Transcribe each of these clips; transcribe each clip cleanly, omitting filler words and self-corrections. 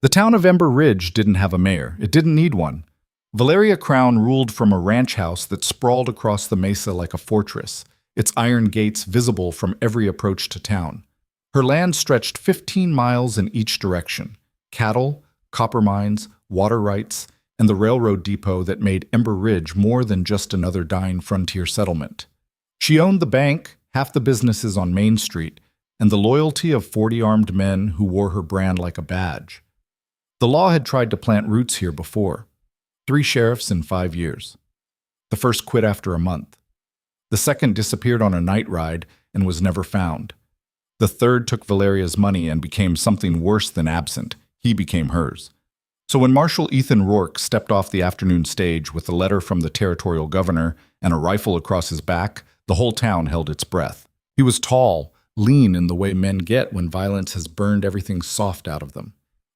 The town of Ember Ridge didn't have a mayor. It didn't need one. Valeria Crowne ruled from a ranch house that sprawled across the mesa like a fortress, its iron gates visible from every approach to town. Her land stretched 15 miles in each direction. Cattle, copper mines, water rights, and the railroad depot that made Ember Ridge more than just another dying frontier settlement. She owned the bank, half the businesses on Main Street, and the loyalty of 40 armed men who wore her brand like a badge. The law had tried to plant roots here before. 3 sheriffs in 5 years. The first quit after a month. The second disappeared on a night ride and was never found. The third took Valeria's money and became something worse than absent. He became hers. So when Marshal Ethan Rourke stepped off the afternoon stage with a letter from the territorial governor and a rifle across his back, the whole town held its breath. He was tall, lean in the way men get when violence has burned everything soft out of them.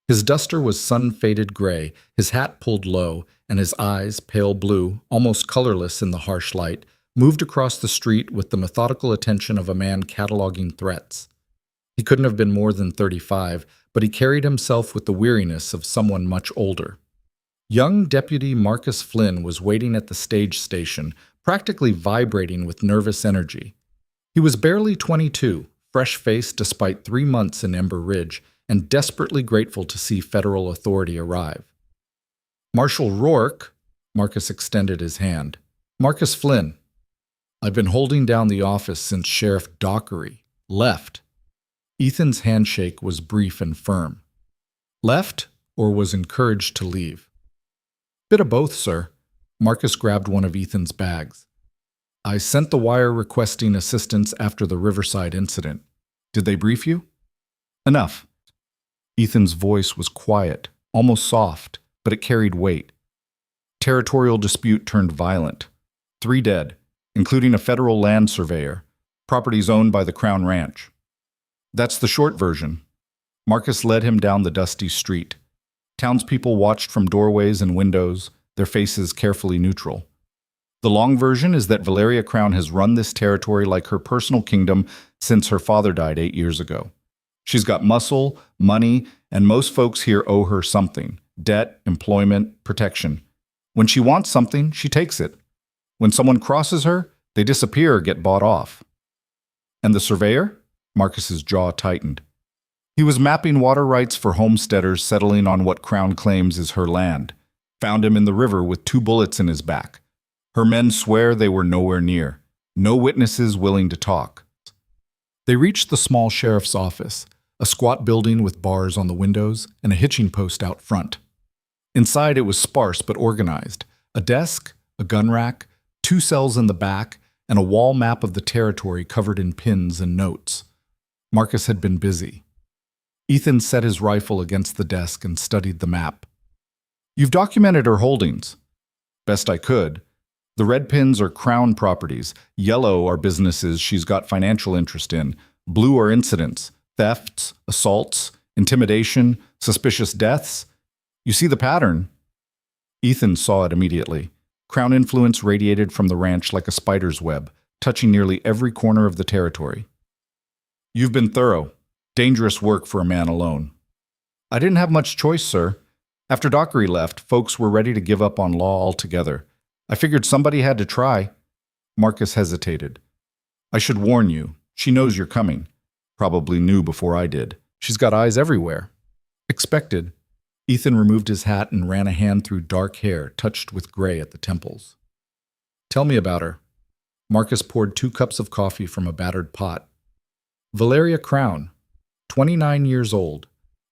His duster was sun-faded gray, his hat pulled low, and his eyes, pale blue, almost colorless in the harsh light, moved across the street with the methodical attention of a man cataloging threats. He couldn't have been more than 35, but he carried himself with the weariness of someone much older. Young Deputy Marcus Flynn was waiting at the stage station, practically vibrating with nervous energy. He was barely 22, fresh-faced despite 3 months in Ember Ridge, and desperately grateful to see federal authority arrive. Marshal Rourke, Marcus extended his hand. Marcus Flynn, I've been holding down the office since Sheriff Dockery left. Ethan's handshake was brief and firm. Left or was encouraged to leave? Bit of both, sir. Marcus grabbed one of Ethan's bags. I sent the wire requesting assistance after the Riverside incident. Did they brief you? Enough. Ethan's voice was quiet, almost soft, but it carried weight. Territorial dispute turned violent. 3 dead, including a federal land surveyor, properties owned by the Crown Ranch. That's the short version. Marcus led him down the dusty street. Townspeople watched from doorways and windows, their faces carefully neutral. The long version is that Valeria Crowne has run this territory like her personal kingdom since her father died 8 years ago. She's got muscle, money, and most folks here owe her something: debt, employment, protection. When she wants something, she takes it. When someone crosses her, they disappear or get bought off. And the surveyor? Marcus's jaw tightened. He was mapping water rights for homesteaders settling on what Crown claims is her land. Found him in the river with 2 bullets in his back. Her men swear they were nowhere near. No witnesses willing to talk. They reached the small sheriff's office, a squat building with bars on the windows and a hitching post out front. Inside it was sparse but organized. A desk, a gun rack, 2 cells in the back, and a wall map of the territory covered in pins and notes. Marcus had been busy. Ethan set his rifle against the desk and studied the map. You've documented her holdings. Best I could. The red pins are Crown properties. Yellow are businesses she's got financial interest in. Blue are incidents, thefts, assaults, intimidation, suspicious deaths. You see the pattern? Ethan saw it immediately. Crown influence radiated from the ranch like a spider's web, touching nearly every corner of the territory. You've been thorough. Dangerous work for a man alone. I didn't have much choice, sir. After Dockery left, folks were ready to give up on law altogether. I figured somebody had to try. Marcus hesitated. I should warn you. She knows you're coming. Probably knew before I did. She's got eyes everywhere. Expected. Ethan removed his hat and ran a hand through dark hair, touched with gray at the temples. Tell me about her. Marcus poured 2 cups of coffee from a battered pot. Valeria Crowne, 29 years old,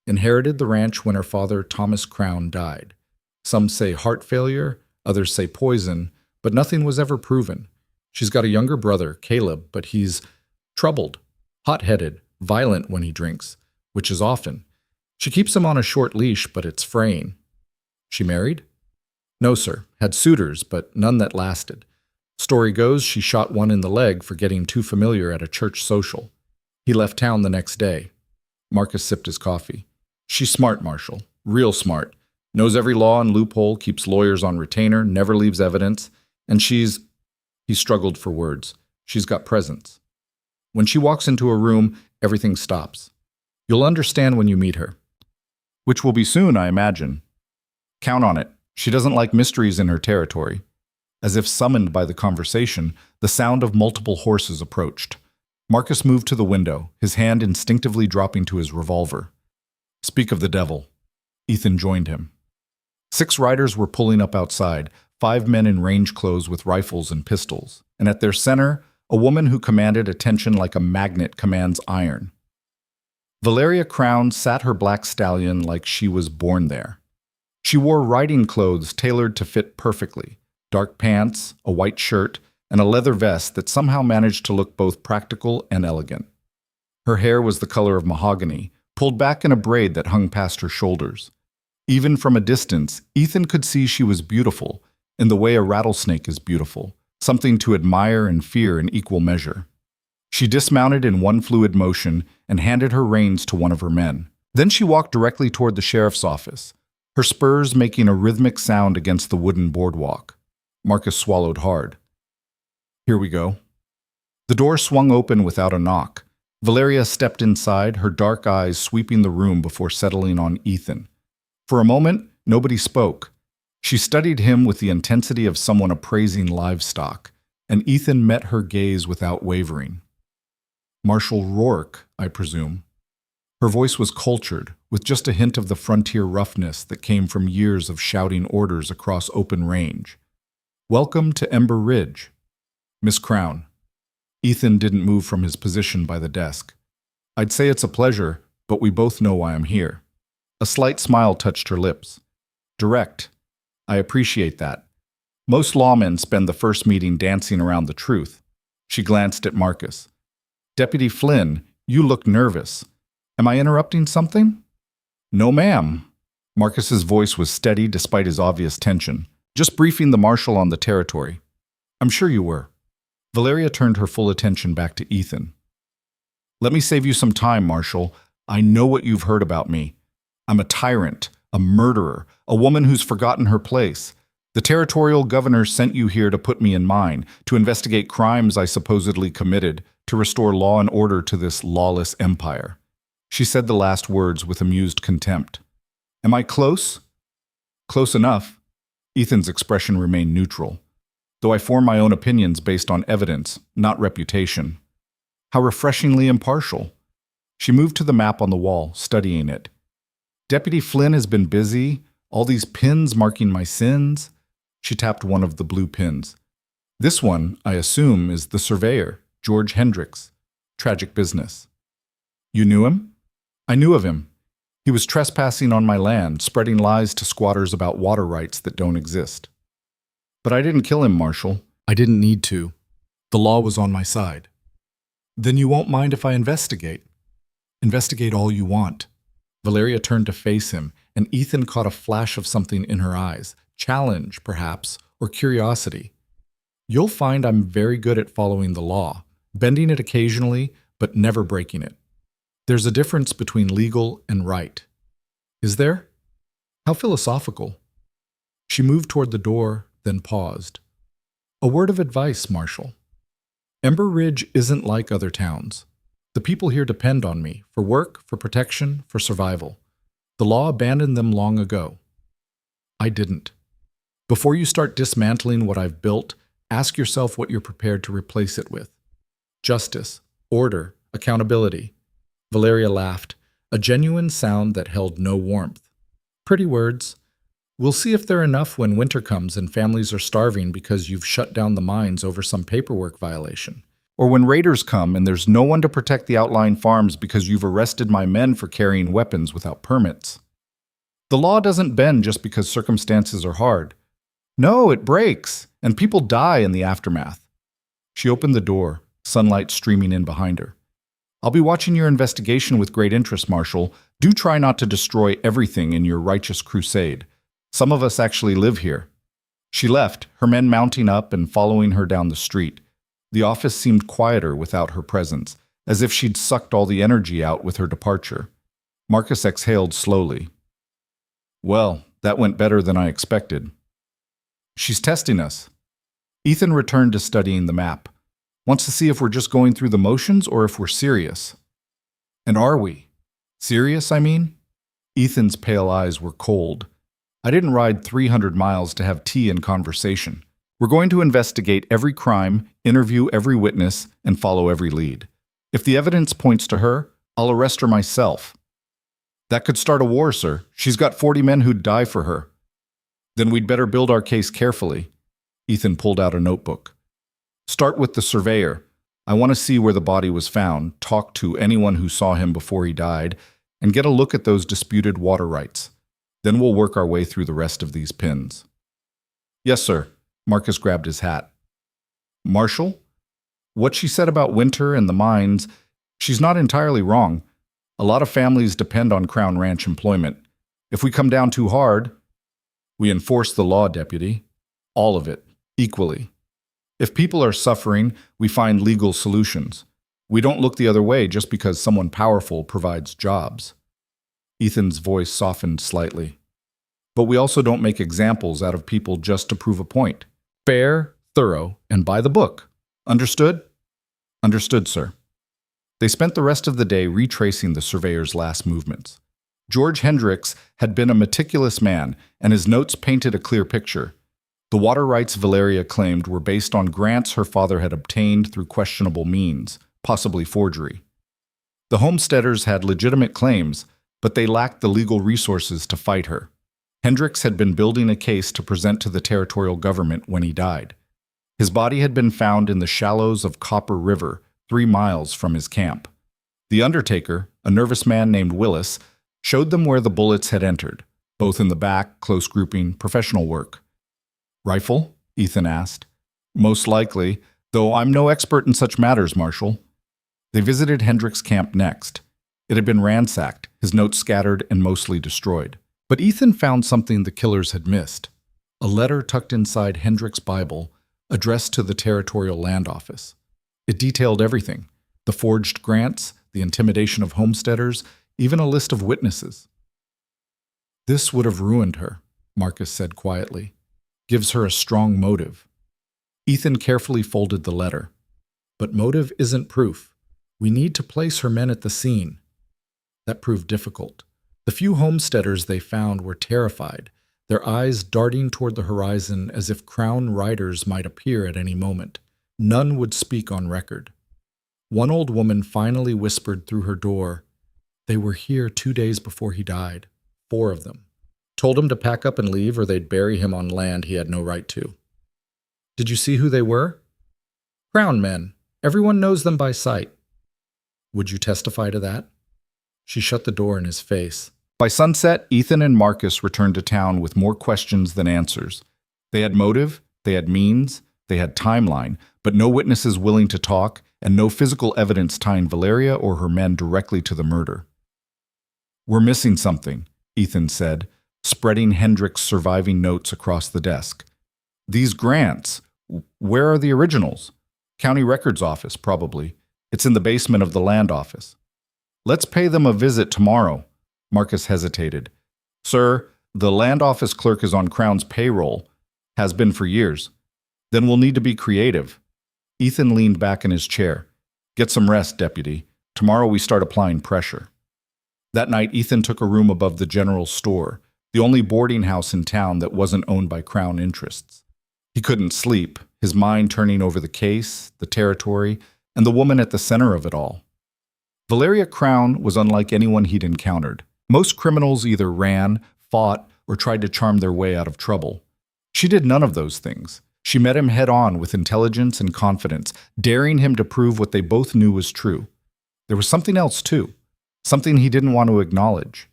inherited the ranch when her father, Thomas Crowne, died. Some say heart failure, others say poison, but nothing was ever proven. She's got a younger brother, Caleb, but he's troubled, hot-headed, violent when he drinks, which is often. She keeps him on a short leash, but it's fraying. She married? No, sir. Had suitors, but none that lasted. Story goes she shot one in the leg for getting too familiar at a church social. He left town the next day. Marcus sipped his coffee. She's smart, Marshal. Real smart. Knows every law and loophole, keeps lawyers on retainer, never leaves evidence. And she's... He struggled for words. She's got presence. When she walks into a room, everything stops. You'll understand when you meet her. Which will be soon, I imagine. Count on it. She doesn't like mysteries in her territory. As if summoned by the conversation, the sound of multiple horses approached. Marcus moved to the window, his hand instinctively dropping to his revolver. Speak of the devil. Ethan joined him. 6 riders were pulling up outside, 5 men in range clothes with rifles and pistols, and at their center, a woman who commanded attention like a magnet commands iron. Valeria Crowne sat her black stallion like she was born there. She wore riding clothes tailored to fit perfectly, dark pants, a white shirt, and a leather vest that somehow managed to look both practical and elegant. Her hair was the color of mahogany, pulled back in a braid that hung past her shoulders. Even from a distance, Ethan could see she was beautiful, in the way a rattlesnake is beautiful, something to admire and fear in equal measure. She dismounted in one fluid motion and handed her reins to one of her men. Then she walked directly toward the sheriff's office, her spurs making a rhythmic sound against the wooden boardwalk. Marcus swallowed hard. Here we go. The door swung open without a knock. Valeria stepped inside, her dark eyes sweeping the room before settling on Ethan. For a moment, nobody spoke. She studied him with the intensity of someone appraising livestock, and Ethan met her gaze without wavering. Marshal Rourke, I presume. Her voice was cultured, with just a hint of the frontier roughness that came from years of shouting orders across open range. Welcome to Ember Ridge. Miss Crowne. Ethan didn't move from his position by the desk. I'd say it's a pleasure, but we both know why I'm here. A slight smile touched her lips. Direct. I appreciate that. Most lawmen spend the first meeting dancing around the truth. She glanced at Marcus. Deputy Flynn, you look nervous. Am I interrupting something? No, ma'am. Marcus's voice was steady despite his obvious tension. Just briefing the marshal on the territory. I'm sure you were. Valeria turned her full attention back to Ethan. Let me save you some time, Marshal. I know what you've heard about me. I'm a tyrant, a murderer, a woman who's forgotten her place. The territorial governor sent you here to put me in mine, to investigate crimes I supposedly committed, to restore law and order to this lawless empire. She said the last words with amused contempt. Am I close? Close enough. Ethan's expression remained neutral, though I form my own opinions based on evidence, not reputation. How refreshingly impartial. She moved to the map on the wall, studying it. Deputy Flynn has been busy, all these pins marking my sins. She tapped one of the blue pins. This one, I assume, is the surveyor, George Hendricks. Tragic business. You knew him? I knew of him. He was trespassing on my land, spreading lies to squatters about water rights that don't exist. But I didn't kill him, Marshal. I didn't need to. The law was on my side. Then you won't mind if I investigate? Investigate all you want. Valeria turned to face him, and Ethan caught a flash of something in her eyes. Challenge, perhaps, or curiosity. You'll find I'm very good at following the law, bending it occasionally, but never breaking it. There's a difference between legal and right. Is there? How philosophical. She moved toward the door, then paused. A word of advice, Marshal. Ember Ridge isn't like other towns. The people here depend on me, for work, for protection, for survival. The law abandoned them long ago. I didn't. Before you start dismantling what I've built, ask yourself what you're prepared to replace it with. Justice, order, accountability. Valeria laughed, a genuine sound that held no warmth. Pretty words. We'll see if they're enough when winter comes and families are starving because you've shut down the mines over some paperwork violation. Or when raiders come and there's no one to protect the outlying farms because you've arrested my men for carrying weapons without permits. The law doesn't bend just because circumstances are hard. No, it breaks, and people die in the aftermath. She opened the door, sunlight streaming in behind her. I'll be watching your investigation with great interest, Marshal. Do try not to destroy everything in your righteous crusade. Some of us actually live here. She left, her men mounting up and following her down the street. The office seemed quieter without her presence, as if she'd sucked all the energy out with her departure. Marcus exhaled slowly. Well, that went better than I expected. She's testing us. Ethan returned to studying the map. Wants to see if we're just going through the motions or if we're serious. And are we? Serious, I mean? Ethan's pale eyes were cold. I didn't ride 300 miles to have tea and conversation. We're going to investigate every crime, interview every witness, and follow every lead. If the evidence points to her, I'll arrest her myself. That could start a war, sir. She's got 40 men who'd die for her. Then we'd better build our case carefully. Ethan pulled out a notebook. Start with the surveyor. I want to see where the body was found, talk to anyone who saw him before he died, and get a look at those disputed water rights. Then we'll work our way through the rest of these pins. Yes, sir. Marcus grabbed his hat. Marshal? What she said about winter and the mines, she's not entirely wrong. A lot of families depend on Crown Ranch employment. If we come down too hard, we enforce the law, Deputy. All of it, equally. If people are suffering, we find legal solutions. We don't look the other way just because someone powerful provides jobs. Ethan's voice softened slightly. But we also don't make examples out of people just to prove a point. Fair, thorough, and by the book. Understood? Understood, sir. They spent the rest of the day retracing the surveyor's last movements. George Hendricks had been a meticulous man, and his notes painted a clear picture. The water rights Valeria claimed were based on grants her father had obtained through questionable means, possibly forgery. The homesteaders had legitimate claims, but they lacked the legal resources to fight her. Hendricks had been building a case to present to the territorial government when he died. His body had been found in the shallows of Copper River, 3 miles from his camp. The undertaker, a nervous man named Willis, showed them where the bullets had entered, both in the back, close grouping, professional work. Rifle? Ethan asked. Most likely, though I'm no expert in such matters, Marshal. They visited Hendricks' camp next. It had been ransacked, his notes scattered and mostly destroyed. But Ethan found something the killers had missed. A letter tucked inside Hendricks' Bible, addressed to the Territorial Land Office. It detailed everything: the forged grants, the intimidation of homesteaders, even a list of witnesses. This would have ruined her, Marcus said quietly. Gives her a strong motive. Ethan carefully folded the letter. But motive isn't proof. We need to place her men at the scene. That proved difficult. The few homesteaders they found were terrified, their eyes darting toward the horizon as if Crown riders might appear at any moment. None would speak on record. One old woman finally whispered through her door, "They were here 2 days before he died. 4 of them. Told him to pack up and leave or they'd bury him on land he had no right to." "Did you see who they were?" "Crown men. Everyone knows them by sight." "Would you testify to that?" She shut the door in his face. By sunset, Ethan and Marcus returned to town with more questions than answers. They had motive, they had means, they had timeline, but no witnesses willing to talk, and no physical evidence tying Valeria or her men directly to the murder. "We're missing something," Ethan said, spreading Hendricks' surviving notes across the desk. "These grants, where are the originals?" "County Records Office, probably. It's in the basement of the land office." "Let's pay them a visit tomorrow." Marcus hesitated. "Sir, the land office clerk is on Crown's payroll. Has been for years. Then we'll need to be creative." Ethan leaned back in his chair. "Get some rest, Deputy. Tomorrow we start applying pressure." That night, Ethan took a room above the general store, the only boarding house in town that wasn't owned by Crown interests. He couldn't sleep, his mind turning over the case, the territory, and the woman at the center of it all. Valeria Crowne was unlike anyone he'd encountered. Most criminals either ran, fought, or tried to charm their way out of trouble. She did none of those things. She met him head-on with intelligence and confidence, daring him to prove what they both knew was true. There was something else, too. Something he didn't want to acknowledge.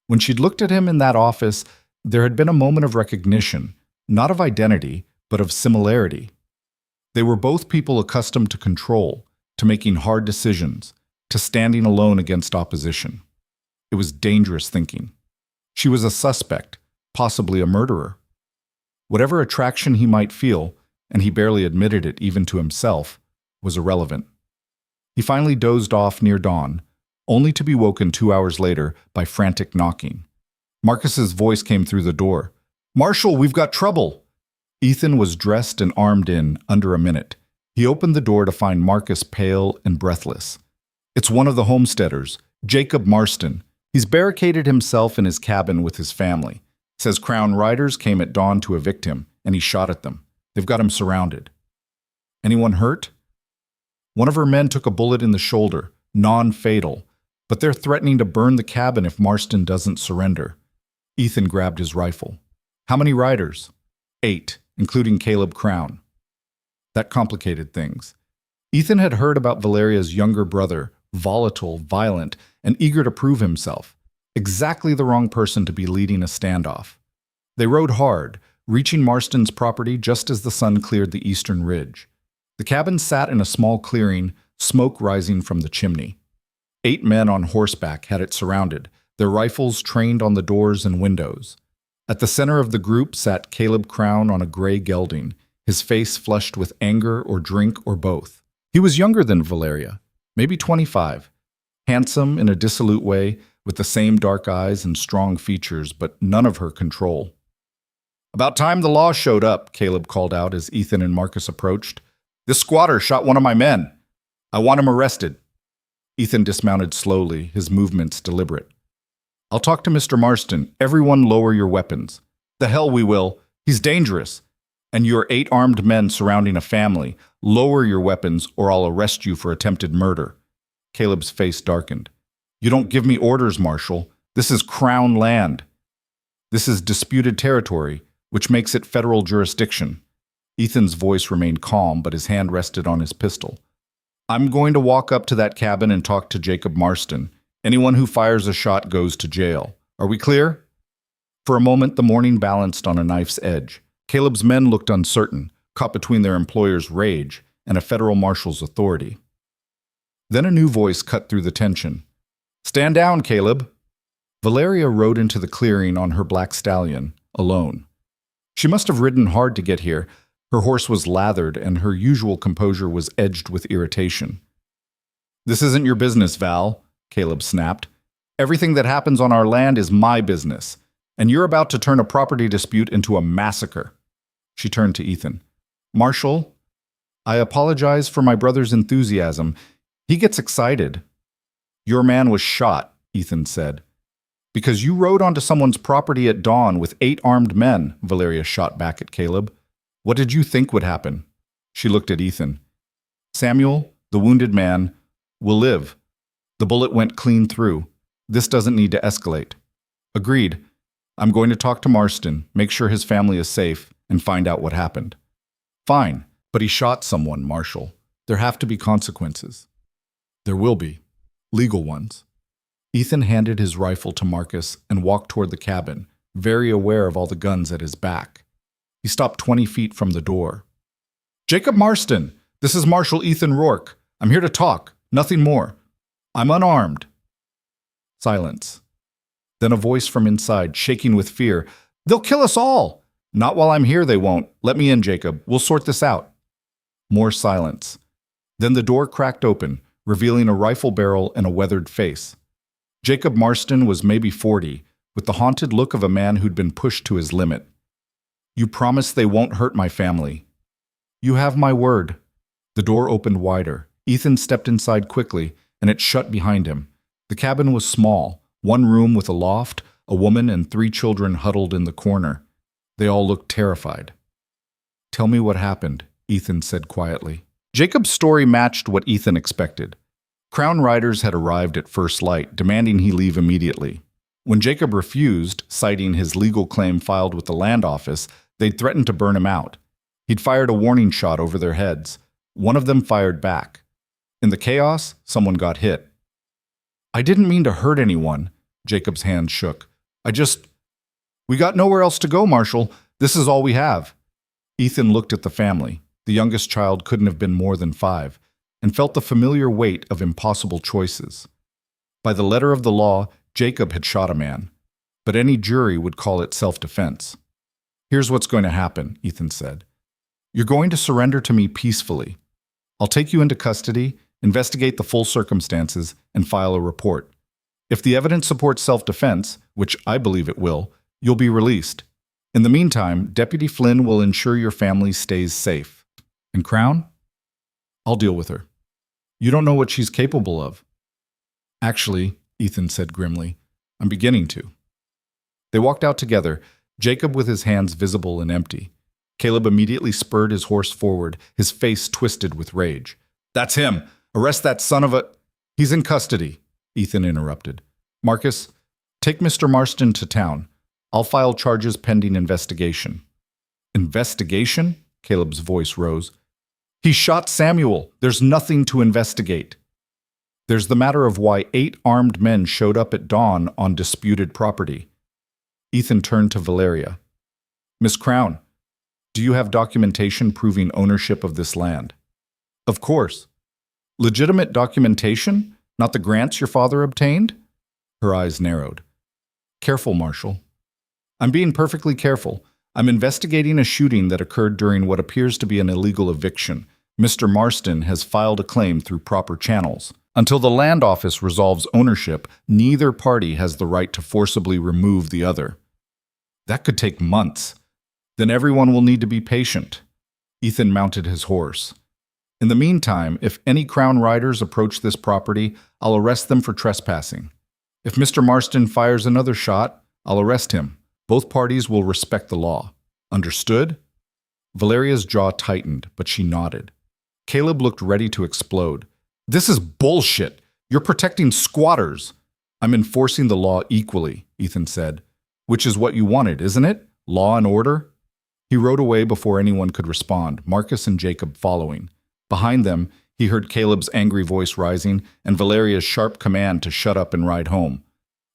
When she'd looked at him in that office, there had been a moment of recognition, not of identity, but of similarity. They were both people accustomed to control, to making hard decisions, to standing alone against opposition. It was dangerous thinking. She was a suspect, possibly a murderer. Whatever attraction he might feel, and he barely admitted it even to himself, was irrelevant. He finally dozed off near dawn, only to be woken 2 hours later by frantic knocking. Marcus's voice came through the door. "Marshal, we've got trouble!" Ethan was dressed and armed in under a minute. He opened the door to find Marcus pale and breathless. "It's one of the homesteaders, Jacob Marston. He's barricaded himself in his cabin with his family. Says Crowne riders came at dawn to evict him, and he shot at them. They've got him surrounded. Anyone hurt? One of her men took a bullet in the shoulder, non-fatal, but they're threatening to burn the cabin if Marston doesn't surrender. Ethan grabbed his rifle. How many riders? 8, including Caleb Crowne. That complicated things. Ethan had heard about Valeria's younger brother, volatile, violent, and eager to prove himself. Exactly the wrong person to be leading a standoff. They rode hard, reaching Marston's property just as the sun cleared the eastern ridge. The cabin sat in a small clearing, smoke rising from the chimney. 8 men on horseback had it surrounded, their rifles trained on the doors and windows. At the center of the group sat Caleb Crowne on a gray gelding, his face flushed with anger or drink or both. He was younger than Valeria, maybe 25, handsome in a dissolute way, with the same dark eyes and strong features, but none of her control. About time the law showed up, Caleb called out as Ethan and Marcus approached. This squatter shot one of my men. I want him arrested. Ethan dismounted slowly, his movements deliberate. I'll talk to Mr. Marston. Everyone lower your weapons. The hell we will. He's dangerous. And you're 8 armed men surrounding a family. Lower your weapons or I'll arrest you for attempted murder. Caleb's face darkened. You don't give me orders, Marshal. This is Crown land. This is disputed territory, which makes it federal jurisdiction. Ethan's voice remained calm, but his hand rested on his pistol. I'm going to walk up to that cabin and talk to Jacob Marston. Anyone who fires a shot goes to jail. Are we clear? For a moment, the morning balanced on a knife's edge. Caleb's men looked uncertain, caught between their employer's rage and a federal marshal's authority. Then a new voice cut through the tension. Stand down, Caleb. Valeria rode into the clearing on her black stallion, alone. She must have ridden hard to get here. Her horse was lathered, and her usual composure was edged with irritation. This isn't your business, Val, Caleb snapped. Everything that happens on our land is my business, and you're about to turn a property dispute into a massacre. She turned to Ethan. Marshal, I apologize for my brother's enthusiasm. He gets excited. Your man was shot, Ethan said. Because you rode onto someone's property at dawn with 8 armed men, Valeria shot back at Caleb. What did you think would happen? She looked at Ethan. Samuel, the wounded man, will live. The bullet went clean through. This doesn't need to escalate. Agreed. I'm going to talk to Marston, make sure his family is safe, and find out what happened. Fine, but he shot someone, Marshal. There have to be consequences. There will be. Legal ones. Ethan handed his rifle to Marcus and walked toward the cabin, very aware of all the guns at his back. He stopped 20 feet from the door. Jacob Marston, this is Marshal Ethan Rourke. I'm here to talk, nothing more. I'm unarmed. Silence. Then a voice from inside, shaking with fear. They'll kill us all. Not while I'm here, they won't. Let me in, Jacob. We'll sort this out. More silence. Then the door cracked open, revealing a rifle barrel and a weathered face. Jacob Marston was maybe 40, with the haunted look of a man who'd been pushed to his limit. You promise they won't hurt my family. You have my word. The door opened wider. Ethan stepped inside quickly, and it shut behind him. The cabin was small, one room with a loft, a woman and 3 children huddled in the corner. They all looked terrified. Tell me what happened, Ethan said quietly. Jacob's story matched what Ethan expected. Crown riders had arrived at first light, demanding he leave immediately. When Jacob refused, citing his legal claim filed with the land office, they'd threatened to burn him out. He'd fired a warning shot over their heads. One of them fired back. In the chaos, someone got hit. I didn't mean to hurt anyone, Jacob's hand shook. We got nowhere else to go, Marshal. This is all we have. Ethan looked at the family. The youngest child couldn't have been more than 5, and felt the familiar weight of impossible choices. By the letter of the law, Jacob had shot a man, but any jury would call it self-defense. Here's what's going to happen, Ethan said. You're going to surrender to me peacefully. I'll take you into custody, investigate the full circumstances, and file a report. If the evidence supports self-defense, which I believe it will, you'll be released. In the meantime, Deputy Flynn will ensure your family stays safe. And Crowne? I'll deal with her. You don't know what she's capable of. Actually, Ethan said grimly, I'm beginning to. They walked out together, Jacob with his hands visible and empty. Caleb immediately spurred his horse forward, his face twisted with rage. That's him! Arrest that son of a... He's in custody, Ethan interrupted. Marcus, take Mr. Marston to town. I'll file charges pending investigation. Investigation? Caleb's voice rose. He shot Samuel. There's nothing to investigate. There's the matter of why 8 armed men showed up at dawn on disputed property. Ethan turned to Valeria. Miss Crowne, do you have documentation proving ownership of this land? Of course. Legitimate documentation? Not the grants your father obtained? Her eyes narrowed. Careful, Marshal. I'm being perfectly careful. I'm investigating a shooting that occurred during what appears to be an illegal eviction. Mr. Marston has filed a claim through proper channels. Until the land office resolves ownership, neither party has the right to forcibly remove the other. That could take months. Then everyone will need to be patient. Ethan mounted his horse. In the meantime, if any Crown riders approach this property, I'll arrest them for trespassing. If Mr. Marston fires another shot, I'll arrest him. Both parties will respect the law. Understood? Valeria's jaw tightened, but she nodded. Caleb looked ready to explode. This is bullshit. You're protecting squatters. I'm enforcing the law equally, Ethan said. Which is what you wanted, isn't it? Law and order? He rode away before anyone could respond, Marcus and Jacob following. Behind them, he heard Caleb's angry voice rising and Valeria's sharp command to shut up and ride home.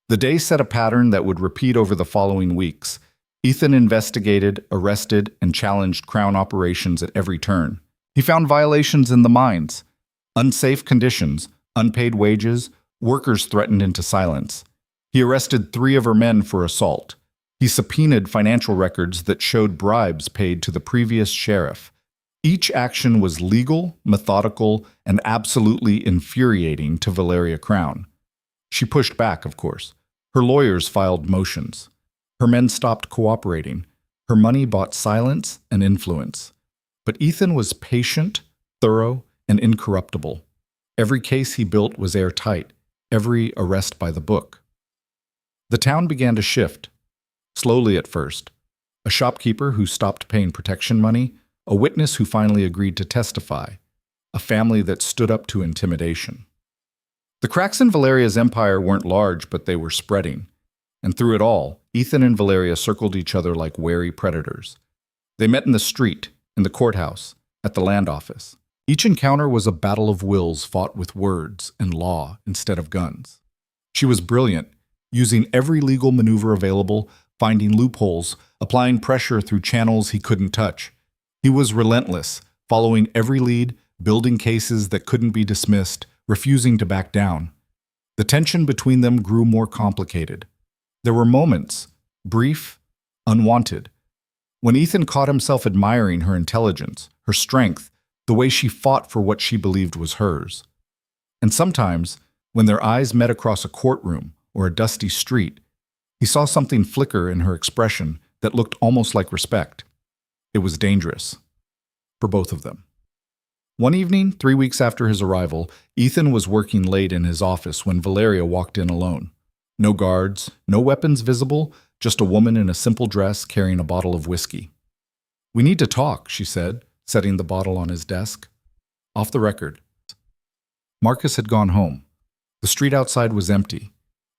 The day set a pattern that would repeat over the following weeks. Ethan investigated, arrested, and challenged Crown operations at every turn. He found violations in the mines, unsafe conditions, unpaid wages, workers threatened into silence. He arrested 3 of her men for assault. He subpoenaed financial records that showed bribes paid to the previous sheriff. Each action was legal, methodical, and absolutely infuriating to Valeria Crowne. She pushed back, of course. Her lawyers filed motions. Her men stopped cooperating. Her money bought silence and influence. But Ethan was patient, thorough, and incorruptible. Every case he built was airtight, every arrest by the book. The town began to shift, slowly at first. A shopkeeper who stopped paying protection money, a witness who finally agreed to testify, a family that stood up to intimidation. The cracks in Valeria's empire weren't large, but they were spreading. And through it all, Ethan and Valeria circled each other like wary predators. They met in the street, in the courthouse, at the land office. Each encounter was a battle of wills fought with words and law instead of guns. She was brilliant, using every legal maneuver available, finding loopholes, applying pressure through channels he couldn't touch. He was relentless, following every lead, building cases that couldn't be dismissed, refusing to back down. The tension between them grew more complicated. There were moments, brief, unwanted, when Ethan caught himself admiring her intelligence, her strength, the way she fought for what she believed was hers. And sometimes, when their eyes met across a courtroom or a dusty street, he saw something flicker in her expression that looked almost like respect. It was dangerous. For both of them. One evening, 3 weeks after his arrival, Ethan was working late in his office when Valeria walked in alone. No guards, no weapons visible, just a woman in a simple dress carrying a bottle of whiskey. "We need to talk," she said, setting the bottle on his desk. Off the record. Marcus had gone home. The street outside was empty.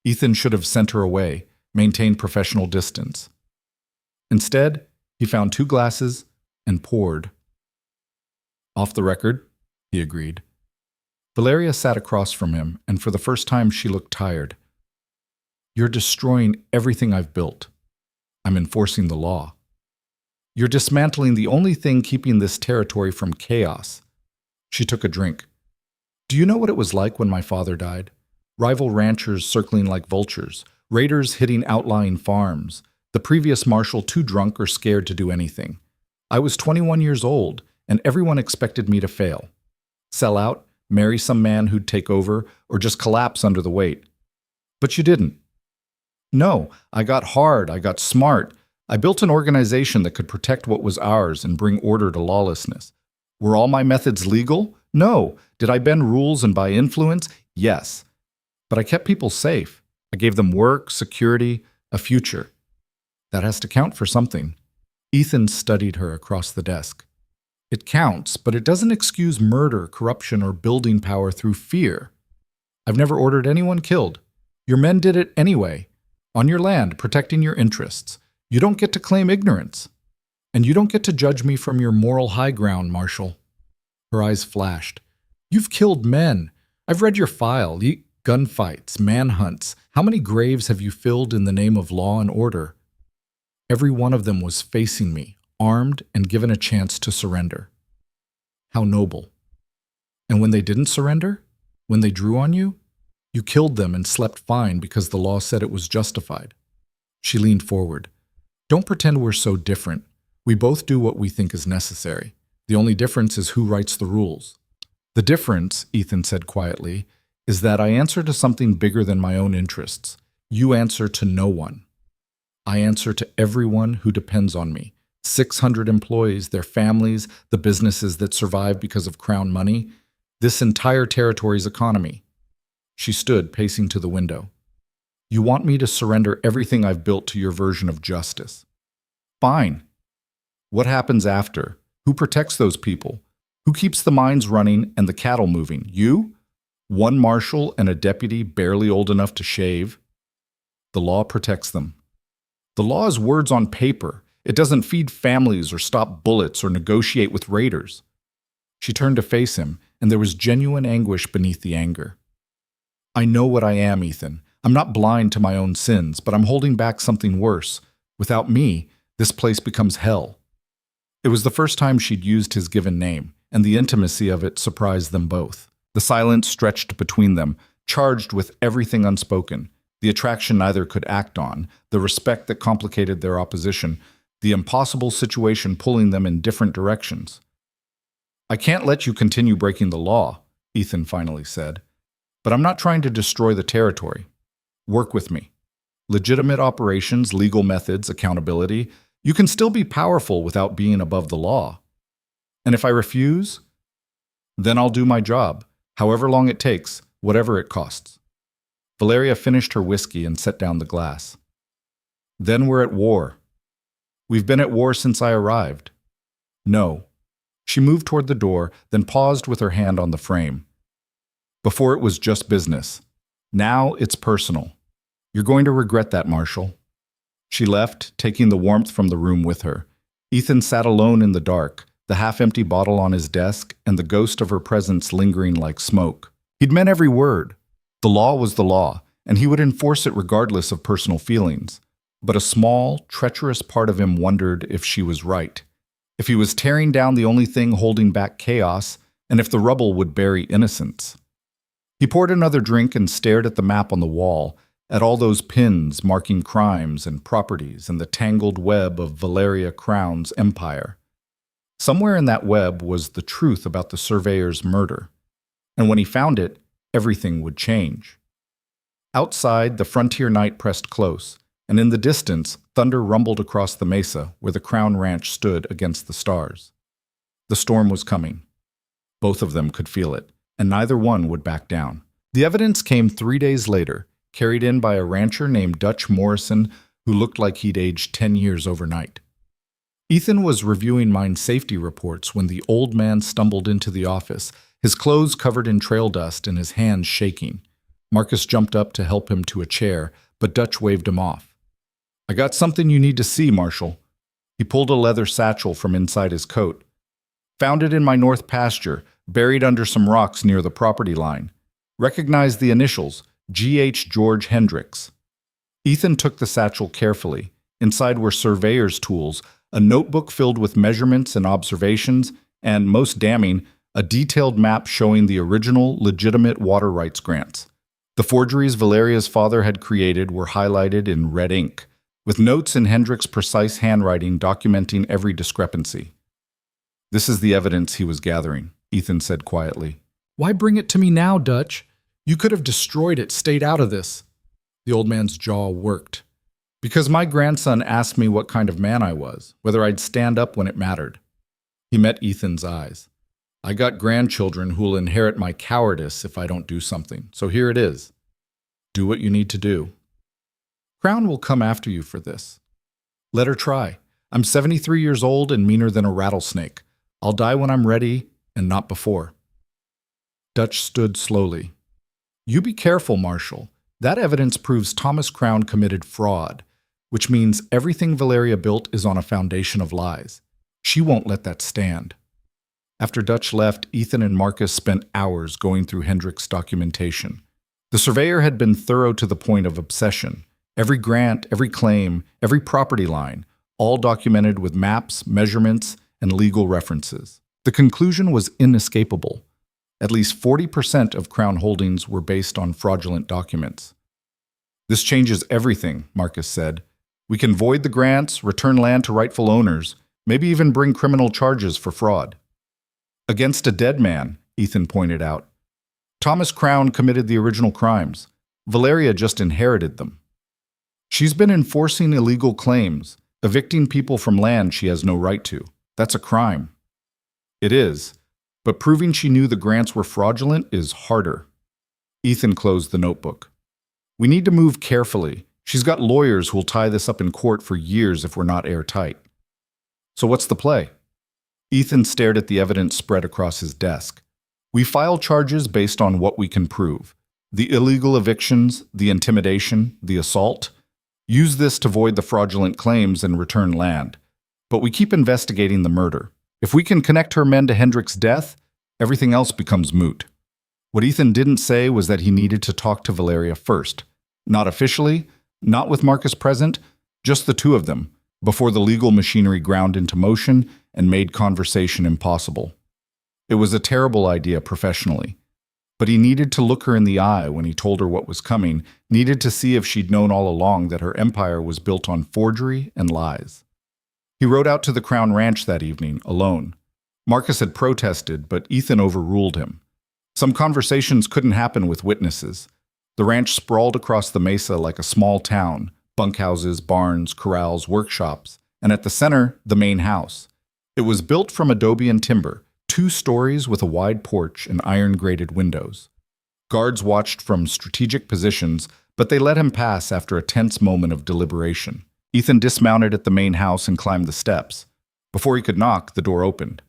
Ethan should have sent her away, maintained professional distance. Instead, he found 2 glasses and poured. "Off the record," he agreed. Valeria sat across from him, and for the first time she looked tired. "You're destroying everything I've built. I'm enforcing the law. You're dismantling the only thing keeping this territory from chaos." She took a drink. "Do you know what it was like when my father died? Rival ranchers circling like vultures, raiders hitting outlying farms, the previous marshal too drunk or scared to do anything. I was 21 years old, and everyone expected me to fail. Sell out, marry some man who'd take over, or just collapse under the weight. But you didn't. No, I got hard, I got smart. I built an organization that could protect what was ours and bring order to lawlessness. Were all my methods legal? No. Did I bend rules and buy influence? Yes. But I kept people safe. I I gave them work, security, a future. That has to count for something. Ethan studied her across the desk. It counts, but it doesn't excuse murder, corruption, or building power through fear. I've never ordered anyone killed. Your men did it anyway, on your land, protecting your interests. You don't get to claim ignorance. And you don't get to judge me from your moral high ground, Marshal. Her eyes flashed. You've killed men. I've read your file. Gunfights, manhunts. How many graves have you filled in the name of law and order? Every one of them was facing me, armed and given a chance to surrender. How noble. And when they didn't surrender, when they drew on you, you killed them and slept fine because the law said it was justified. She leaned forward. Don't pretend we're so different. We both do what we think is necessary. The only difference is who writes the rules. The difference, Ethan said quietly, is that I answer to something bigger than my own interests. You answer to no one. I answer to everyone who depends on me. 600 employees, their families, the businesses that survive because of Crown money, this entire territory's economy. She stood, pacing to the window. You want me to surrender everything I've built to your version of justice. Fine. What happens after? Who protects those people? Who keeps the mines running and the cattle moving? You? One marshal and a deputy barely old enough to shave? The law protects them. The law is words on paper. It doesn't feed families or stop bullets or negotiate with raiders. She turned to face him, and there was genuine anguish beneath the anger. I know what I am, Ethan. I'm not blind to my own sins, but I'm holding back something worse. Without me, this place becomes hell. It was the first time she'd used his given name, and the intimacy of it surprised them both. The silence stretched between them, charged with everything unspoken. The attraction neither could act on, the respect that complicated their opposition, the impossible situation pulling them in different directions. I can't let you continue breaking the law, Ethan finally said. But I'm not trying to destroy the territory. Work with me. Legitimate operations, legal methods, accountability. You can still be powerful without being above the law. And if I refuse, then I'll do my job, however long it takes, whatever it costs. Valeria finished her whiskey and set down the glass. Then we're at war. We've been at war since I arrived. No. She moved toward the door, then paused with her hand on the frame. Before it was just business. Now it's personal. You're going to regret that, Marshal. She left, taking the warmth from the room with her. Ethan sat alone in the dark, the half-empty bottle on his desk and the ghost of her presence lingering like smoke. He'd meant every word. The law was the law, and he would enforce it regardless of personal feelings. But a small, treacherous part of him wondered if she was right. If he was tearing down the only thing holding back chaos, and if the rubble would bury innocence. He poured another drink and stared at the map on the wall, at all those pins marking crimes and properties and the tangled web of Valeria Crowne's empire. Somewhere in that web was the truth about the surveyor's murder. And when he found it, everything would change. Outside, the frontier night pressed close, and in the distance, thunder rumbled across the mesa where the Crown Ranch stood against the stars. The storm was coming. Both of them could feel it, and neither one would back down. The evidence came 3 days later, carried in by a rancher named Dutch Morrison who looked like he'd aged 10 years overnight. Ethan was reviewing mine safety reports when the old man stumbled into the office, his clothes covered in trail dust and his hands shaking. Marcus jumped up to help him to a chair, but Dutch waved him off. I got something you need to see, Marshal. He pulled a leather satchel from inside his coat. Found it in my north pasture, buried under some rocks near the property line. Recognized the initials, G.H. George Hendricks. Ethan took the satchel carefully. Inside were surveyor's tools, a notebook filled with measurements and observations, and, most damning, a detailed map showing the original, legitimate water rights grants. The forgeries Valeria's father had created were highlighted in red ink, with notes in Hendricks' precise handwriting documenting every discrepancy. This is the evidence he was gathering, Ethan said quietly. Why bring it to me now, Dutch? You could have destroyed it, stayed out of this. The old man's jaw worked. Because my grandson asked me what kind of man I was, whether I'd stand up when it mattered. He met Ethan's eyes. I got grandchildren who'll inherit my cowardice if I don't do something, so here it is. Do what you need to do. Crowne will come after you for this. Let her try. I'm 73 years old and meaner than a rattlesnake. I'll die when I'm ready and not before. Dutch stood slowly. You be careful, Marshal. That evidence proves Thomas Crowne committed fraud, which means everything Valeria built is on a foundation of lies. She won't let that stand. After Dutch left, Ethan and Marcus spent hours going through Hendrick's documentation. The surveyor had been thorough to the point of obsession. Every grant, every claim, every property line, all documented with maps, measurements, and legal references. The conclusion was inescapable. At least 40% of Crowne holdings were based on fraudulent documents. This changes everything, Marcus said. We can void the grants, return land to rightful owners, maybe even bring criminal charges for fraud. Against a dead man, Ethan pointed out. Thomas Crowne committed the original crimes. Valeria just inherited them. She's been enforcing illegal claims, evicting people from land she has no right to. That's a crime. It is, but proving she knew the grants were fraudulent is harder. Ethan closed the notebook. We need to move carefully. She's got lawyers who'll tie this up in court for years if we're not airtight. So what's the play? Ethan stared at the evidence spread across his desk. We file charges based on what we can prove. The illegal evictions, the intimidation, the assault. Use this to void the fraudulent claims and return land. But we keep investigating the murder. If we can connect her men to Hendrick's death, everything else becomes moot. What Ethan didn't say was that he needed to talk to Valeria first. Not officially, not with Marcus present, just the two of them, before the legal machinery ground into motion and made conversation impossible. It was a terrible idea professionally, but he needed to look her in the eye when he told her what was coming, needed to see if she'd known all along that her empire was built on forgery and lies. He rode out to the Crowne Ranch that evening, alone. Marcus had protested, but Ethan overruled him. Some conversations couldn't happen with witnesses. The ranch sprawled across the mesa like a small town, bunkhouses, barns, corrals, workshops, and at the center, the main house. It was built from adobe and timber, 2 stories with a wide porch and iron-grated windows. Guards watched from strategic positions, but they let him pass after a tense moment of deliberation. Ethan dismounted at the main house and climbed the steps. Before he could knock, the door opened.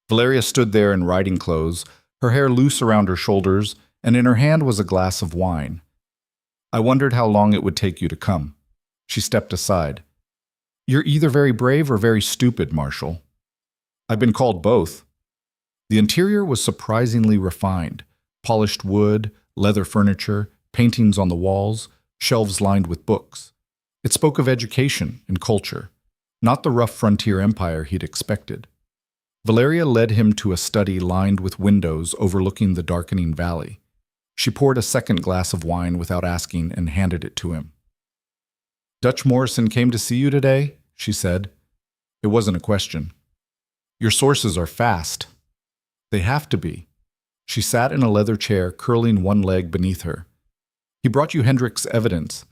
Valeria stood there in riding clothes, her hair loose around her shoulders, and in her hand was a glass of wine. I wondered how long it would take you to come. She stepped aside. You're either very brave or very stupid, Marshal. I've been called both. The interior was surprisingly refined. Polished wood, leather furniture, paintings on the walls, shelves lined with books. It spoke of education and culture, not the rough frontier empire he'd expected. Valeria led him to a study lined with windows overlooking the darkening valley. She poured a second glass of wine without asking and handed it to him. Dutch Morrison came to see you today, she said. It wasn't a question. Your sources are fast. They have to be. She sat in a leather chair, curling one leg beneath her. He brought you Hendrick's evidence,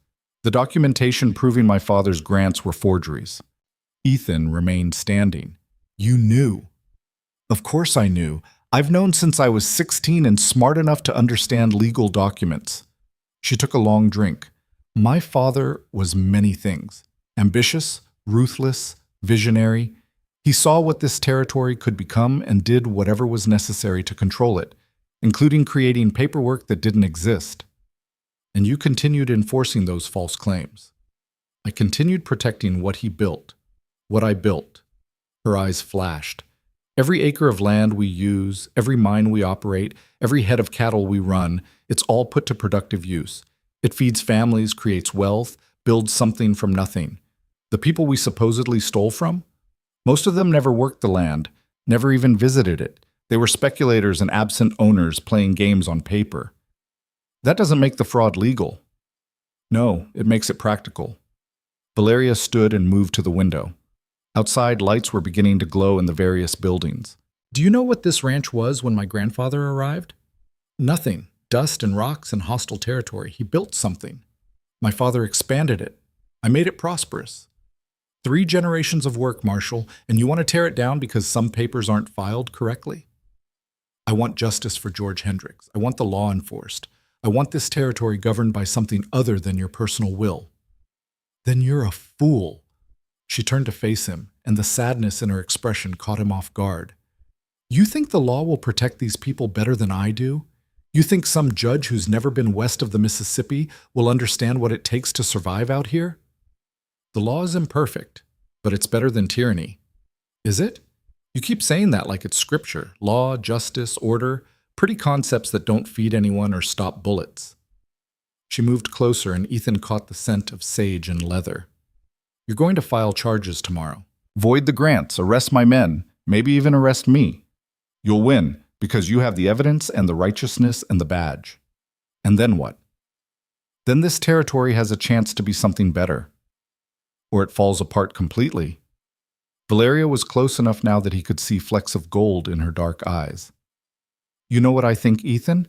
the documentation proving my father's grants were forgeries. Ethan remained standing. You knew. Of course I knew. I've known since I was 16 and smart enough to understand legal documents. She took a long drink. My father was many things. Ambitious, ruthless, visionary. He saw what this territory could become and did whatever was necessary to control it, including creating paperwork that didn't exist. And you continued enforcing those false claims. I continued protecting what he built, what I built. Her eyes flashed. Every acre of land we use, every mine we operate, every head of cattle we run, it's all put to productive use. It feeds families, creates wealth, builds something from nothing. The people we supposedly stole from? Most of them never worked the land, never even visited it. They were speculators and absent owners playing games on paper. That doesn't make the fraud legal. No, it makes it practical. Valeria stood and moved to the window. Outside, lights were beginning to glow in the various buildings. Do you know what this ranch was when my grandfather arrived? Nothing. Dust and rocks and hostile territory. He built something. My father expanded it. I made it prosperous. 3 generations of work, Marshal, and you want to tear it down because some papers aren't filed correctly? I want justice for George Hendricks. I want the law enforced. I want this territory governed by something other than your personal will. Then you're a fool. She turned to face him, and the sadness in her expression caught him off guard. You think the law will protect these people better than I do? You think some judge who's never been west of the Mississippi will understand what it takes to survive out here? The law is imperfect, but it's better than tyranny. Is it? You keep saying that like it's scripture. Law, justice, order, pretty concepts that don't feed anyone or stop bullets. She moved closer, and Ethan caught the scent of sage and leather. You're going to file charges tomorrow. Void the grants, arrest my men, maybe even arrest me. You'll win, because you have the evidence and the righteousness and the badge. And then what? Then this territory has a chance to be something better. Or it falls apart completely. Valeria was close enough now that he could see flecks of gold in her dark eyes. You know what I think, Ethan?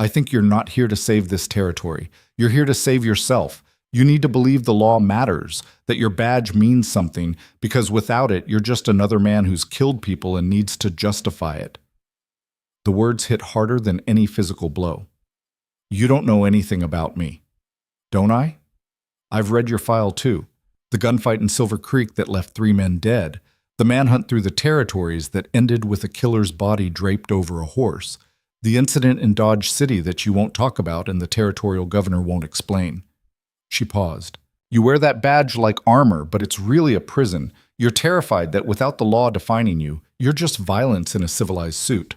I think you're not here to save this territory. You're here to save yourself. You need to believe the law matters, that your badge means something, because without it, you're just another man who's killed people and needs to justify it. The words hit harder than any physical blow. You don't know anything about me. Don't I? I've read your file too. The gunfight in Silver Creek that left 3 men dead. The manhunt through the territories that ended with a killer's body draped over a horse. The incident in Dodge City that you won't talk about and the territorial governor won't explain. She paused. You wear that badge like armor, but it's really a prison. You're terrified that without the law defining you, you're just violence in a civilized suit.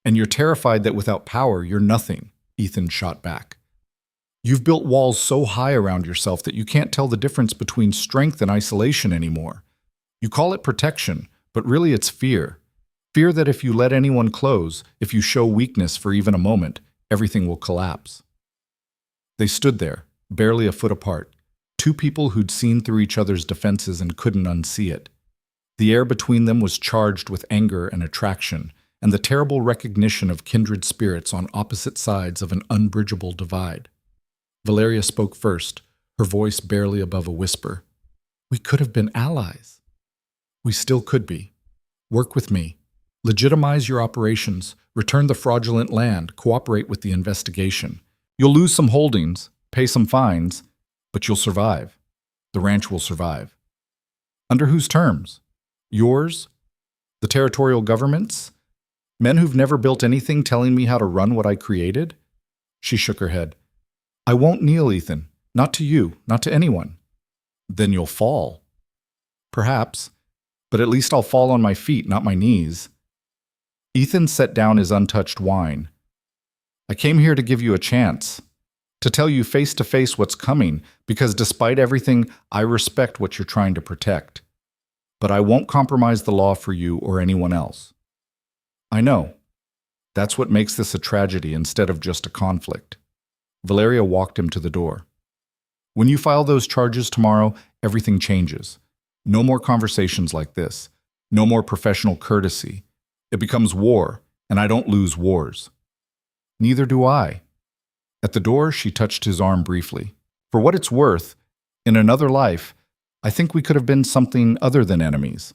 And you're terrified that without power, you're nothing, Ethan shot back. You've built walls so high around yourself that you can't tell the difference between strength and isolation anymore. You call it protection, but really it's fear. Fear that if you let anyone close, if you show weakness for even a moment, everything will collapse. They stood there, barely a foot apart, 2 people who'd seen through each other's defenses and couldn't unsee it. The air between them was charged with anger and attraction, and the terrible recognition of kindred spirits on opposite sides of an unbridgeable divide. Valeria spoke first, her voice barely above a whisper. We could have been allies. We still could be. Work with me. Legitimize your operations, return the fraudulent land, cooperate with the investigation. You'll lose some holdings, pay some fines, but you'll survive. The ranch will survive. Under whose terms? Yours? The territorial government's? Men who've never built anything telling me how to run what I created? She shook her head. I won't kneel, Ethan. Not to you, not to anyone. Then you'll fall. Perhaps, but at least I'll fall on my feet, not my knees. Ethan set down his untouched wine. I came here to give you a chance, to tell you face to face what's coming, because despite everything, I respect what you're trying to protect. But I won't compromise the law for you or anyone else. I know. That's what makes this a tragedy instead of just a conflict. Valeria walked him to the door. When you file those charges tomorrow, everything changes. No more conversations like this. No more professional courtesy. It becomes war, and I don't lose wars. Neither do I. At the door, she touched his arm briefly. For what it's worth, in another life, I think we could have been something other than enemies.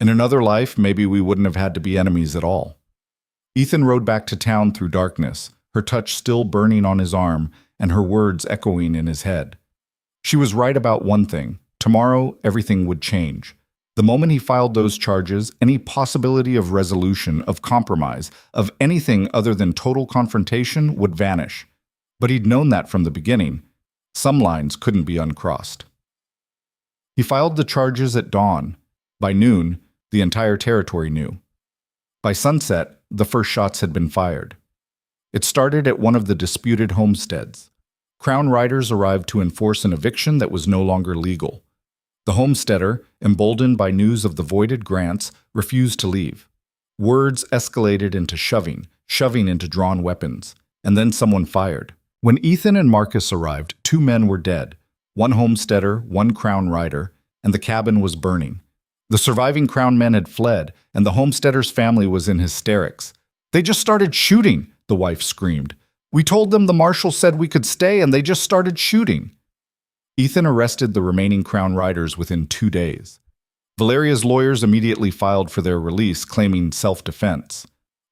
In another life, maybe we wouldn't have had to be enemies at all. Ethan rode back to town through darkness, her touch still burning on his arm and her words echoing in his head. She was right about one thing. Tomorrow, everything would change. The moment he filed those charges, any possibility of resolution, of compromise, of anything other than total confrontation would vanish. But he'd known that from the beginning. Some lines couldn't be uncrossed. He filed the charges at dawn. By noon, the entire territory knew. By sunset, the first shots had been fired. It started at one of the disputed homesteads. Crown riders arrived to enforce an eviction that was no longer legal. The homesteader, emboldened by news of the voided grants, refused to leave. Words escalated into shoving into drawn weapons, and then someone fired. When Ethan and Marcus arrived, 2 men were dead, 1 homesteader, 1 Crown rider, and the cabin was burning. The surviving Crown men had fled, and the homesteader's family was in hysterics. They just started shooting, the wife screamed. We told them the marshal said we could stay, and they just started shooting. Ethan arrested the remaining Crown riders within 2 days. Valeria's lawyers immediately filed for their release, claiming self-defense.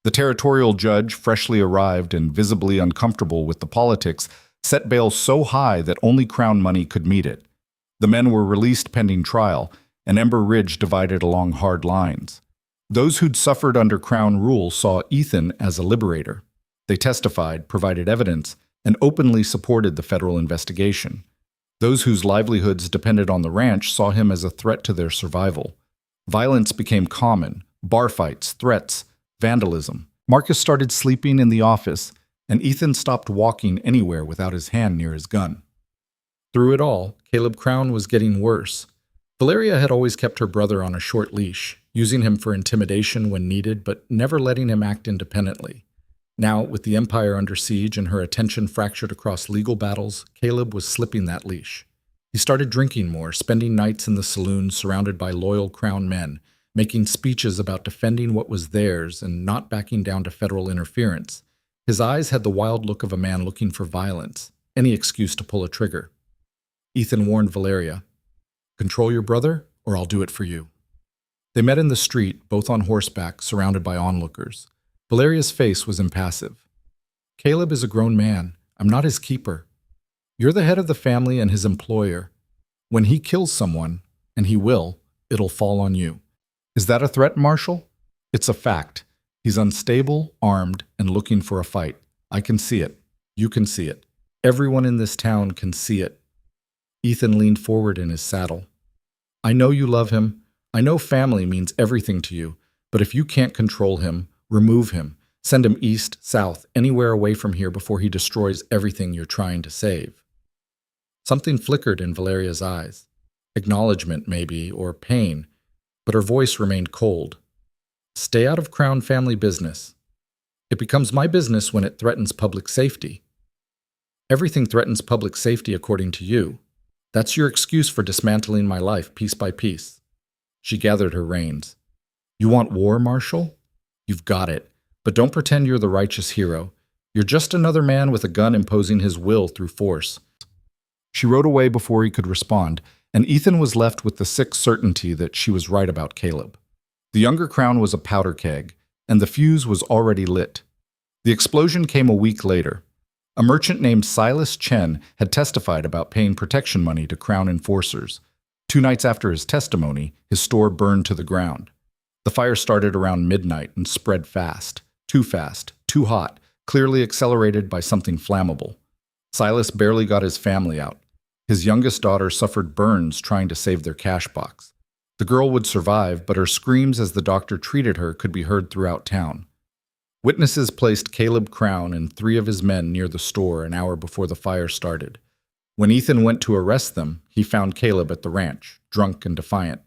The territorial judge, freshly arrived and visibly uncomfortable with the politics, set bail so high that only Crown money could meet it. The men were released pending trial, and Ember Ridge divided along hard lines. Those who'd suffered under Crown rule saw Ethan as a liberator. They testified, provided evidence, and openly supported the federal investigation. Those whose livelihoods depended on the ranch saw him as a threat to their survival. Violence became common: bar fights, threats, vandalism. Marcus started sleeping in the office, and Ethan stopped walking anywhere without his hand near his gun. Through it all, Caleb Crowne was getting worse. Valeria had always kept her brother on a short leash, using him for intimidation when needed, but never letting him act independently. Now, with the Empire under siege and her attention fractured across legal battles, Caleb was slipping that leash. He started drinking more, spending nights in the saloon surrounded by loyal Crown men, making speeches about defending what was theirs and not backing down to federal interference. His eyes had the wild look of a man looking for violence, any excuse to pull a trigger. Ethan warned Valeria, "Control your brother, or I'll do it for you." They met in the street, both on horseback, surrounded by onlookers. Valeria's face was impassive. "Caleb is a grown man. I'm not his keeper. You're the head of the family and his employer. When he kills someone, and he will, it'll fall on you." "Is that a threat, Marshal?" "It's a fact. He's unstable, armed, and looking for a fight. I can see it. You can see it. Everyone in this town can see it." Ethan leaned forward in his saddle. "I know you love him. I know family means everything to you, but if you can't control him, remove him. Send him east, south, anywhere away from here before he destroys everything you're trying to save." Something flickered in Valeria's eyes. Acknowledgement, maybe, or pain, but her voice remained cold. "Stay out of Crown family business. It becomes my business when it threatens public safety." "Everything threatens public safety according to you. That's your excuse for dismantling my life piece by piece." She gathered her reins. "You want war, Marshal? You've got it. But don't pretend you're the righteous hero. You're just another man with a gun imposing his will through force." She rode away before he could respond, and Ethan was left with the sick certainty that she was right about Caleb. The younger Crown was a powder keg, and the fuse was already lit. The explosion came a week later. A merchant named Silas Chen had testified about paying protection money to Crown enforcers. 2 nights after his testimony, his store burned to the ground. The fire started around midnight and spread fast, too hot, clearly accelerated by something flammable. Silas barely got his family out. His youngest daughter suffered burns trying to save their cash box. The girl would survive, but her screams as the doctor treated her could be heard throughout town. Witnesses placed Caleb Crowne and 3 of his men near the store an hour before the fire started. When Ethan went to arrest them, he found Caleb at the ranch, drunk and defiant.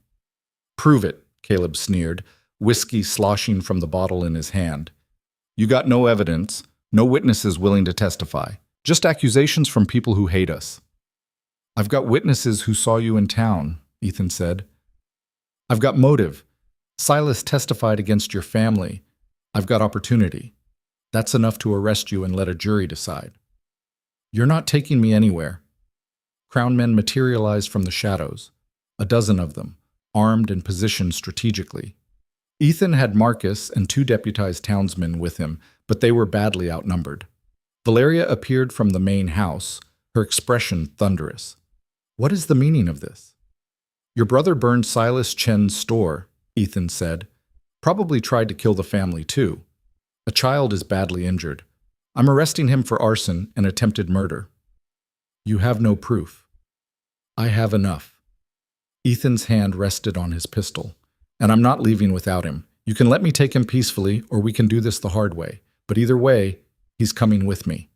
"Prove it," Caleb sneered, whiskey sloshing from the bottle in his hand. "You got no evidence, no witnesses willing to testify. Just accusations from people who hate us." "I've got witnesses who saw you in town," Ethan said. "I've got motive. Silas testified against your family. I've got opportunity. That's enough to arrest you and let a jury decide." "You're not taking me anywhere." Crown men materialized from the shadows, a dozen of them, armed and positioned strategically. Ethan had Marcus and 2 deputized townsmen with him, but they were badly outnumbered. Valeria appeared from the main house, her expression thunderous. "What is the meaning of this?" "Your brother burned Silas Chen's store," Ethan said. "Probably tried to kill the family too. A child is badly injured. I'm arresting him for arson and attempted murder." "You have no proof." "I have enough." Ethan's hand rested on his pistol. "And I'm not leaving without him. You can let me take him peacefully, or we can do this the hard way. But either way, he's coming with me."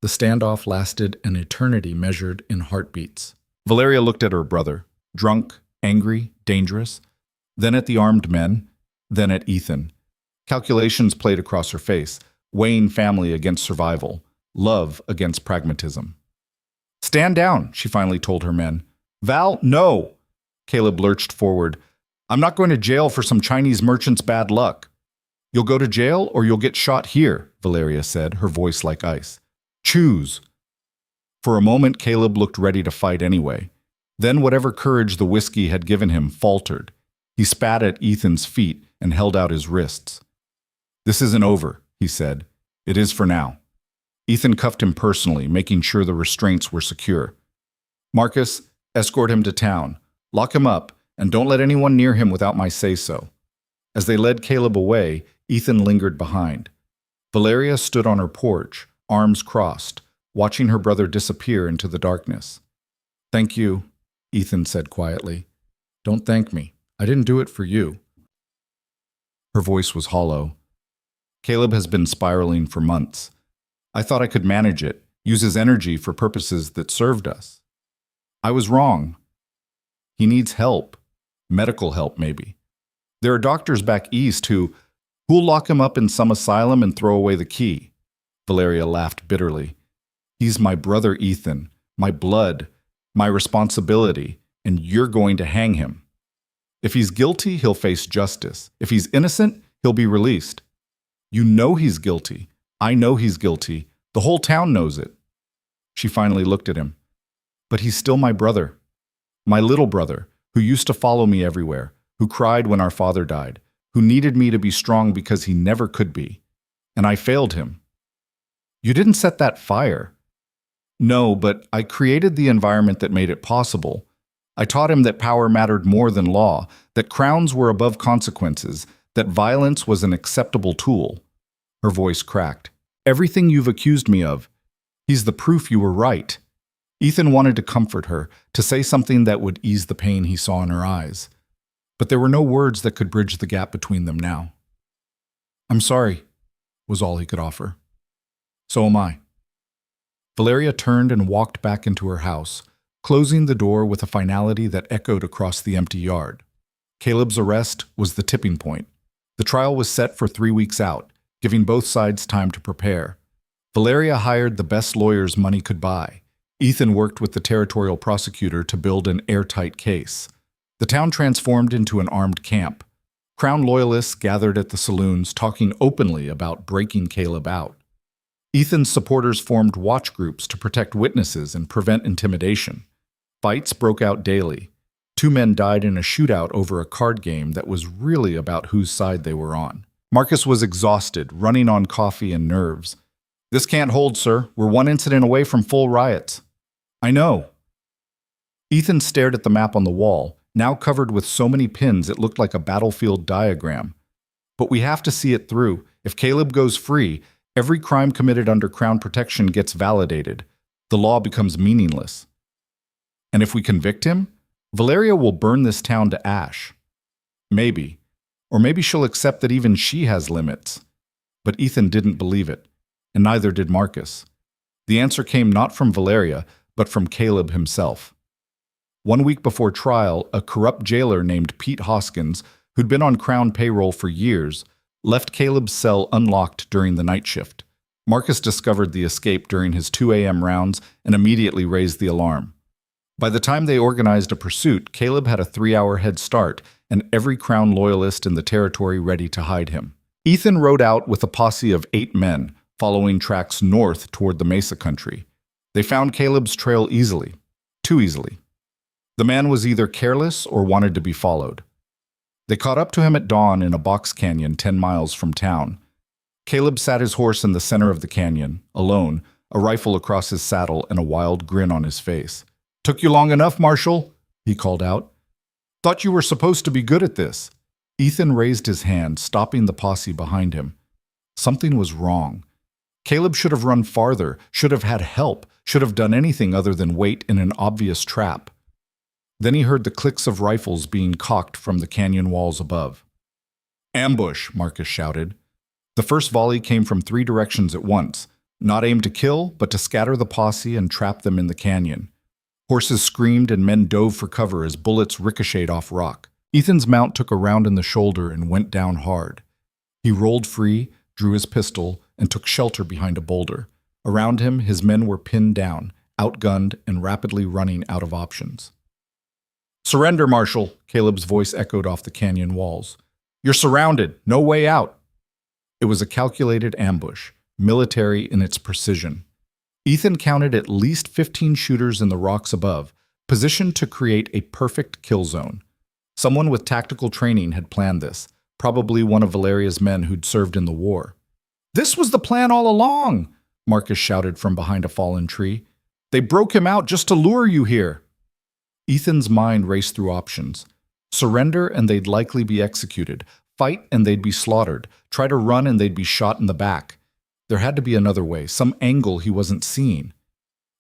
The standoff lasted an eternity measured in heartbeats. Valeria looked at her brother, drunk, angry, dangerous, then at the armed men, then at Ethan. Calculations played across her face, weighing family against survival, love against pragmatism. "Stand down," she finally told her men. "Val, no!" Caleb lurched forward. "I'm not going to jail for some Chinese merchant's bad luck." "You'll go to jail or you'll get shot here," Valeria said, her voice like ice. "Choose." For a moment, Caleb looked ready to fight anyway. Then whatever courage the whiskey had given him faltered. He spat at Ethan's feet and held out his wrists. "This isn't over," he said. "It is for now." Ethan cuffed him personally, making sure the restraints were secure. "Marcus, Escort him to town. Lock him up, and don't let anyone near him without my say-so." As they led Caleb away, Ethan lingered behind. Valeria stood on her porch, arms crossed, watching her brother disappear into the darkness. "Thank you," Ethan said quietly. "Don't thank me. I didn't do it for you." Her voice was hollow. "Caleb has been spiraling for months. I thought I could manage it, use his energy for purposes that served us. I was wrong. He needs help. Medical help, maybe. There are doctors back east who'll lock him up in some asylum and throw away the key." Valeria laughed bitterly. "He's my brother, Ethan, my blood, my responsibility, and you're going to hang him. If he's guilty, he'll face justice. If he's innocent, he'll be released. You know he's guilty. I know he's guilty. The whole town knows it." She finally looked at him. "But he's still my brother. My little brother, who used to follow me everywhere, who cried when our father died, who needed me to be strong because he never could be. And I failed him." "You didn't set that fire." "No, but I created the environment that made it possible. I taught him that power mattered more than law, that crowns were above consequences, that violence was an acceptable tool." Her voice cracked. "Everything you've accused me of, he's the proof you were right." Ethan wanted to comfort her, to say something that would ease the pain he saw in her eyes. But there were no words that could bridge the gap between them now. "I'm sorry," was all he could offer. "So am I." Valeria turned and walked back into her house, closing the door with a finality that echoed across the empty yard. Caleb's arrest was the tipping point. The trial was set for 3 weeks out, giving both sides time to prepare. Valeria hired the best lawyers money could buy. Ethan worked with the territorial prosecutor to build an airtight case. The town transformed into an armed camp. Crown loyalists gathered at the saloons, talking openly about breaking Caleb out. Ethan's supporters formed watch groups to protect witnesses and prevent intimidation. Fights broke out daily. 2 men died in a shootout over a card game that was really about whose side they were on. Marcus was exhausted, running on coffee and nerves. "This can't hold, sir. We're 1 incident away from full riots." "I know." Ethan stared at the map on the wall, now covered with so many pins it looked like a battlefield diagram. "But we have to see it through. If Caleb goes free, every crime committed under Crown protection gets validated. The law becomes meaningless. And if we convict him, Valeria will burn this town to ash. Maybe. Or maybe she'll accept that even she has limits." But Ethan didn't believe it, and neither did Marcus. The answer came not from Valeria, but from Caleb himself. 1 week before trial, a corrupt jailer named Pete Hoskins, who'd been on Crown payroll for years, left Caleb's cell unlocked during the night shift. Marcus discovered the escape during his 2 a.m. rounds and immediately raised the alarm. By the time they organized a pursuit, Caleb had a 3-hour head start and every Crown loyalist in the territory ready to hide him. Ethan rode out with a posse of 8 men, following tracks north toward the Mesa country. They found Caleb's trail easily. Too easily. The man was either careless or wanted to be followed. They caught up to him at dawn in a box canyon 10 miles from town. Caleb sat his horse in the center of the canyon, alone, a rifle across his saddle and a wild grin on his face. "Took you long enough, Marshal," he called out. "Thought you were supposed to be good at this." Ethan raised his hand, stopping the posse behind him. Something was wrong. Caleb should have run farther, should have had help, should have done anything other than wait in an obvious trap. Then he heard the clicks of rifles being cocked from the canyon walls above. "Ambush," Marcus shouted. The first volley came from 3 directions at once, not aimed to kill, but to scatter the posse and trap them in the canyon. Horses screamed and men dove for cover as bullets ricocheted off rock. Ethan's mount took a round in the shoulder and went down hard. He rolled free, drew his pistol, and took shelter behind a boulder. Around him, his men were pinned down, outgunned, and rapidly running out of options. "Surrender, Marshal," Caleb's voice echoed off the canyon walls. "You're surrounded. No way out." It was a calculated ambush, military in its precision. Ethan counted at least 15 shooters in the rocks above, positioned to create a perfect kill zone. Someone with tactical training had planned this, probably one of Valeria's men who'd served in the war. "This was the plan all along," Marcus shouted from behind a fallen tree. "They broke him out just to lure you here." Ethan's mind raced through options. Surrender and they'd likely be executed. Fight and they'd be slaughtered. Try to run and they'd be shot in the back. There had to be another way, some angle he wasn't seeing.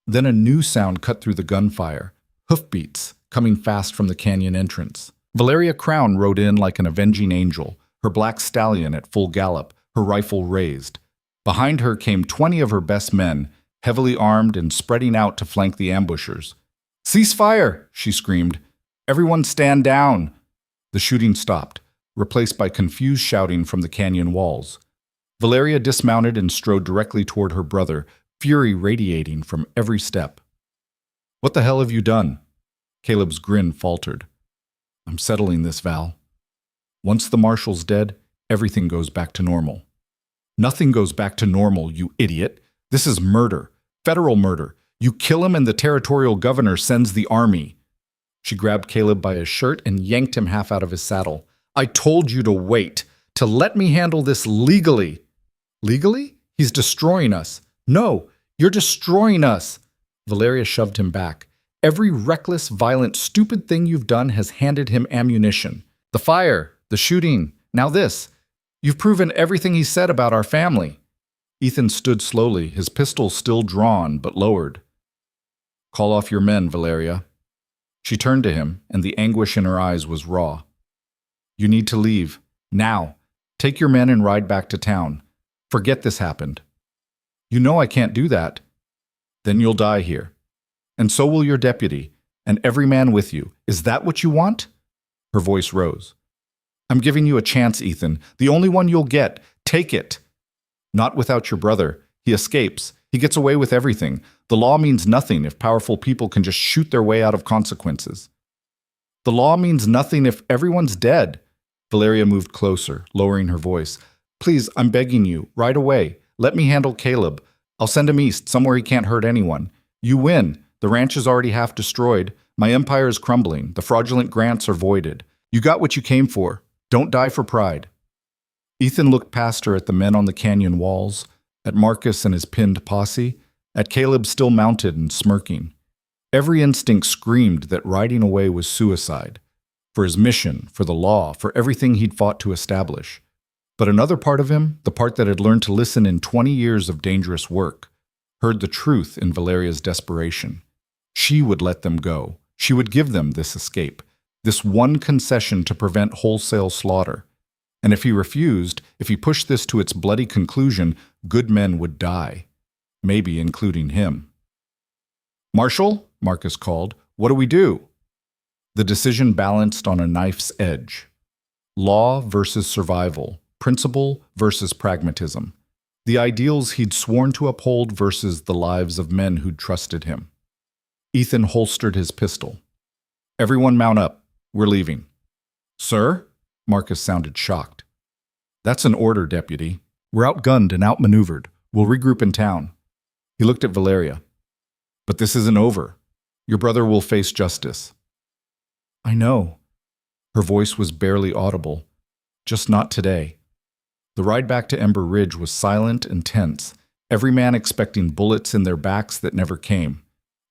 Then a new sound cut through the gunfire. Hoofbeats, coming fast from the canyon entrance. Valeria Crowne rode in like an avenging angel, her black stallion at full gallop, her rifle raised. Behind her came 20 of her best men, heavily armed and spreading out to flank the ambushers. "Cease fire!" she screamed. "Everyone stand down!" The shooting stopped, replaced by confused shouting from the canyon walls. Valeria dismounted and strode directly toward her brother, fury radiating from every step. "What the hell have you done?" Caleb's grin faltered. "I'm settling this, Val. Once the Marshal's dead, everything goes back to normal." "Nothing goes back to normal, you idiot. This is murder. Federal murder. You kill him and the territorial governor sends the army." She grabbed Caleb by his shirt and yanked him half out of his saddle. "I told you to wait, to let me handle this legally." "Legally? He's destroying us." "No, you're destroying us." Valeria shoved him back. "Every reckless, violent, stupid thing you've done has handed him ammunition. The fire, the shooting, now this. You've proven everything he said about our family." Ethan stood slowly, his pistol still drawn but lowered. "Call off your men, Valeria." She turned to him, and the anguish in her eyes was raw. "You need to leave. Now. Take your men and ride back to town. Forget this happened." "You know I can't do that." "Then you'll die here. And so will your deputy, and every man with you. Is that what you want?" Her voice rose. "I'm giving you a chance, Ethan. The only one you'll get. Take it." "Not without your brother. He escapes. He gets away with everything. The law means nothing if powerful people can just shoot their way out of consequences." "The law means nothing if everyone's dead." Valeria moved closer, lowering her voice. "Please, I'm begging you, right away. Let me handle Caleb. I'll send him east, somewhere he can't hurt anyone. You win. The ranch is already half destroyed. My empire is crumbling. The fraudulent grants are voided. You got what you came for. Don't die for pride." Ethan looked past her at the men on the canyon walls, at Marcus and his pinned posse, at Caleb still mounted and smirking. Every instinct screamed that riding away was suicide. For his mission, for the law, for everything he'd fought to establish. But another part of him, the part that had learned to listen in 20 years of dangerous work, heard the truth in Valeria's desperation. She would let them go. She would give them this escape, this one concession to prevent wholesale slaughter. And if he refused, if he pushed this to its bloody conclusion, good men would die, maybe including him. "Marshal," Marcus called, "what do we do?" The decision balanced on a knife's edge. Law versus survival, principle versus pragmatism. The ideals he'd sworn to uphold versus the lives of men who'd trusted him. Ethan holstered his pistol. "Everyone mount up. We're leaving." "Sir?" Marcus sounded shocked. "That's an order, deputy. We're outgunned and outmaneuvered. We'll regroup in town." He looked at Valeria. "But this isn't over. Your brother will face justice." "I know." Her voice was barely audible. "Just not today." The ride back to Ember Ridge was silent and tense, every man expecting bullets in their backs that never came.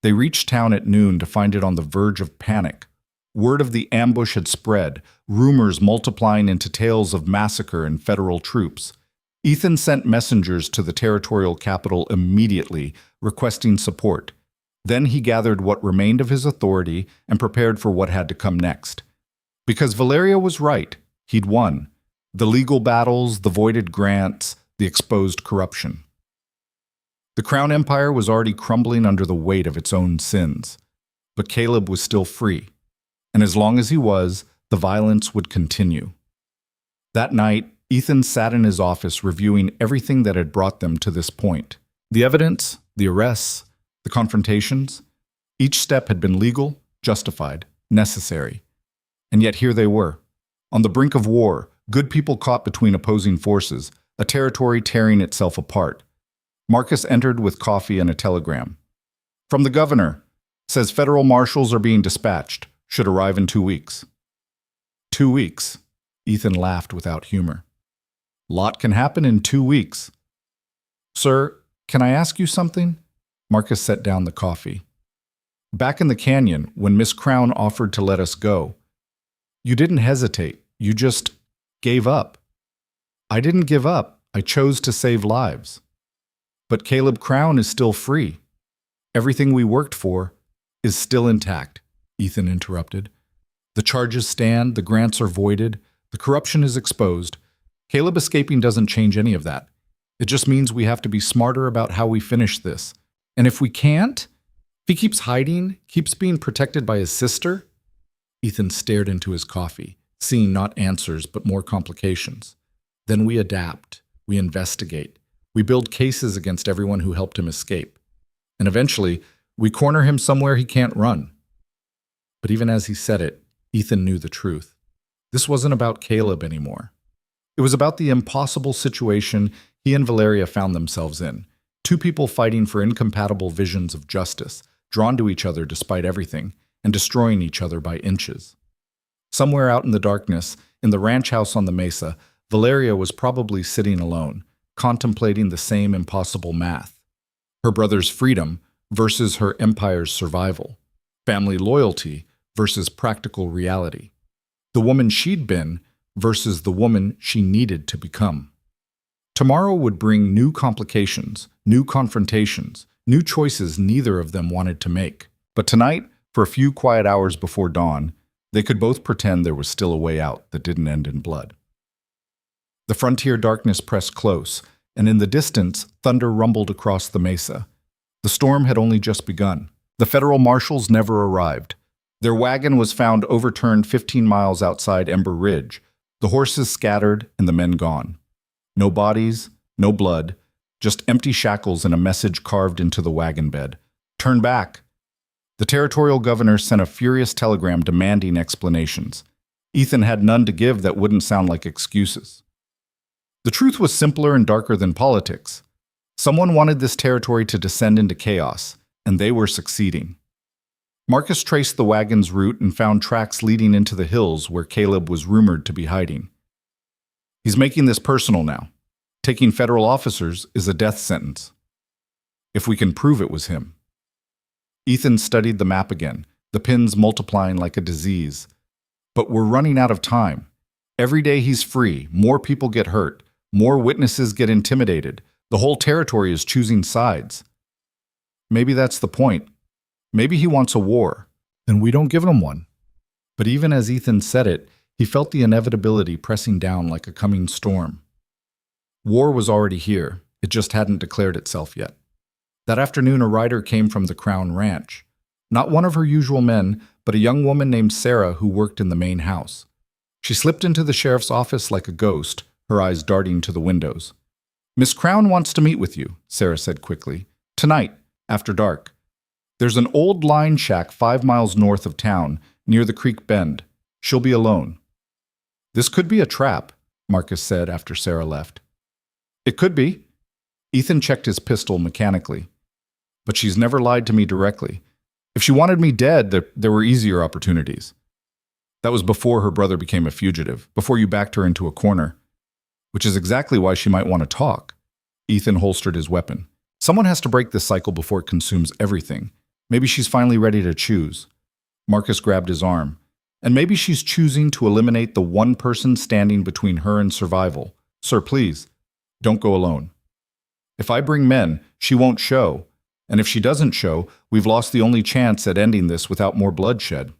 They reached town at noon to find it on the verge of panic. Word of the ambush had spread, rumors multiplying into tales of massacre and federal troops. Ethan sent messengers to the territorial capital immediately, requesting support. Then he gathered what remained of his authority and prepared for what had to come next. Because Valeria was right, he'd won. The legal battles, the voided grants, the exposed corruption. The Crown Empire was already crumbling under the weight of its own sins. But Caleb was still free. And as long as he was, the violence would continue. That night, Ethan sat in his office reviewing everything that had brought them to this point. The evidence, the arrests, the confrontations. Each step had been legal, justified, necessary. And yet here they were, on the brink of war, good people caught between opposing forces, a territory tearing itself apart. Marcus entered with coffee and a telegram. "From the governor. Says federal marshals are being dispatched. Should arrive in 2 weeks." 2 weeks. Ethan laughed without humor. Lot can happen in 2 weeks. "Sir, can I ask you something?" Marcus set down the coffee. Back in the canyon, when Miss Crowne offered to let us go, you didn't hesitate. You just gave up. I didn't give up. I chose to save lives. But Caleb Crowne is still free. Everything we worked for is still intact, Ethan interrupted. The charges stand, the grants are voided, the corruption is exposed. Caleb escaping doesn't change any of that. It just means we have to be smarter about how we finish this. And if we can't, if he keeps hiding, keeps being protected by his sister. Ethan stared into his coffee, seeing not answers but more complications. Then we adapt, we investigate, we build cases against everyone who helped him escape. And eventually, we corner him somewhere he can't run. But even as he said it, Ethan knew the truth. This wasn't about Caleb anymore. It was about the impossible situation he and Valeria found themselves in. Two people fighting for incompatible visions of justice, drawn to each other despite everything, and destroying each other by inches. Somewhere out in the darkness, in the ranch house on the mesa, Valeria was probably sitting alone, contemplating the same impossible math. Her brother's freedom versus her empire's survival. Family loyalty versus practical reality. The woman she'd been versus the woman she needed to become. Tomorrow would bring new complications, new confrontations, new choices neither of them wanted to make. But tonight, for a few quiet hours before dawn, they could both pretend there was still a way out that didn't end in blood. The frontier darkness pressed close, and in the distance, thunder rumbled across the mesa. The storm had only just begun. The federal marshals never arrived. Their wagon was found overturned 15 miles outside Ember Ridge, the horses scattered and the men gone. No bodies, no blood, just empty shackles and a message carved into the wagon bed. Turn back. The territorial governor sent a furious telegram demanding explanations. Ethan had none to give that wouldn't sound like excuses. The truth was simpler and darker than politics. Someone wanted this territory to descend into chaos, and they were succeeding. Marcus traced the wagon's route and found tracks leading into the hills where Caleb was rumored to be hiding. He's making this personal now. Taking federal officers is a death sentence. If we can prove it was him. Ethan studied the map again, the pins multiplying like a disease. But we're running out of time. Every day he's free, more people get hurt, more witnesses get intimidated. The whole territory is choosing sides. Maybe that's the point. Maybe he wants a war, and we don't give him one. But even as Ethan said it, he felt the inevitability pressing down like a coming storm. War was already here, it just hadn't declared itself yet. That afternoon a rider came from the Crowne Ranch. Not one of her usual men, but a young woman named Sarah who worked in the main house. She slipped into the sheriff's office like a ghost, her eyes darting to the windows. "Miss Crowne wants to meet with you," Sarah said quickly. "Tonight, after dark. There's an old line shack 5 miles north of town, near the creek bend. She'll be alone." "This could be a trap," Marcus said after Sarah left. "It could be." Ethan checked his pistol mechanically. "But she's never lied to me directly. If she wanted me dead, there were easier opportunities. That was before her brother became a fugitive, before you backed her into a corner. Which is exactly why she might want to talk." Ethan holstered his weapon. "Someone has to break this cycle before it consumes everything. Maybe she's finally ready to choose." Marcus grabbed his arm. "And maybe she's choosing to eliminate the one person standing between her and survival. Sir, please, don't go alone. If I bring men, she won't show. And if she doesn't show, we've lost the only chance at ending this without more bloodshed."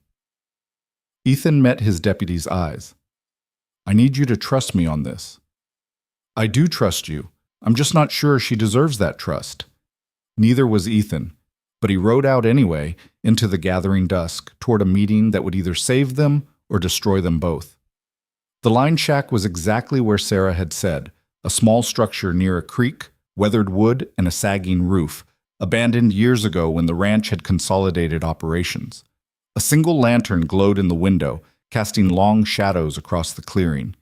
Ethan met his deputy's eyes. "I need you to trust me on this." "I do trust you. I'm just not sure she deserves that trust." Neither was Ethan, but he rode out anyway into the gathering dusk toward a meeting that would either save them or destroy them both. The line shack was exactly where Sarah had said, a small structure near a creek, weathered wood, and a sagging roof, abandoned years ago when the ranch had consolidated operations. A single lantern glowed in the window, casting long shadows across the clearing.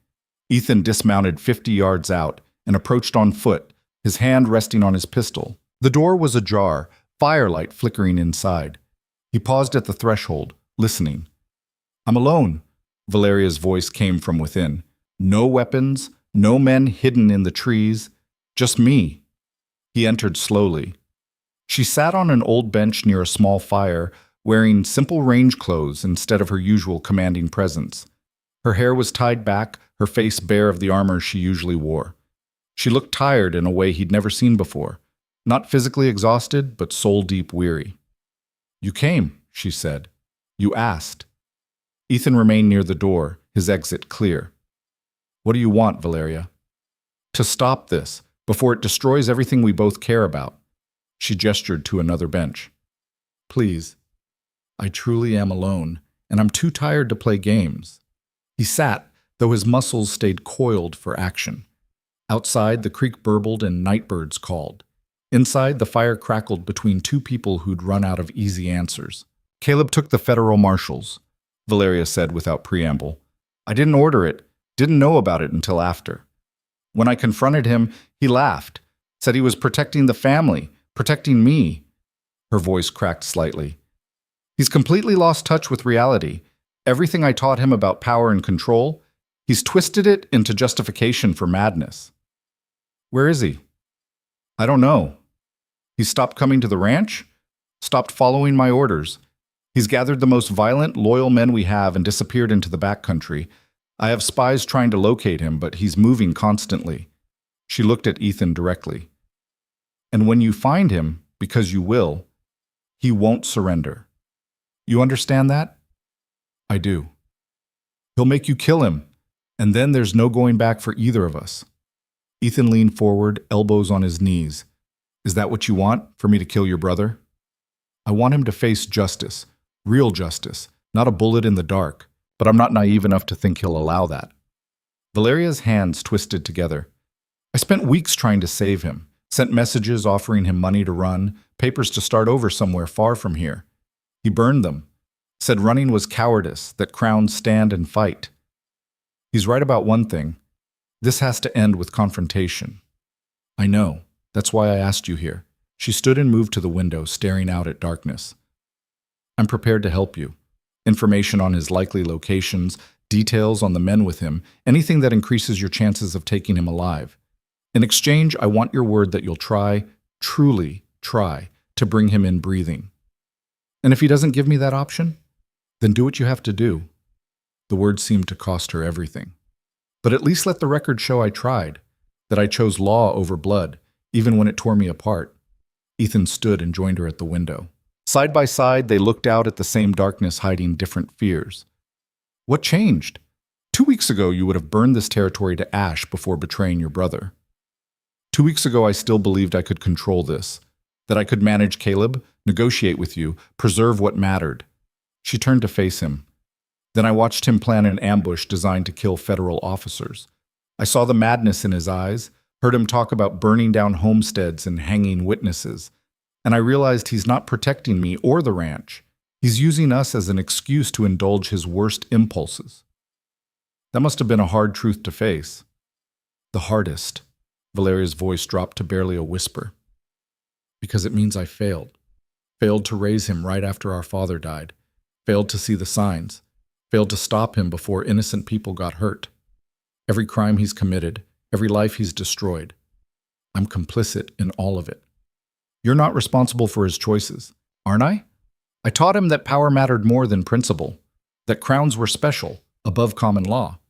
Ethan dismounted 50 yards out and approached on foot, his hand resting on his pistol. The door was ajar, firelight flickering inside. He paused at the threshold, listening. "I'm alone," Valeria's voice came from within. "No weapons, no men hidden in the trees, just me." He entered slowly. She sat on an old bench near a small fire, wearing simple range clothes instead of her usual commanding presence. Her hair was tied back, her face bare of the armor she usually wore. She looked tired in a way he'd never seen before, not physically exhausted, but soul-deep weary. "You came," she said. "You asked." Ethan remained near the door, his exit clear. "What do you want, Valeria?" "To stop this, before it destroys everything we both care about." She gestured to another bench. "Please. I truly am alone, and I'm too tired to play games." He sat, though his muscles stayed coiled for action. Outside, the creek burbled and nightbirds called. Inside, the fire crackled between two people who'd run out of easy answers. "Caleb took the federal marshals," Valeria said without preamble. "I didn't order it, didn't know about it until after. When I confronted him, he laughed, said he was protecting the family, protecting me." Her voice cracked slightly. "He's completely lost touch with reality. Everything I taught him about power and control, he's twisted it into justification for madness." "Where is he?" "I don't know. He's stopped coming to the ranch, stopped following my orders. He's gathered the most violent, loyal men we have and disappeared into the backcountry. I have spies trying to locate him, but he's moving constantly." She looked at Ethan directly. "And when you find him, because you will, he won't surrender. You understand that?" "I do." "He'll make you kill him, and then there's no going back for either of us." Ethan leaned forward, elbows on his knees. "Is that what you want, for me to kill your brother?" "I want him to face justice, real justice, not a bullet in the dark, but I'm not naive enough to think he'll allow that." Valeria's hands twisted together. "I spent weeks trying to save him, sent messages offering him money to run, papers to start over somewhere far from here. He burned them, said running was cowardice, that Crownes stand and fight. He's right about one thing. This has to end with confrontation." "I know. That's why I asked you here." She stood and moved to the window, staring out at darkness. "I'm prepared to help you. Information on his likely locations, details on the men with him, anything that increases your chances of taking him alive. In exchange, I want your word that you'll try, truly try, to bring him in breathing. And if he doesn't give me that option, then do what you have to do." The words seemed to cost her everything. "But at least let the record show I tried, that I chose law over blood, even when it tore me apart." Ethan stood and joined her at the window. Side by side, they looked out at the same darkness hiding different fears. "What changed? 2 weeks ago, you would have burned this territory to ash before betraying your brother." 2 weeks ago, I still believed I could control this, that I could manage Caleb, negotiate with you, preserve what mattered." She turned to face him. "Then I watched him plan an ambush designed to kill federal officers. I saw the madness in his eyes, heard him talk about burning down homesteads and hanging witnesses, and I realized he's not protecting me or the ranch. He's using us as an excuse to indulge his worst impulses." That must have been a hard truth to face. "The hardest." Valeria's voice dropped to barely a whisper. "Because it means I failed. Failed to raise him right after our father died. Failed to see the signs. Failed to stop him before innocent people got hurt. Every crime he's committed, every life he's destroyed. I'm complicit in all of it. You're not responsible for his choices, aren't I? I taught him that power mattered more than principle, that crowns were special, above common law.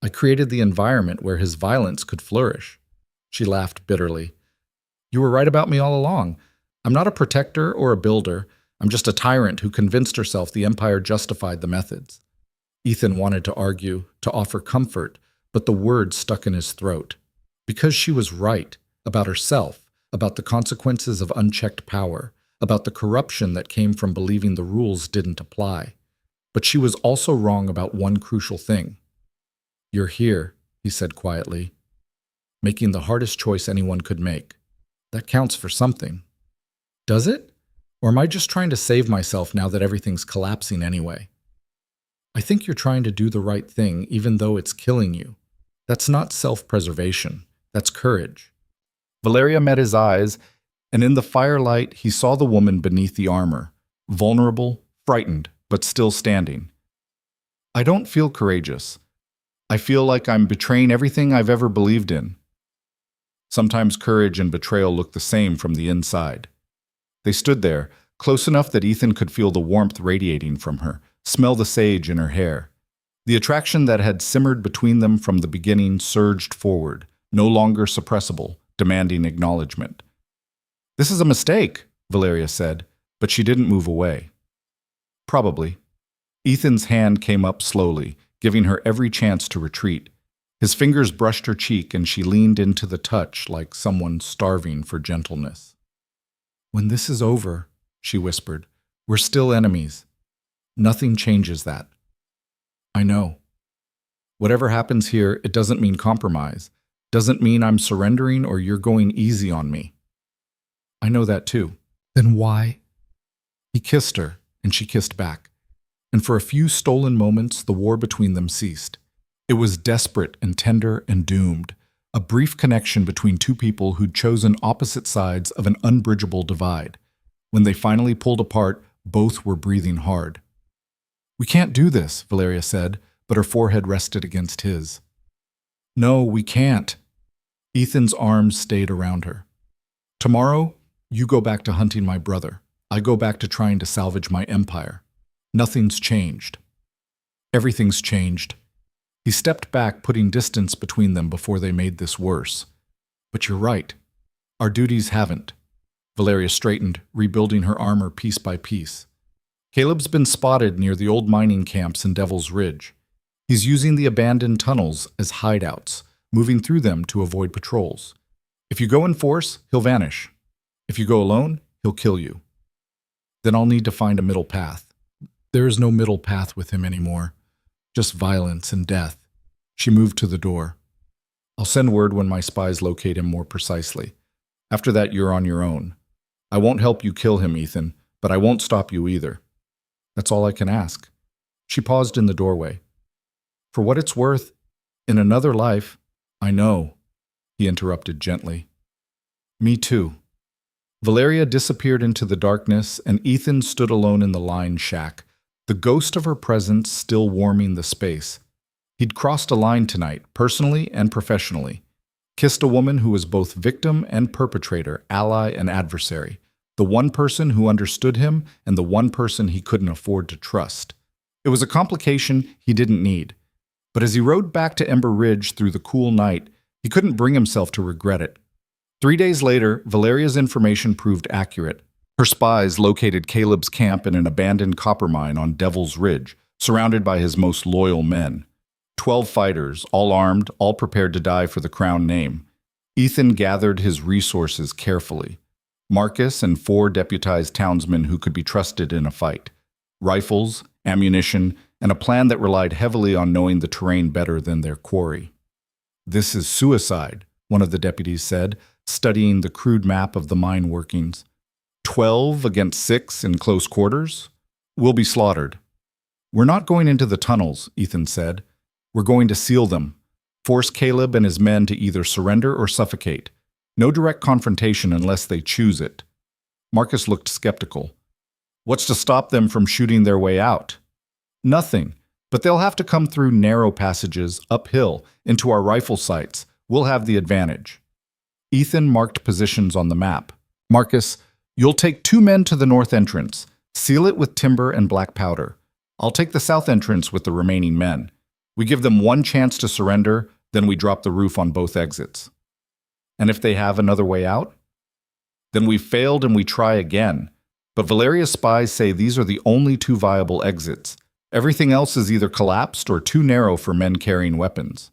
I created the environment where his violence could flourish." She laughed bitterly. "You were right about me all along. I'm not a protector or a builder. I'm just a tyrant who convinced herself the empire justified the methods." Ethan wanted to argue, to offer comfort, but the words stuck in his throat. Because she was right about herself, about the consequences of unchecked power, about the corruption that came from believing the rules didn't apply. But she was also wrong about one crucial thing. "You're here," he said quietly, "making the hardest choice anyone could make. That counts for something." "Does it? Or am I just trying to save myself now that everything's collapsing anyway?" "I think you're trying to do the right thing even though it's killing you. That's not self-preservation. That's courage." Valeria met his eyes, and in the firelight he saw the woman beneath the armor, vulnerable, frightened, but still standing. "I don't feel courageous. I feel like I'm betraying everything I've ever believed in." Sometimes courage and betrayal look the same from the inside. They stood there, close enough that Ethan could feel the warmth radiating from her, smell the sage in her hair. The attraction that had simmered between them from the beginning surged forward, no longer suppressible, demanding acknowledgement. "This is a mistake," Valeria said, but she didn't move away. "Probably." Ethan's hand came up slowly, giving her every chance to retreat. His fingers brushed her cheek and she leaned into the touch like someone starving for gentleness. "When this is over," she whispered, "we're still enemies. Nothing changes that." "I know. Whatever happens here, it doesn't mean compromise. Doesn't mean I'm surrendering or you're going easy on me." "I know that too." "Then why?" He kissed her, and she kissed back. And for a few stolen moments, the war between them ceased. It was desperate and tender and doomed, a brief connection between two people who'd chosen opposite sides of an unbridgeable divide. When they finally pulled apart, both were breathing hard. "We can't do this," Valeria said, but her forehead rested against his. "No, we can't." Ethan's arms stayed around her. "Tomorrow, you go back to hunting my brother. I go back to trying to salvage my empire. Nothing's changed." "Everything's changed." He stepped back, putting distance between them before they made this worse. "But you're right. Our duties haven't." Valeria straightened, rebuilding her armor piece by piece. "Caleb's been spotted near the old mining camps in Devil's Ridge. He's using the abandoned tunnels as hideouts, moving through them to avoid patrols. If you go in force, he'll vanish. If you go alone, he'll kill you. Then I'll need to find a middle path." "There is no middle path with him anymore. Just violence and death." She moved to the door. "I'll send word when my spies locate him more precisely. After that, you're on your own. I won't help you kill him, Ethan, but I won't stop you either. That's all I can ask." She paused in the doorway. "For what it's worth, in another life—" "I know," he interrupted gently. "Me too." Valeria disappeared into the darkness, and Ethan stood alone in the line shack, the ghost of her presence still warming the space. He'd crossed a line tonight, personally and professionally. Kissed a woman who was both victim and perpetrator, ally and adversary. The one person who understood him and the one person he couldn't afford to trust. It was a complication he didn't need. But as he rode back to Ember Ridge through the cool night, he couldn't bring himself to regret it. 3 days later, Valeria's information proved accurate. Her spies located Caleb's camp in an abandoned copper mine on Devil's Ridge, surrounded by his most loyal men. 12 fighters, all armed, all prepared to die for the Crown name. Ethan gathered his resources carefully. Marcus and 4 deputized townsmen who could be trusted in a fight. Rifles, ammunition, and a plan that relied heavily on knowing the terrain better than their quarry. "This is suicide," one of the deputies said, studying the crude map of the mine workings. 12 against 6 in close quarters? We'll be slaughtered." "We're not going into the tunnels," Ethan said. "We're going to seal them. Force Caleb and his men to either surrender or suffocate. No direct confrontation unless they choose it." Marcus looked skeptical. "What's to stop them from shooting their way out?" "Nothing, but they'll have to come through narrow passages, uphill, into our rifle sights. We'll have the advantage." Ethan marked positions on the map. "Marcus, you'll take 2 men to the north entrance. Seal it with timber and black powder. I'll take the south entrance with the remaining men. We give them 1 chance to surrender, then we drop the roof on both exits. And if they have another way out? Then we've failed and we try again. But Valeria's spies say these are the only 2 viable exits. Everything else is either collapsed or too narrow for men carrying weapons."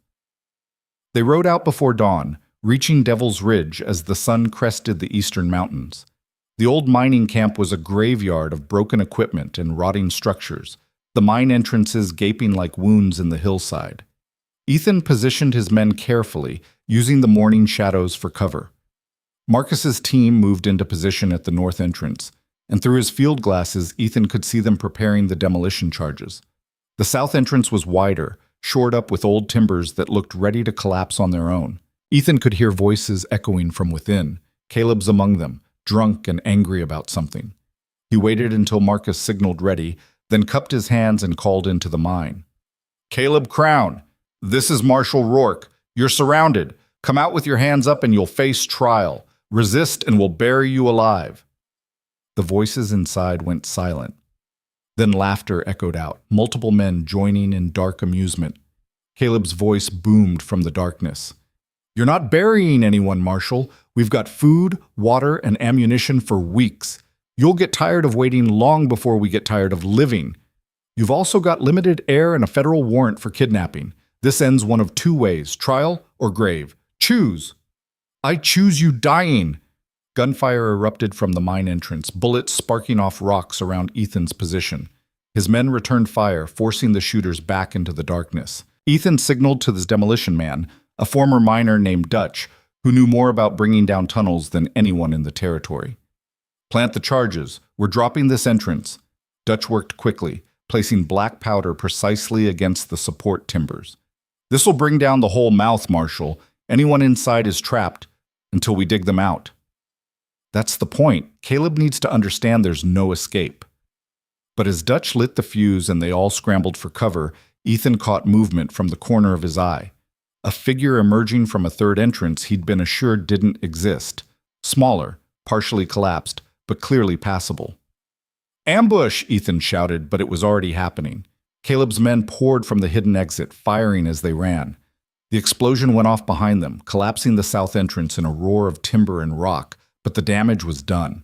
They rode out before dawn, reaching Devil's Ridge as the sun crested the eastern mountains. The old mining camp was a graveyard of broken equipment and rotting structures, the mine entrances gaping like wounds in the hillside. Ethan positioned his men carefully, using the morning shadows for cover. Marcus's team moved into position at the north entrance, and through his field glasses, Ethan could see them preparing the demolition charges. The south entrance was wider, shored up with old timbers that looked ready to collapse on their own. Ethan could hear voices echoing from within, Caleb's among them, drunk and angry about something. He waited until Marcus signaled ready, then cupped his hands and called into the mine. "Caleb Crowne, this is Marshal Rourke. You're surrounded. Come out with your hands up and you'll face trial. Resist and we'll bury you alive." The voices inside went silent. Then laughter echoed out, multiple men joining in dark amusement. Caleb's voice boomed from the darkness. "You're not burying anyone, Marshal. We've got food, water, and ammunition for weeks. You'll get tired of waiting long before we get tired of living. You've also got limited air and a federal warrant for kidnapping. This ends one of two ways, trial or grave. Choose." "I choose you dying." Gunfire erupted from the mine entrance, bullets sparking off rocks around Ethan's position. His men returned fire, forcing the shooters back into the darkness. Ethan signaled to the demolition man, a former miner named Dutch, who knew more about bringing down tunnels than anyone in the territory. "Plant the charges. We're dropping this entrance." Dutch worked quickly, placing black powder precisely against the support timbers. "This'll bring down the whole mouth, Marshal. Anyone inside is trapped until we dig them out." That's the point. Caleb needs to understand there's no escape. But as Dutch lit the fuse and they all scrambled for cover, Ethan caught movement from the corner of his eye. A figure emerging from a third entrance he'd been assured didn't exist. Smaller, partially collapsed, but clearly passable. "Ambush!" Ethan shouted, but it was already happening. Caleb's men poured from the hidden exit, firing as they ran. The explosion went off behind them, collapsing the south entrance in a roar of timber and rock, but the damage was done.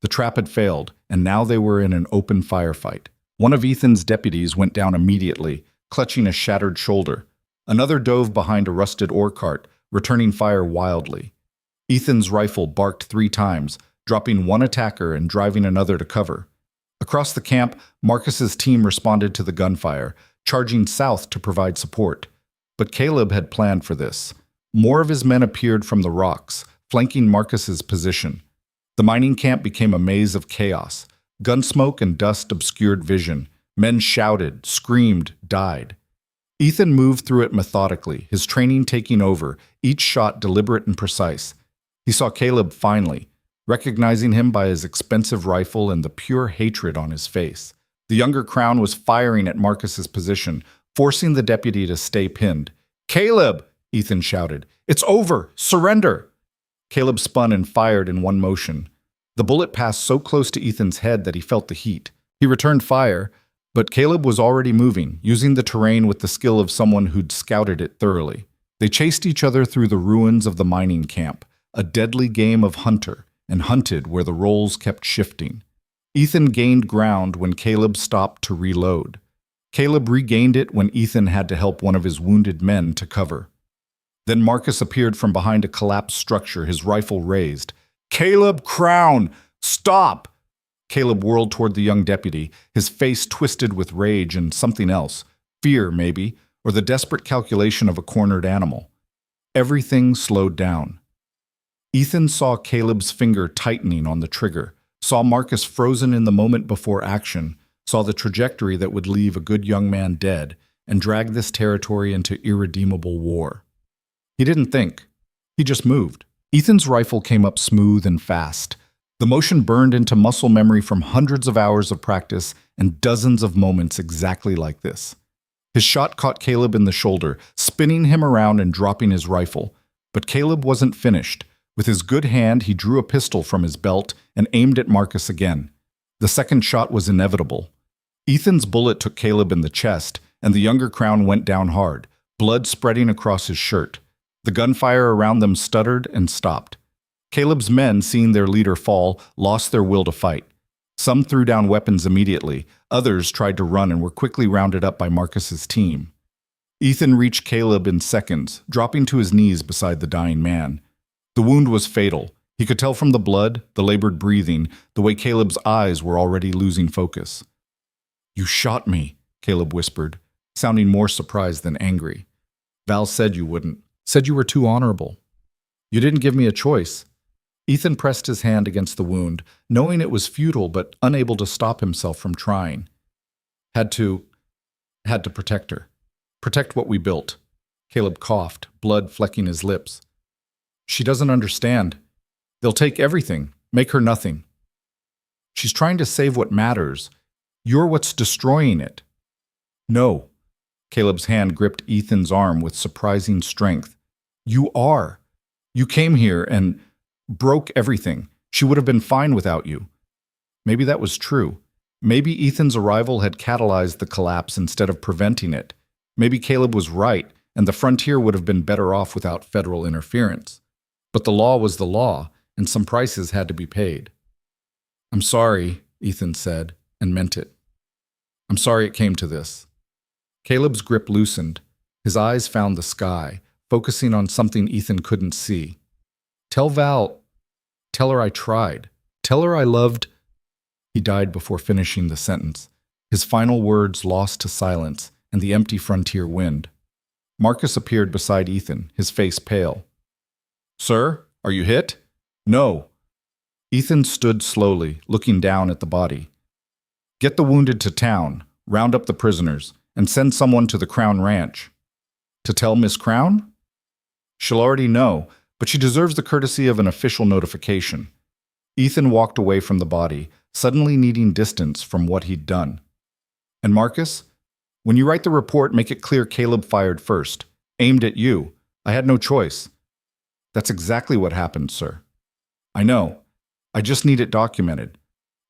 The trap had failed, and now they were in an open firefight. One of Ethan's deputies went down immediately, clutching a shattered shoulder. Another dove behind a rusted ore cart, returning fire wildly. Ethan's rifle barked 3 times, dropping one attacker and driving another to cover. Across the camp, Marcus's team responded to the gunfire, charging south to provide support. But Caleb had planned for this. More of his men appeared from the rocks, flanking Marcus's position. The mining camp became a maze of chaos. Gunsmoke and dust obscured vision. Men shouted, screamed, died. Ethan moved through it methodically, his training taking over, each shot deliberate and precise. He saw Caleb finally, recognizing him by his expensive rifle and the pure hatred on his face. The younger Crowne was firing at Marcus's position, forcing the deputy to stay pinned. "Caleb!" Ethan shouted. "It's over! Surrender!" Caleb spun and fired in one motion. The bullet passed so close to Ethan's head that he felt the heat. He returned fire, but Caleb was already moving, using the terrain with the skill of someone who'd scouted it thoroughly. They chased each other through the ruins of the mining camp, a deadly game of hunter, and hunted where the roles kept shifting. Ethan gained ground when Caleb stopped to reload. Caleb regained it when Ethan had to help one of his wounded men to cover. Then Marcus appeared from behind a collapsed structure, his rifle raised. "Caleb Crowne, stop!" Caleb whirled toward the young deputy, his face twisted with rage and something else. Fear, maybe, or the desperate calculation of a cornered animal. Everything slowed down. Ethan saw Caleb's finger tightening on the trigger, saw Marcus frozen in the moment before action, saw the trajectory that would leave a good young man dead and drag this territory into irredeemable war. He didn't think. He just moved. Ethan's rifle came up smooth and fast. The motion burned into muscle memory from hundreds of hours of practice and dozens of moments exactly like this. His shot caught Caleb in the shoulder, spinning him around and dropping his rifle. But Caleb wasn't finished. With his good hand, he drew a pistol from his belt and aimed at Marcus again. The second shot was inevitable. Ethan's bullet took Caleb in the chest, and the younger Crowne went down hard, blood spreading across his shirt. The gunfire around them stuttered and stopped. Caleb's men, seeing their leader fall, lost their will to fight. Some threw down weapons immediately. Others tried to run and were quickly rounded up by Marcus's team. Ethan reached Caleb in seconds, dropping to his knees beside the dying man. The wound was fatal. He could tell from the blood, the labored breathing, the way Caleb's eyes were already losing focus. "You shot me," Caleb whispered, sounding more surprised than angry. "Val said you wouldn't. Said you were too honorable. You didn't give me a choice." Ethan pressed his hand against the wound, knowing it was futile but unable to stop himself from trying. Had to protect her. Protect what we built. Caleb coughed, blood flecking his lips. "She doesn't understand. They'll take everything, make her nothing. She's trying to save what matters. You're what's destroying it." "No." Caleb's hand gripped Ethan's arm with surprising strength. "You are. You came here and broke everything. She would have been fine without you. Maybe that was true. Maybe Ethan's arrival had catalyzed the collapse instead of preventing it. Maybe Caleb was right, and the frontier would have been better off without federal interference. But the law was the law, and some prices had to be paid. "I'm sorry," Ethan said, and meant it. "I'm sorry it came to this." Caleb's grip loosened. His eyes found the sky, focusing on something Ethan couldn't see. Tell her I tried. Tell her I loved." He died before finishing the sentence, his final words lost to silence and the empty frontier wind. Marcus appeared beside Ethan, his face pale. "Sir, are you hit?" "No." Ethan stood slowly, looking down at the body. "Get the wounded to town, round up the prisoners, and send someone to the Crowne Ranch." "To tell Miss Crowne?" "She'll already know, but she deserves the courtesy of an official notification." Ethan walked away from the body, suddenly needing distance from what he'd done. "And Marcus, when you write the report, make it clear Caleb fired first. Aimed at you. I had no choice." "That's exactly what happened, sir." "I know. I just need it documented.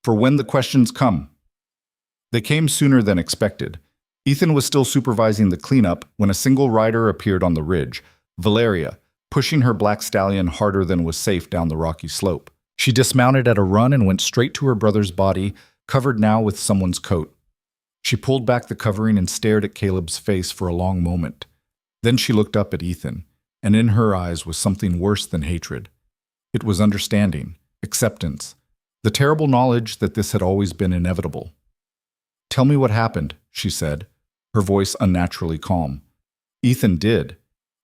For when the questions come." They came sooner than expected. Ethan was still supervising the cleanup when a single rider appeared on the ridge, Valeria, pushing her black stallion harder than was safe down the rocky slope. She dismounted at a run and went straight to her brother's body, covered now with someone's coat. She pulled back the covering and stared at Caleb's face for a long moment. Then she looked up at Ethan, and in her eyes was something worse than hatred. It was understanding, acceptance, the terrible knowledge that this had always been inevitable. "Tell me what happened," she said, her voice unnaturally calm. Ethan did.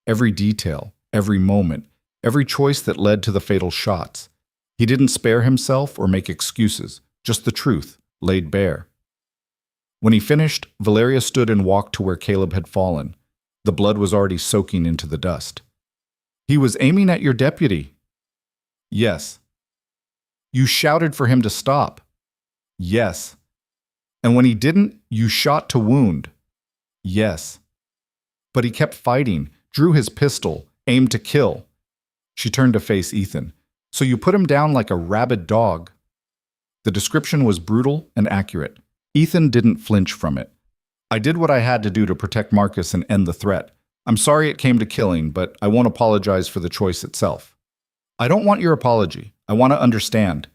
Every detail, every moment, every choice that led to the fatal shots. He didn't spare himself or make excuses, just the truth, laid bare. When he finished, Valeria stood and walked to where Caleb had fallen. The blood was already soaking into the dust. "He was aiming at your deputy." "Yes." "You shouted for him to stop." "Yes." "And when he didn't, you shot to wound." "Yes." "But he kept fighting, drew his pistol, aimed to kill." She turned to face Ethan. "So you put him down like a rabid dog." The description was brutal and accurate. Ethan didn't flinch from it. "I did what I had to do to protect Marcus and end the threat. I'm sorry it came to killing, but I won't apologize for the choice itself." "I don't want your apology. I want to understand."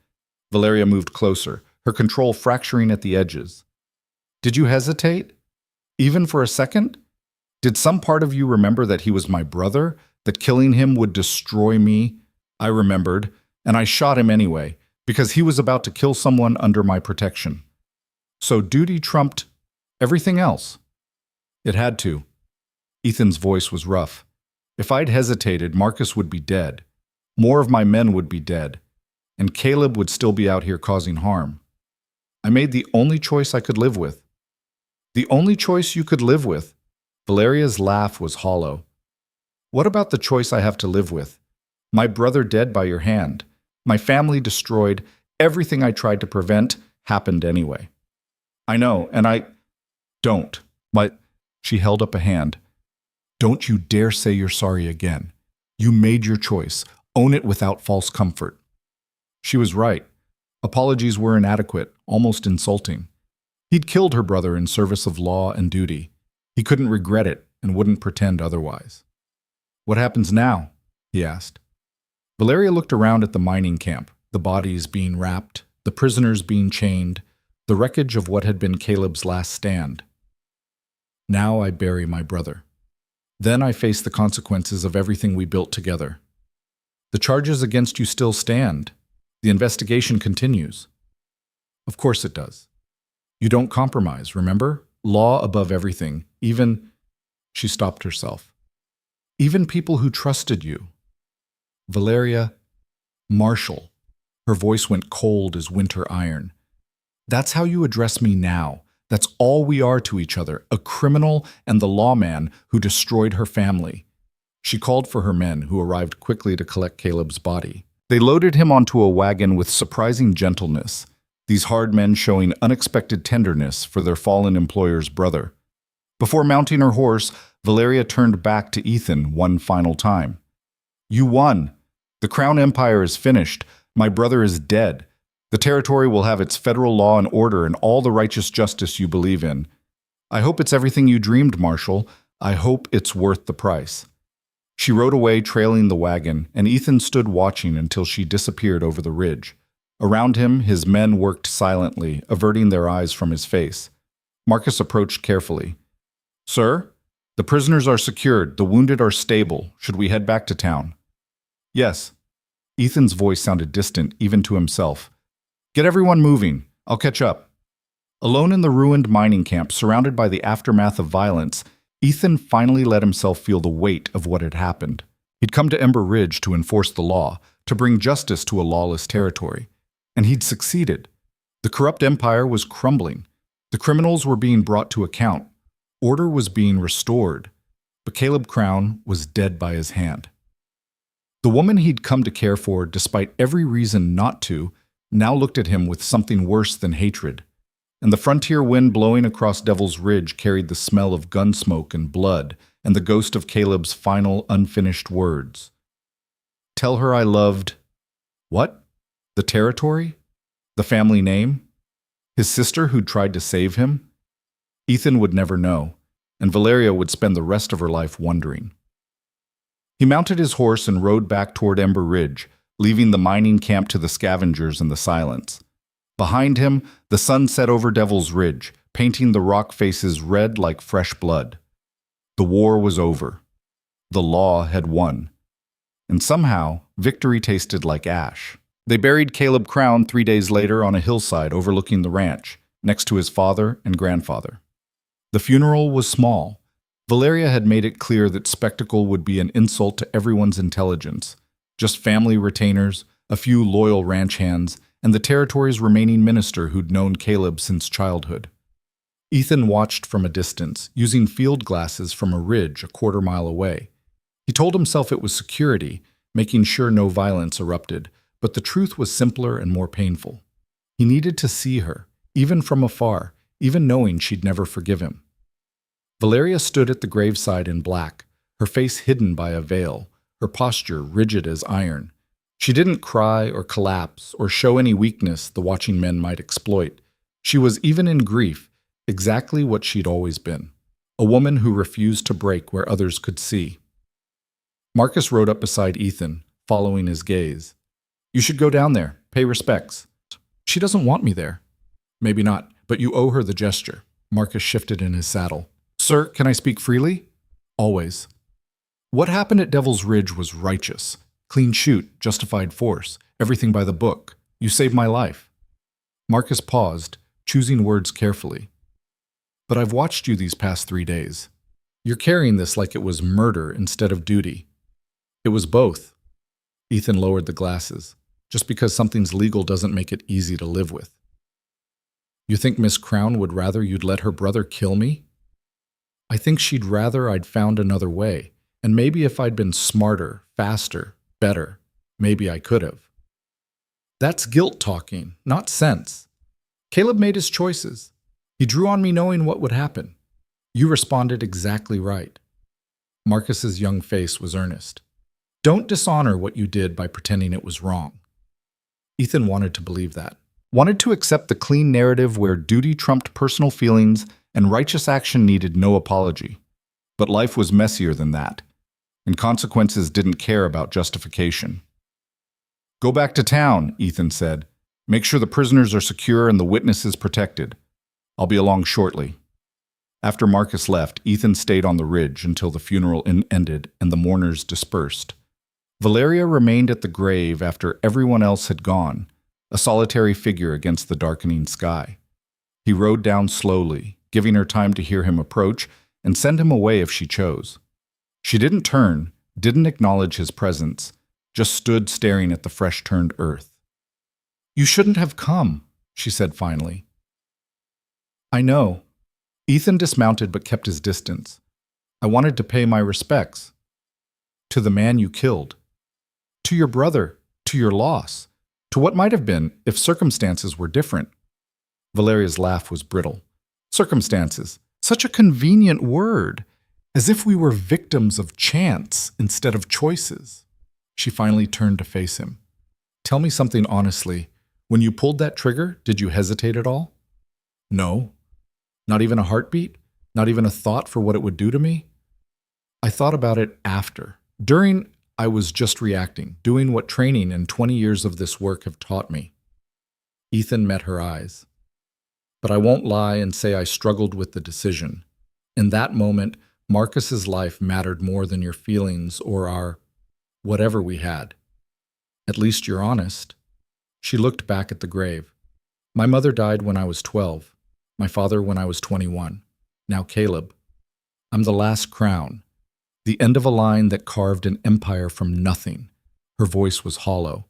Valeria moved closer, her control fracturing at the edges. "Did you hesitate? Even for a second? Did some part of you remember that he was my brother, that killing him would destroy me?" "I remembered, and I shot him anyway, because he was about to kill someone under my protection. So duty trumped everything else." "It had to." Ethan's voice was rough. "If I'd hesitated, Marcus would be dead. More of my men would be dead. And Caleb would still be out here causing harm. I made the only choice I could live with." "The only choice you could live with?" Valeria's laugh was hollow. "What about the choice I have to live with? My brother dead by your hand. My family destroyed. Everything I tried to prevent happened anyway." "I know, and I—" "Don't." She held up a hand. "Don't you dare say you're sorry again. You made your choice. Own it without false comfort." She was right. Apologies were inadequate, almost insulting. He'd killed her brother in service of law and duty. He couldn't regret it and wouldn't pretend otherwise. "What happens now?" he asked. Valeria looked around at the mining camp, the bodies being wrapped, the prisoners being chained, the wreckage of what had been Caleb's last stand. "Now I bury my brother. Then I face the consequences of everything we built together. The charges against you still stand. The investigation continues." "Of course it does. You don't compromise, remember? Law above everything, even—" She stopped herself. "Even people who trusted you." "Valeria, Marshal." Her voice went cold as winter iron. "That's how you address me now. That's all we are to each other, a criminal and the lawman who destroyed her family." She called for her men, who arrived quickly to collect Caleb's body. They loaded him onto a wagon with surprising gentleness, these hard men showing unexpected tenderness for their fallen employer's brother. Before mounting her horse, Valeria turned back to Ethan one final time. "You won. The Crown Empire is finished. My brother is dead. The territory will have its federal law and order and all the righteous justice you believe in. I hope it's everything you dreamed, Marshal. I hope it's worth the price." She rode away, trailing the wagon, and Ethan stood watching until she disappeared over the ridge. Around him, his men worked silently, averting their eyes from his face. Marcus approached carefully. "Sir, the prisoners are secured. The wounded are stable. Should we head back to town?" "Yes." Ethan's voice sounded distant, even to himself. "Get everyone moving. I'll catch up." Alone in the ruined mining camp, surrounded by the aftermath of violence, Ethan finally let himself feel the weight of what had happened. He'd come to Ember Ridge to enforce the law, to bring justice to a lawless territory. And he'd succeeded. The corrupt empire was crumbling. The criminals were being brought to account. Order was being restored. But Caleb Crowne was dead by his hand. The woman he'd come to care for, despite every reason not to, now looked at him with something worse than hatred. And the frontier wind blowing across Devil's Ridge carried the smell of gun smoke and blood, and the ghost of Caleb's final, unfinished words. "Tell her I loved..." What? The territory? The family name? His sister who'd tried to save him? Ethan would never know, and Valeria would spend the rest of her life wondering. He mounted his horse and rode back toward Ember Ridge, leaving the mining camp to the scavengers and the silence. Behind him, the sun set over Devil's Ridge, painting the rock faces red like fresh blood. The war was over. The law had won. And somehow, victory tasted like ash. They buried Caleb Crowne 3 days later on a hillside overlooking the ranch, next to his father and grandfather. The funeral was small. Valeria had made it clear that spectacle would be an insult to everyone's intelligence. Just family retainers, a few loyal ranch hands, and the territory's remaining minister who'd known Caleb since childhood. Ethan watched from a distance, using field glasses from a ridge a quarter-mile away. He told himself it was security, making sure no violence erupted, but the truth was simpler and more painful. He needed to see her, even from afar, even knowing she'd never forgive him. Valeria stood at the graveside in black, her face hidden by a veil, her posture rigid as iron. She didn't cry or collapse or show any weakness the watching men might exploit. She was, even in grief, exactly what she'd always been, a woman who refused to break where others could see. Marcus rode up beside Ethan, following his gaze. "You should go down there, pay respects." "She doesn't want me there." "Maybe not, but you owe her the gesture." Marcus shifted in his saddle. "Sir, can I speak freely?" "Always." "What happened at Devil's Ridge was righteous. Clean shoot, justified force, everything by the book. You saved my life." Marcus paused, choosing words carefully. "But I've watched you these past 3 days. You're carrying this like it was murder instead of duty." "It was both." Ethan lowered the glasses. "Just because something's legal doesn't make it easy to live with." "You think Miss Crowne would rather you'd let her brother kill me?" "I think she'd rather I'd found another way, and maybe if I'd been smarter, faster, better, maybe I could have." "That's guilt talking, not sense. Caleb made his choices. He drew on me knowing what would happen. You responded exactly right." Marcus's young face was earnest. "Don't dishonor what you did by pretending it was wrong." Ethan wanted to believe that. Wanted to accept the clean narrative where duty trumped personal feelings and righteous action needed no apology. But life was messier than that, and consequences didn't care about justification. "Go back to town," Ethan said. "Make sure the prisoners are secure and the witnesses protected. I'll be along shortly." After Marcus left, Ethan stayed on the ridge until the funeral ended and the mourners dispersed. Valeria remained at the grave after everyone else had gone, a solitary figure against the darkening sky. He rode down slowly, giving her time to hear him approach and send him away if she chose. She didn't turn, didn't acknowledge his presence, just stood staring at the fresh-turned earth. "You shouldn't have come," she said finally. "I know." Ethan dismounted but kept his distance. "I wanted to pay my respects. To the man you killed. To your brother. To your loss. To what might have been if circumstances were different." Valeria's laugh was brittle. "Circumstances. Such a convenient word. As if we were victims of chance instead of choices." She finally turned to face him. "Tell me something honestly. When you pulled that trigger, did you hesitate at all? No. Not even a heartbeat? Not even a thought for what it would do to me? I thought about it after. During, I was just reacting, doing what training and 20 years of this work have taught me. Ethan met her eyes. But I won't lie and say I struggled with the decision. In that moment, Marcus's life mattered more than your feelings or our whatever we had. At least you're honest. She looked back at the grave. My mother died when I was 12. My father when I was 21. Now Caleb. I'm the last Crowne. The end of a line that carved an empire from nothing. Her voice was hollow.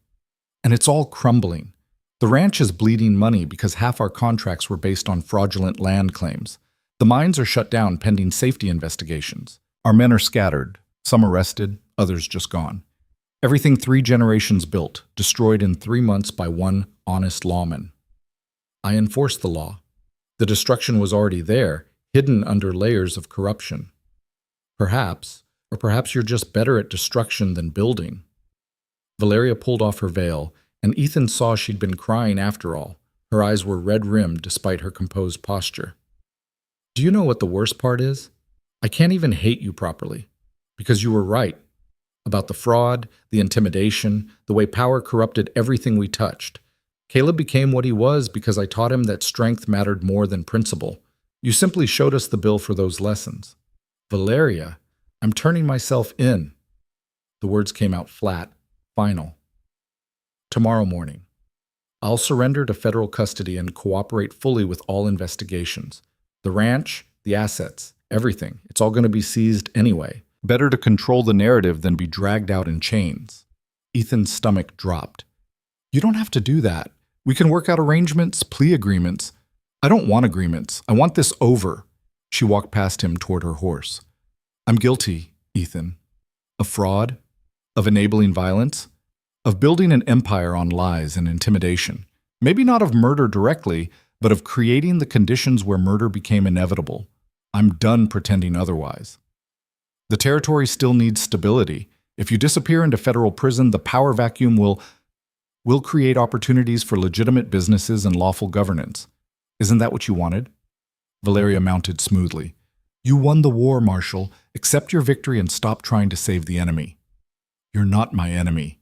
And it's all crumbling. The ranch is bleeding money because half our contracts were based on fraudulent land claims. The mines are shut down pending safety investigations. Our men are scattered, some arrested, others just gone. Everything 3 generations built, destroyed in 3 months by one honest lawman. I enforced the law. The destruction was already there, hidden under layers of corruption. Perhaps, or perhaps you're just better at destruction than building. Valeria pulled off her veil, and Ethan saw she'd been crying after all. Her eyes were red-rimmed despite her composed posture. Do you know what the worst part is? I can't even hate you properly, because you were right. About the fraud, the intimidation, the way power corrupted everything we touched. Caleb became what he was because I taught him that strength mattered more than principle. You simply showed us the bill for those lessons. Valeria, I'm turning myself in. The words came out flat, final. Tomorrow morning. I'll surrender to federal custody and cooperate fully with all investigations. The ranch, the assets, everything. It's all going to be seized anyway. Better to control the narrative than be dragged out in chains. Ethan's stomach dropped. You don't have to do that. We can work out arrangements, plea agreements. I don't want agreements. I want this over. She walked past him toward her horse. I'm guilty, Ethan. Of fraud, of enabling violence, of building an empire on lies and intimidation. Maybe not of murder directly, but of creating the conditions where murder became inevitable. I'm done pretending otherwise. The territory still needs stability. If you disappear into federal prison, the power vacuum will create opportunities for legitimate businesses and lawful governance. Isn't that what you wanted? Valeria mounted smoothly. You won the war, Marshal. Accept your victory and stop trying to save the enemy. You're not my enemy.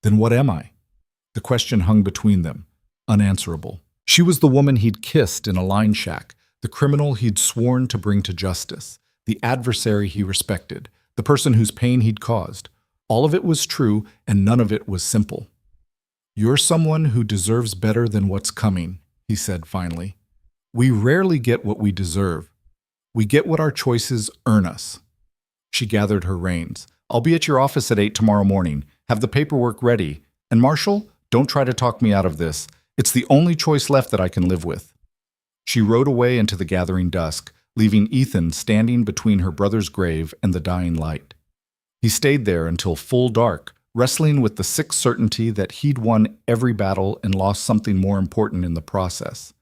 Then what am I? The question hung between them, unanswerable. She was the woman he'd kissed in a line shack, the criminal he'd sworn to bring to justice, the adversary he respected, the person whose pain he'd caused. All of it was true, and none of it was simple. You're someone who deserves better than what's coming, he said finally. We rarely get what we deserve. We get what our choices earn us. She gathered her reins. I'll be at your office at 8 tomorrow morning. Have the paperwork ready. And Marshal, don't try to talk me out of this. It's the only choice left that I can live with. She rode away into the gathering dusk, leaving Ethan standing between her brother's grave and the dying light. He stayed there until full dark, wrestling with the sick certainty that he'd won every battle and lost something more important in the process.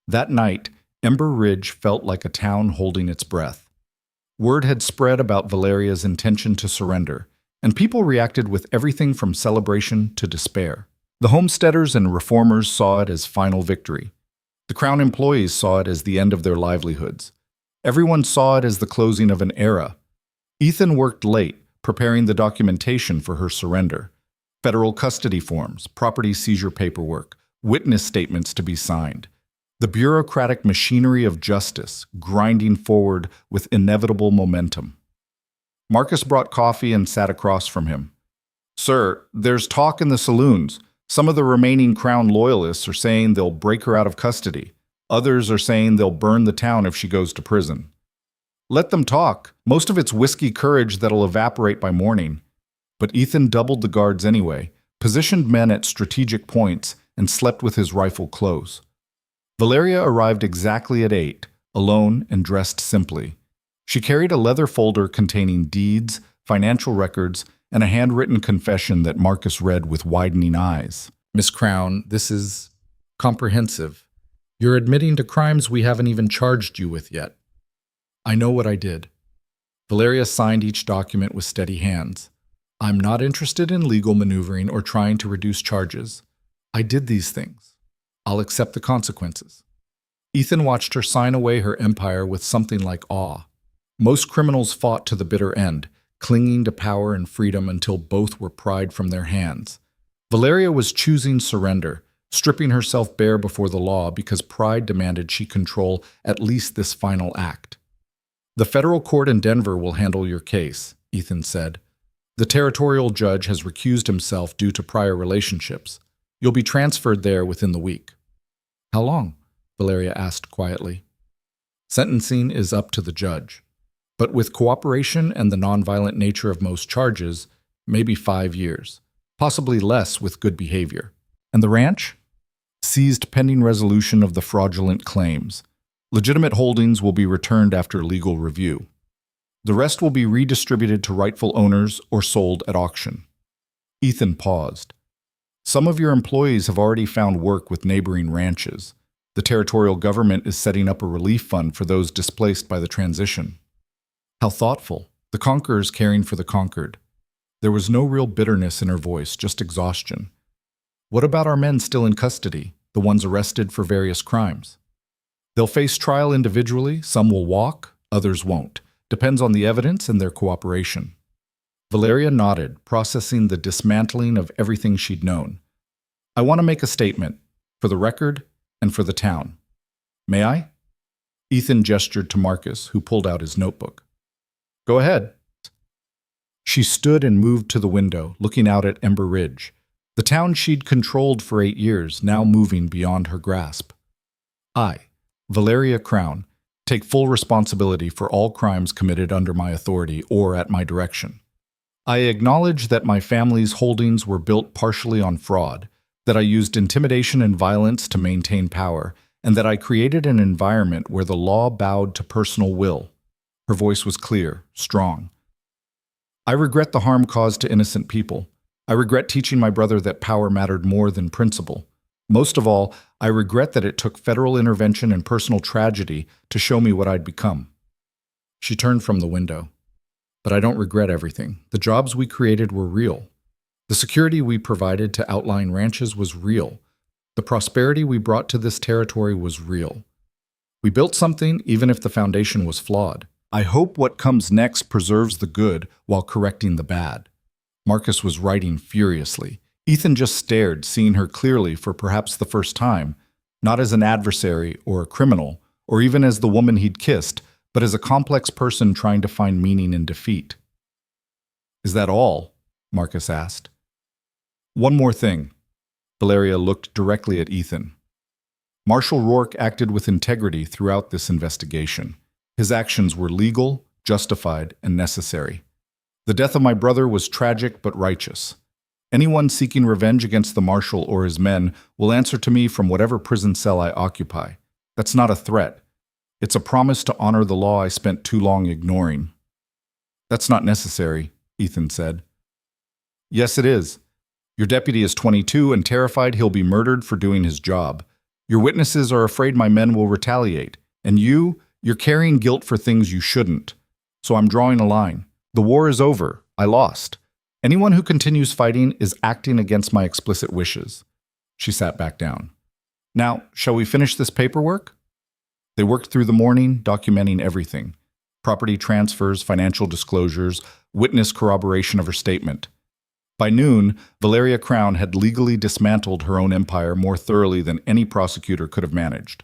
That night, Ember Ridge felt like a town holding its breath. Word had spread about Valeria's intention to surrender, and people reacted with everything from celebration to despair. The homesteaders and reformers saw it as final victory. The Crowne employees saw it as the end of their livelihoods. Everyone saw it as the closing of an era. Ethan worked late, preparing the documentation for her surrender. Federal custody forms, property seizure paperwork, witness statements to be signed. The bureaucratic machinery of justice grinding forward with inevitable momentum. Marcus brought coffee and sat across from him. Sir, there's talk in the saloons. Some of the remaining Crowne loyalists are saying they'll break her out of custody. Others are saying they'll burn the town if she goes to prison. Let them talk. Most of it's whiskey courage that'll evaporate by morning. But Ethan doubled the guards anyway, positioned men at strategic points, and slept with his rifle close. Valeria arrived exactly at 8, alone and dressed simply. She carried a leather folder containing deeds, financial records, and a handwritten confession that Marcus read with widening eyes. Miss Crowne, this is comprehensive. You're admitting to crimes we haven't even charged you with yet. I know what I did. Valeria signed each document with steady hands. I'm not interested in legal maneuvering or trying to reduce charges. I did these things. I'll accept the consequences. Ethan watched her sign away her empire with something like awe. Most criminals fought to the bitter end, clinging to power and freedom until both were pried from their hands. Valeria was choosing surrender, stripping herself bare before the law because pride demanded she control at least this final act. "The federal court in Denver will handle your case," Ethan said. "The territorial judge has recused himself due to prior relationships. You'll be transferred there within the week." "How long?" Valeria asked quietly. "Sentencing is up to the judge. But with cooperation and the nonviolent nature of most charges, maybe 5 years. Possibly less with good behavior. And the ranch? Seized pending resolution of the fraudulent claims. Legitimate holdings will be returned after legal review. The rest will be redistributed to rightful owners or sold at auction." Ethan paused. "Some of your employees have already found work with neighboring ranches. The territorial government is setting up a relief fund for those displaced by the transition." How thoughtful, the conquerors caring for the conquered. There was no real bitterness in her voice, just exhaustion. "What about our men still in custody, the ones arrested for various crimes?" "They'll face trial individually, some will walk, others won't. Depends on the evidence and their cooperation." Valeria nodded, processing the dismantling of everything she'd known. "I want to make a statement, for the record and for the town. May I?" Ethan gestured to Marcus, who pulled out his notebook. "Go ahead." She stood and moved to the window, looking out at Ember Ridge, the town she'd controlled for 8 years, now moving beyond her grasp. "I, Valeria Crowne, take full responsibility for all crimes committed under my authority or at my direction. I acknowledge that my family's holdings were built partially on fraud, that I used intimidation and violence to maintain power, and that I created an environment where the law bowed to personal will." Her voice was clear, strong. "I regret the harm caused to innocent people. I regret teaching my brother that power mattered more than principle. Most of all, I regret that it took federal intervention and personal tragedy to show me what I'd become." She turned from the window. "But I don't regret everything. The jobs we created were real. The security we provided to outlying ranches was real. The prosperity we brought to this territory was real. We built something even if the foundation was flawed. I hope what comes next preserves the good while correcting the bad." Marcus was writing furiously. Ethan just stared, seeing her clearly for perhaps the first time, not as an adversary or a criminal, or even as the woman he'd kissed, but as a complex person trying to find meaning in defeat. "Is that all?" Marcus asked. "One more thing." Valeria looked directly at Ethan. "Marshal Rourke acted with integrity throughout this investigation. His actions were legal, justified, and necessary. The death of my brother was tragic but righteous. Anyone seeking revenge against the Marshal or his men will answer to me from whatever prison cell I occupy. That's not a threat. It's a promise to honor the law I spent too long ignoring." "That's not necessary," Ethan said. "Yes, it is. Your deputy is 22 and terrified he'll be murdered for doing his job. Your witnesses are afraid my men will retaliate. And you're carrying guilt for things you shouldn't. So I'm drawing a line. The war is over. I lost. Anyone who continues fighting is acting against my explicit wishes." She sat back down. "Now, shall we finish this paperwork?" They worked through the morning, documenting everything. Property transfers, financial disclosures, witness corroboration of her statement. By noon, Valeria Crowne had legally dismantled her own empire more thoroughly than any prosecutor could have managed.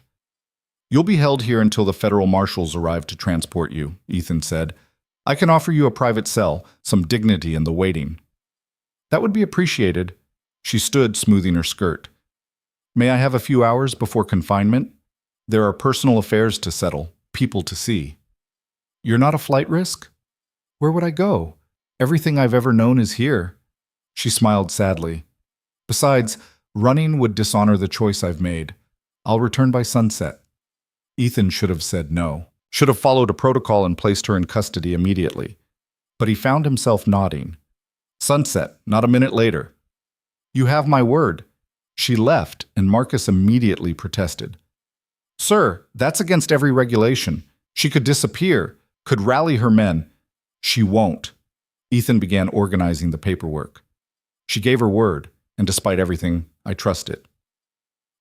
"You'll be held here until the federal marshals arrive to transport you," Ethan said. "I can offer you a private cell, some dignity in the waiting." "That would be appreciated." She stood, smoothing her skirt. "May I have a few hours before confinement? There are personal affairs to settle, people to see." "You're not a flight risk?" "Where would I go? Everything I've ever known is here." She smiled sadly. "Besides, running would dishonor the choice I've made. I'll return by sunset." Ethan should have said no, should have followed a protocol and placed her in custody immediately. But he found himself nodding. "Sunset, not a minute later." "You have my word." She left, and Marcus immediately protested. "Sir, that's against every regulation. She could disappear, could rally her men." "She won't." Ethan began organizing the paperwork. She gave her word, and despite everything, I trust it.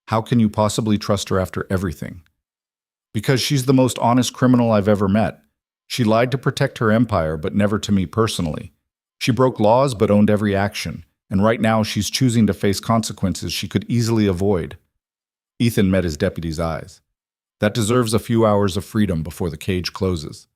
How can you possibly trust her after everything? Because she's the most honest criminal I've ever met. She lied to protect her empire, but never to me personally. She broke laws but owned every action, and right now she's choosing to face consequences she could easily avoid. Ethan met his deputy's eyes. That deserves a few hours of freedom before the cage closes.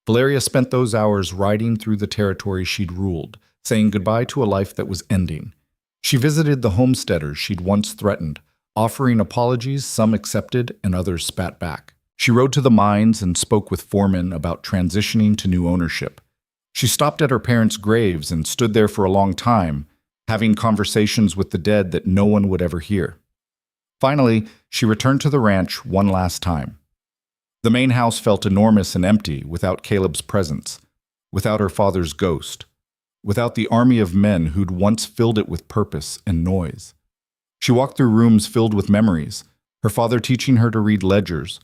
Valeria spent those hours riding through the territory she'd ruled, saying goodbye to a life that was ending. She visited the homesteaders she'd once threatened, offering apologies some accepted and others spat back. She rode to the mines and spoke with foremen about transitioning to new ownership. She stopped at her parents' graves and stood there for a long time, having conversations with the dead that no one would ever hear. Finally, she returned to the ranch one last time. The main house felt enormous and empty without Caleb's presence, without her father's ghost, without the army of men who'd once filled it with purpose and noise. She walked through rooms filled with memories, her father teaching her to read ledgers,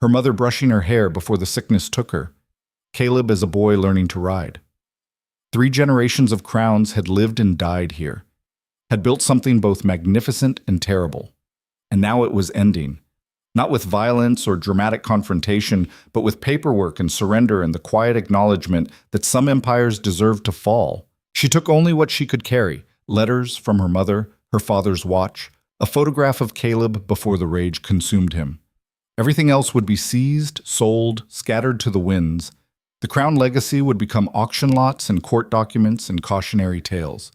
her mother brushing her hair before the sickness took her, Caleb as a boy learning to ride. 3 generations of Crownes had lived and died here, had built something both magnificent and terrible. And now it was ending, not with violence or dramatic confrontation, but with paperwork and surrender and the quiet acknowledgement that some empires deserved to fall. She took only what she could carry: letters from her mother, her father's watch, a photograph of Caleb before the rage consumed him. Everything else would be seized, sold, scattered to the winds. The Crowne legacy would become auction lots and court documents and cautionary tales.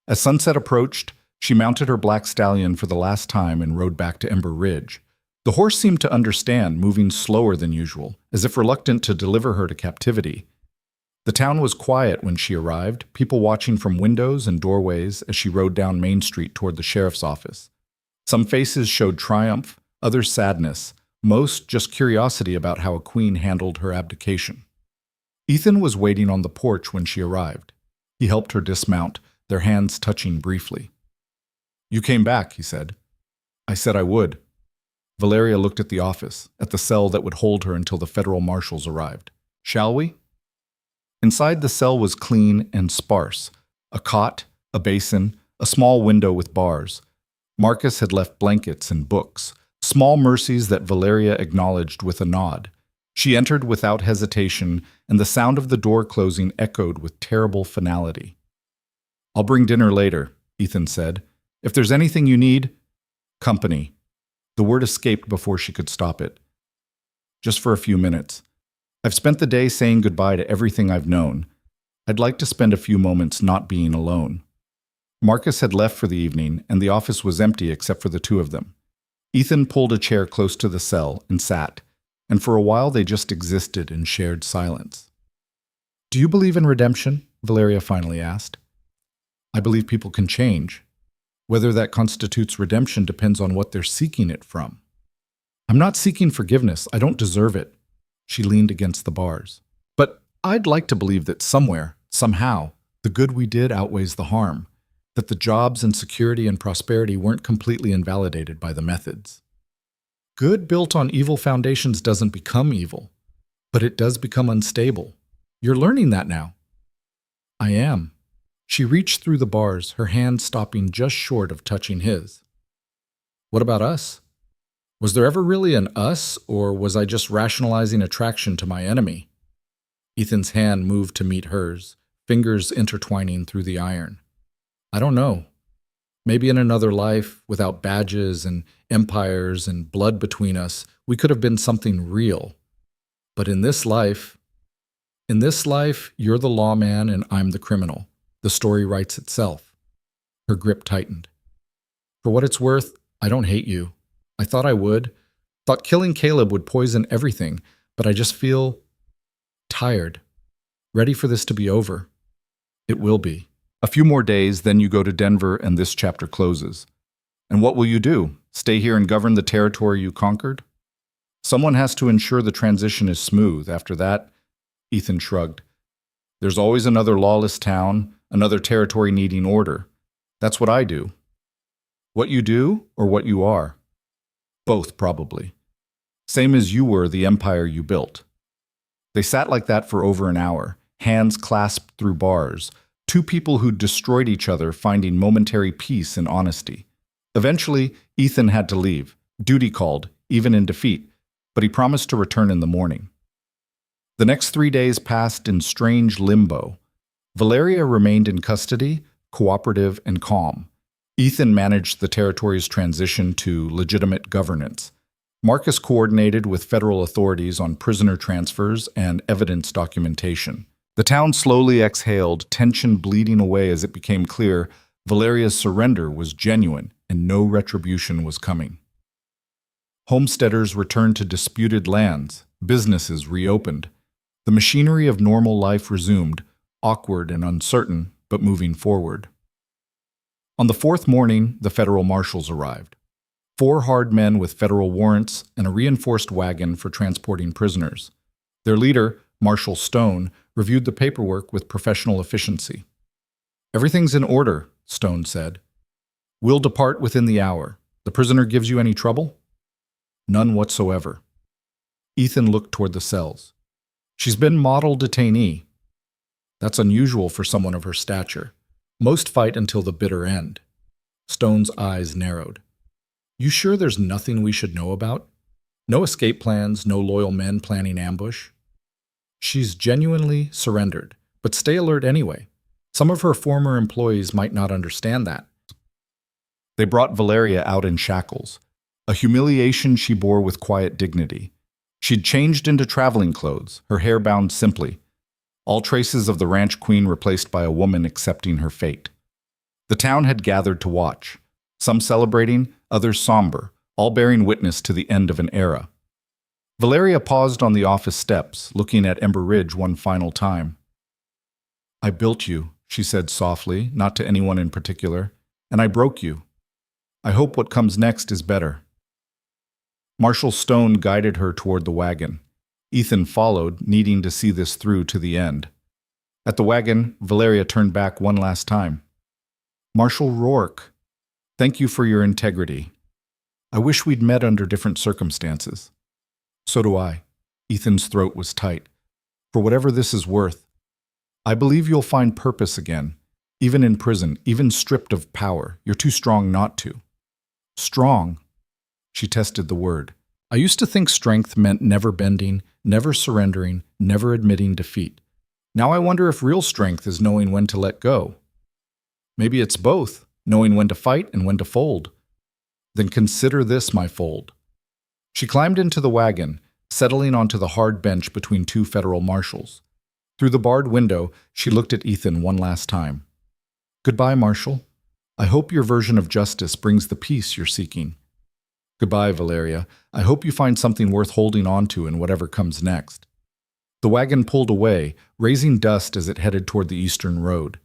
As sunset approached, she mounted her black stallion for the last time and rode back to Ember Ridge. The horse seemed to understand, moving slower than usual, as if reluctant to deliver her to captivity. The town was quiet when she arrived, people watching from windows and doorways as she rode down Main Street toward the sheriff's office. Some faces showed triumph, others sadness, most just curiosity about how a queen handled her abdication. Ethan was waiting on the porch when she arrived. He helped her dismount, their hands touching briefly. "You came back," he said. "I said I would." Valeria looked at the office, at the cell that would hold her until the federal marshals arrived. "Shall we?" Inside the cell was clean and sparse. A cot, a basin, a small window with bars. Marcus had left blankets and books, small mercies that Valeria acknowledged with a nod. She entered without hesitation, and the sound of the door closing echoed with terrible finality. "I'll bring dinner later," Ethan said. "If there's anything you need—" "Company." The word escaped before she could stop it. "Just for a few minutes. I've spent the day saying goodbye to everything I've known. I'd like to spend a few moments not being alone." Marcus had left for the evening, and the office was empty except for the two of them. Ethan pulled a chair close to the cell and sat, and for a while they just existed in shared silence. "Do you believe in redemption?" Valeria finally asked. "I believe people can change. Whether that constitutes redemption depends on what they're seeking it from. I'm not seeking forgiveness. I don't deserve it." She leaned against the bars. "But I'd like to believe that somewhere, somehow, the good we did outweighs the harm, that the jobs and security and prosperity weren't completely invalidated by the methods. Good built on evil foundations doesn't become evil, but it does become unstable. You're learning that now." "I am." She reached through the bars, her hand stopping just short of touching his. "What about us? Was there ever really an us, or was I just rationalizing attraction to my enemy?" Ethan's hand moved to meet hers, fingers intertwining through the iron. "I don't know. Maybe in another life, without badges and empires and blood between us, we could have been something real. But in this life, you're the lawman and I'm the criminal. The story writes itself." Her grip tightened. "For what it's worth, I don't hate you. I thought I would. Thought killing Caleb would poison everything, but I just feel tired. Ready for this to be over. It will be. A few more days, then you go to Denver and this chapter closes. And what will you do? Stay here and govern the territory you conquered? Someone has to ensure the transition is smooth. After that," Ethan shrugged, "there's always another lawless town, another territory needing order. That's what I do." "What you do or what you are?" "Both, probably. Same as you were the empire you built." They sat like that for over an hour, hands clasped through bars, two people who'd destroyed each other finding momentary peace and honesty. Eventually, Ethan had to leave. Duty called, even in defeat, but he promised to return in the morning. The next 3 days passed in strange limbo. Valeria remained in custody, cooperative and calm. Ethan managed the territory's transition to legitimate governance. Marcus coordinated with federal authorities on prisoner transfers and evidence documentation. The town slowly exhaled, tension bleeding away as it became clear Valeria's surrender was genuine and no retribution was coming. Homesteaders returned to disputed lands, businesses reopened. The machinery of normal life resumed, awkward and uncertain, but moving forward. On the fourth morning, the federal marshals arrived. 4 hard men with federal warrants and a reinforced wagon for transporting prisoners. Their leader, Marshal Stone, reviewed the paperwork with professional efficiency. "Everything's in order," Stone said. "We'll depart within the hour. The prisoner gives you any trouble?" "None whatsoever." Ethan looked toward the cells. "She's been model detainee." "That's unusual for someone of her stature. Most fight until the bitter end." Stone's eyes narrowed. "You sure there's nothing we should know about? No escape plans, no loyal men planning ambush?" "She's genuinely surrendered, but stay alert anyway. Some of her former employees might not understand that." They brought Valeria out in shackles, a humiliation she bore with quiet dignity. She'd changed into traveling clothes, her hair bound simply, all traces of the ranch queen replaced by a woman accepting her fate. The town had gathered to watch, some celebrating, others somber, all bearing witness to the end of an era. Valeria paused on the office steps, looking at Ember Ridge one final time. "I built you," she said softly, not to anyone in particular, "and I broke you. I hope what comes next is better." Marshal Stone guided her toward the wagon. Ethan followed, needing to see this through to the end. At the wagon, Valeria turned back one last time. "Marshal Rourke, thank you for your integrity. I wish we'd met under different circumstances." "So do I." Ethan's throat was tight. "For whatever this is worth, I believe you'll find purpose again, even in prison, even stripped of power. You're too strong not to." "Strong?" She tested the word. "I used to think strength meant never bending, never surrendering, never admitting defeat. Now I wonder if real strength is knowing when to let go. Maybe it's both, knowing when to fight and when to fold. Then consider this my fold." She climbed into the wagon, settling onto the hard bench between 2 federal marshals. Through the barred window, she looked at Ethan one last time. "Goodbye, Marshal. I hope your version of justice brings the peace you're seeking." "Goodbye, Valeria. I hope you find something worth holding on to in whatever comes next." The wagon pulled away, raising dust as it headed toward the eastern road.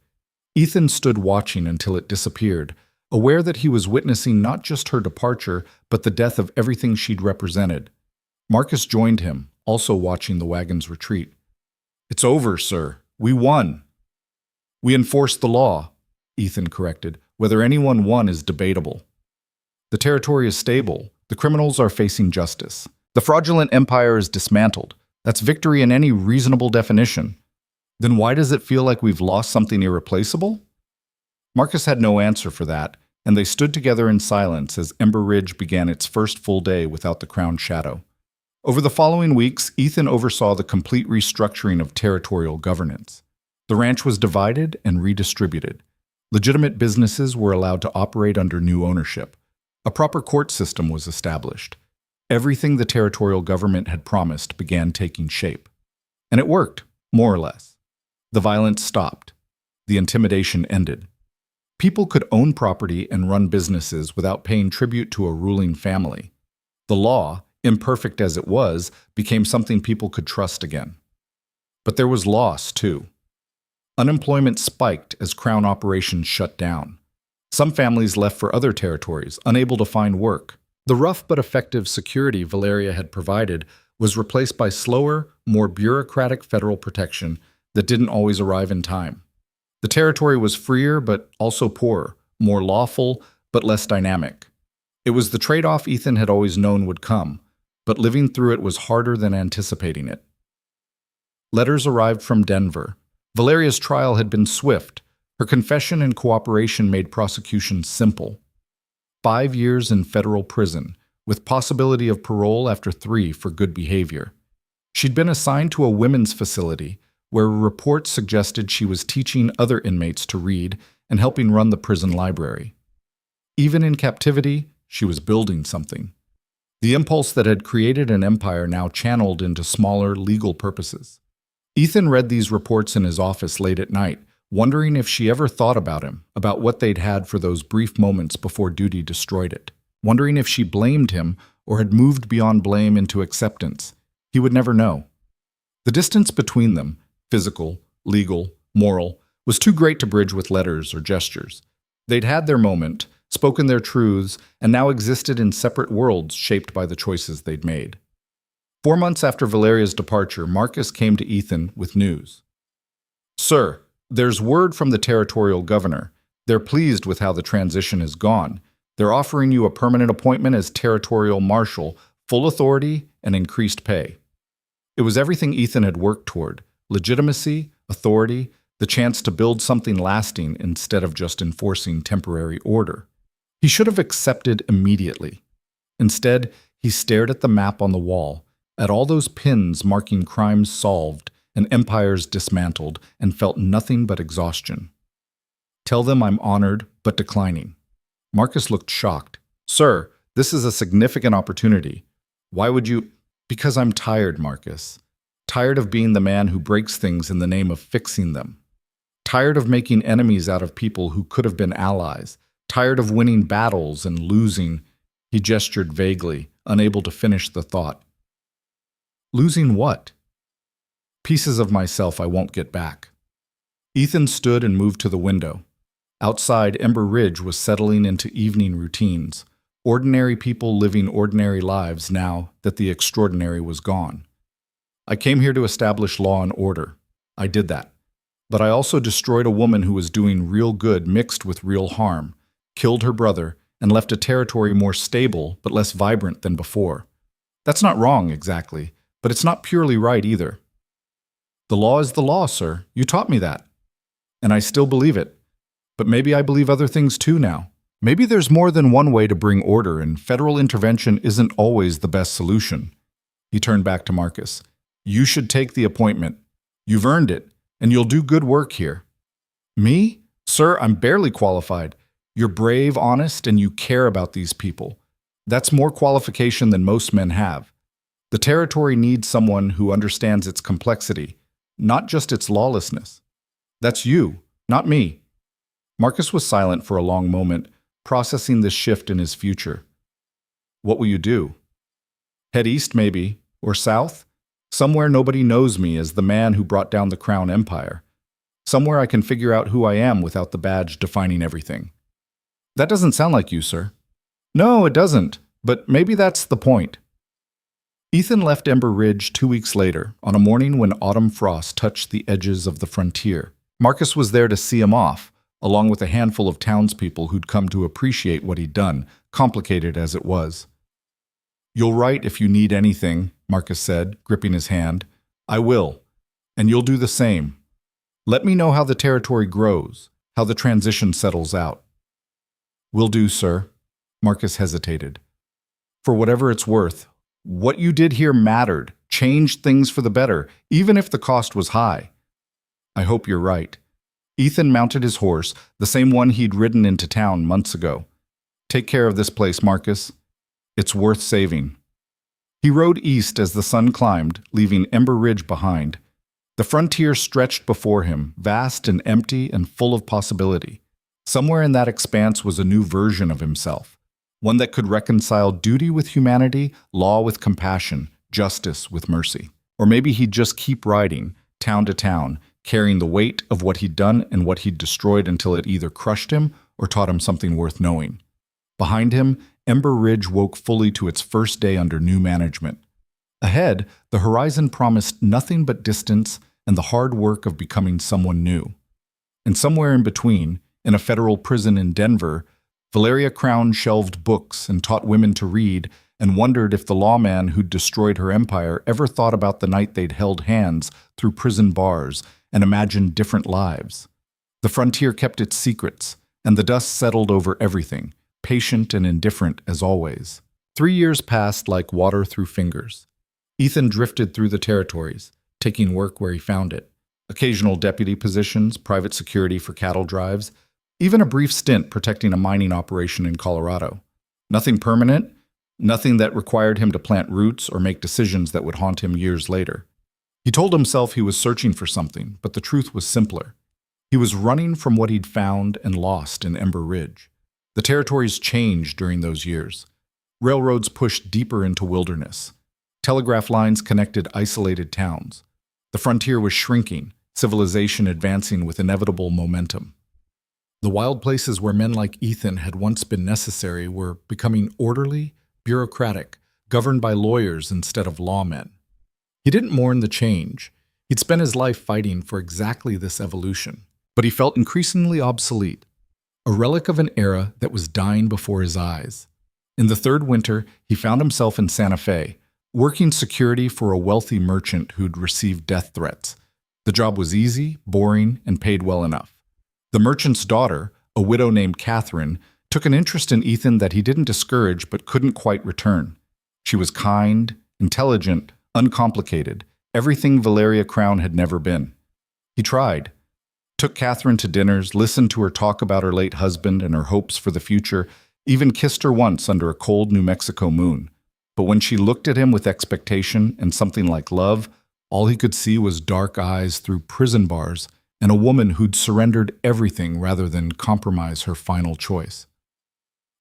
Ethan stood watching until it disappeared, aware that he was witnessing not just her departure, but the death of everything she'd represented. Marcus joined him, also watching the wagon's retreat. "It's over, sir. We won." "We enforced the law," Ethan corrected. "Whether anyone won is debatable. The territory is stable. The criminals are facing justice. The fraudulent empire is dismantled. That's victory in any reasonable definition. Then why does it feel like we've lost something irreplaceable?" Marcus had no answer for that, and they stood together in silence as Ember Ridge began its first full day without the crowned shadow. Over the following weeks, Ethan oversaw the complete restructuring of territorial governance. The ranch was divided and redistributed. Legitimate businesses were allowed to operate under new ownership. A proper court system was established. Everything the territorial government had promised began taking shape. And it worked, more or less. The violence stopped. The intimidation ended. People could own property and run businesses without paying tribute to a ruling family. The law, imperfect as it was, became something people could trust again. But there was loss, too. Unemployment spiked as Crown operations shut down. Some families left for other territories, unable to find work. The rough but effective security Valeria had provided was replaced by slower, more bureaucratic federal protection that didn't always arrive in time. The territory was freer but also poorer, more lawful but less dynamic. It was the trade-off Ethan had always known would come, but living through it was harder than anticipating it. Letters arrived from Denver. Valeria's trial had been swift. Her confession and cooperation made prosecution simple. 5 years in federal prison, with possibility of parole after 3 for good behavior. She'd been assigned to a women's facility where reports suggested she was teaching other inmates to read and helping run the prison library. Even in captivity, she was building something. The impulse that had created an empire now channeled into smaller legal purposes. Ethan read these reports in his office late at night, wondering if she ever thought about him, about what they'd had for those brief moments before duty destroyed it. Wondering if she blamed him or had moved beyond blame into acceptance. He would never know. The distance between them, physical, legal, moral, was too great to bridge with letters or gestures. They'd had their moment, spoken their truths, and now existed in separate worlds shaped by the choices they'd made. 4 months after Valeria's departure, Marcus came to Ethan with news. "Sir, there's word from the territorial governor. They're pleased with how the transition has gone. They're offering you a permanent appointment as territorial marshal, full authority, and increased pay." It was everything Ethan had worked toward: legitimacy, authority, the chance to build something lasting instead of just enforcing temporary order. He should have accepted immediately. Instead, he stared at the map on the wall, at all those pins marking crimes solved and empires dismantled, and felt nothing but exhaustion. "Tell them I'm honored, but declining." Marcus looked shocked. "Sir, this is a significant opportunity. Why would you—" "Because I'm tired, Marcus. Tired of being the man who breaks things in the name of fixing them. Tired of making enemies out of people who could have been allies. Tired of winning battles and losing—" He gestured vaguely, unable to finish the thought. "Losing what?" "Pieces of myself I won't get back." Ethan stood and moved to the window. Outside, Ember Ridge was settling into evening routines. Ordinary people living ordinary lives now that the extraordinary was gone. "I came here to establish law and order. I did that. But I also destroyed a woman who was doing real good mixed with real harm, killed her brother, and left a territory more stable but less vibrant than before. That's not wrong, exactly, but it's not purely right either. The law is the law, sir. You taught me that. And I still believe it. But maybe I believe other things too now. Maybe there's more than one way to bring order, and federal intervention isn't always the best solution." He turned back to Marcus. "You should take the appointment. You've earned it, and you'll do good work here." "Me? Sir, I'm barely qualified. You're brave, honest, and you care about these people. That's more qualification than most men have. The territory needs someone who understands its complexity, not just its lawlessness. That's you, not me." Marcus was silent for a long moment, processing this shift in his future. "What will you do?" "Head east, maybe, or south? Somewhere nobody knows me as the man who brought down the Crown Empire. Somewhere I can figure out who I am without the badge defining everything." "That doesn't sound like you, sir." "No, it doesn't, but maybe that's the point." Ethan left Ember Ridge 2 weeks later, on a morning when autumn frost touched the edges of the frontier. Marcus was there to see him off, along with a handful of townspeople who'd come to appreciate what he'd done, complicated as it was. "You'll write if you need anything," Marcus said, gripping his hand. "I will, and you'll do the same. Let me know how the territory grows, how the transition settles out." "Will do, sir." Marcus hesitated. "For whatever it's worth, what you did here mattered, changed things for the better, even if the cost was high." "I hope you're right." Ethan mounted his horse, the same one he'd ridden into town months ago. "Take care of this place, Marcus. It's worth saving." He rode east as the sun climbed, leaving Ember Ridge behind. The frontier stretched before him, vast and empty and full of possibility. Somewhere in that expanse was a new version of himself, one that could reconcile duty with humanity, law with compassion, justice with mercy. Or maybe he'd just keep riding, town to town, carrying the weight of what he'd done and what he'd destroyed until it either crushed him or taught him something worth knowing. Behind him, Ember Ridge woke fully to its first day under new management. Ahead, the horizon promised nothing but distance and the hard work of becoming someone new. And somewhere in between, in a federal prison in Denver, Valeria Crowne shelved books and taught women to read and wondered if the lawman who'd destroyed her empire ever thought about the night they'd held hands through prison bars and imagined different lives. The frontier kept its secrets, and the dust settled over everything, patient and indifferent as always. 3 years passed like water through fingers. Ethan drifted through the territories, taking work where he found it. Occasional deputy positions, private security for cattle drives, even a brief stint protecting a mining operation in Colorado. Nothing permanent, nothing that required him to plant roots or make decisions that would haunt him years later. He told himself he was searching for something, but the truth was simpler. He was running from what he'd found and lost in Ember Ridge. The territories changed during those years. Railroads pushed deeper into wilderness. Telegraph lines connected isolated towns. The frontier was shrinking, civilization advancing with inevitable momentum. The wild places where men like Ethan had once been necessary were becoming orderly, bureaucratic, governed by lawyers instead of lawmen. He didn't mourn the change. He'd spent his life fighting for exactly this evolution. But he felt increasingly obsolete, a relic of an era that was dying before his eyes. In the third winter, he found himself in Santa Fe, working security for a wealthy merchant who'd received death threats. The job was easy, boring, and paid well enough. The merchant's daughter, a widow named Catherine, took an interest in Ethan that he didn't discourage but couldn't quite return. She was kind, intelligent, uncomplicated, everything Valeria Crowne had never been. He tried. Took Catherine to dinners, listened to her talk about her late husband and her hopes for the future, even kissed her once under a cold New Mexico moon. But when she looked at him with expectation and something like love, all he could see was dark eyes through prison bars and a woman who'd surrendered everything rather than compromise her final choice.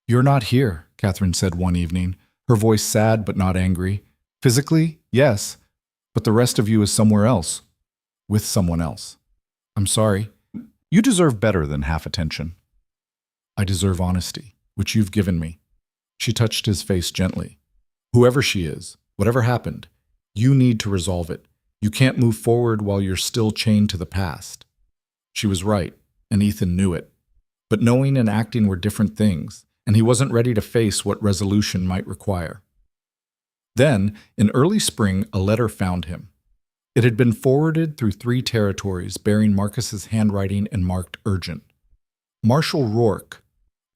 "You're not here," Catherine said one evening, her voice sad but not angry. "Physically, yes, but the rest of you is somewhere else, with someone else. I'm sorry. You deserve better than half attention. I deserve honesty, which you've given me." She touched his face gently. "Whoever she is, whatever happened, you need to resolve it. You can't move forward while you're still chained to the past." She was right, and Ethan knew it. But knowing and acting were different things, and he wasn't ready to face what resolution might require. Then, in early spring, a letter found him. It had been forwarded through 3 territories, bearing Marcus's handwriting and marked urgent. "Marshal Rourke,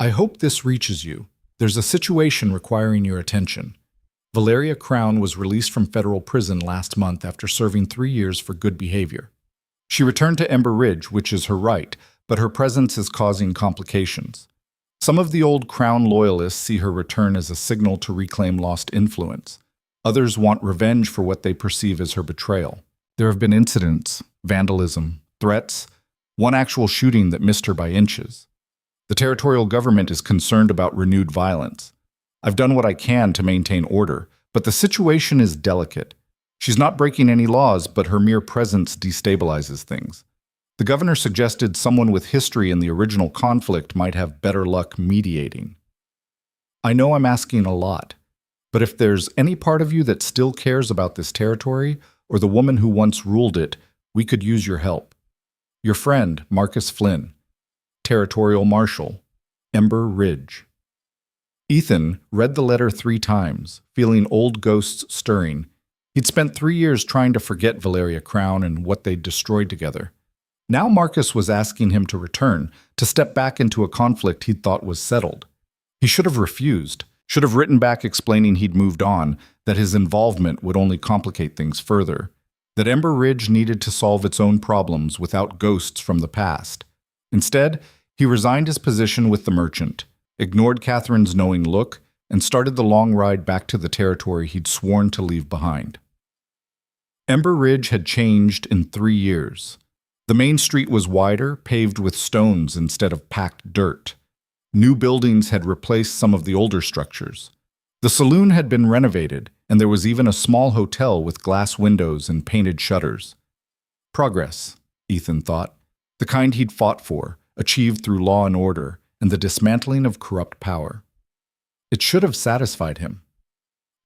I hope this reaches you. There's a situation requiring your attention. Valeria Crowne was released from federal prison last month after serving 3 years for good behavior. She returned to Ember Ridge, which is her right, but her presence is causing complications. Some of the old Crowne loyalists see her return as a signal to reclaim lost influence. Others want revenge for what they perceive as her betrayal. There have been incidents, vandalism, threats, one actual shooting that missed her by inches. The territorial government is concerned about renewed violence. I've done what I can to maintain order, but the situation is delicate. She's not breaking any laws, but her mere presence destabilizes things. The governor suggested someone with history in the original conflict might have better luck mediating. I know I'm asking a lot, but if there's any part of you that still cares about this territory, or the woman who once ruled it, we could use your help. Your friend, Marcus Flynn, Territorial Marshal, Ember Ridge." Ethan read the letter 3 times, feeling old ghosts stirring. He'd spent 3 years trying to forget Valeria Crowne and what they'd destroyed together. Now Marcus was asking him to return, to step back into a conflict he'd thought was settled. He should have refused, should have written back explaining he'd moved on, that his involvement would only complicate things further, that Ember Ridge needed to solve its own problems without ghosts from the past. Instead, he resigned his position with the merchant, ignored Catherine's knowing look, and started the long ride back to the territory he'd sworn to leave behind. Ember Ridge had changed in 3 years. The main street was wider, paved with stones instead of packed dirt. New buildings had replaced some of the older structures. The saloon had been renovated, and there was even a small hotel with glass windows and painted shutters. Progress, Ethan thought, the kind he'd fought for, achieved through law and order, and the dismantling of corrupt power. It should have satisfied him.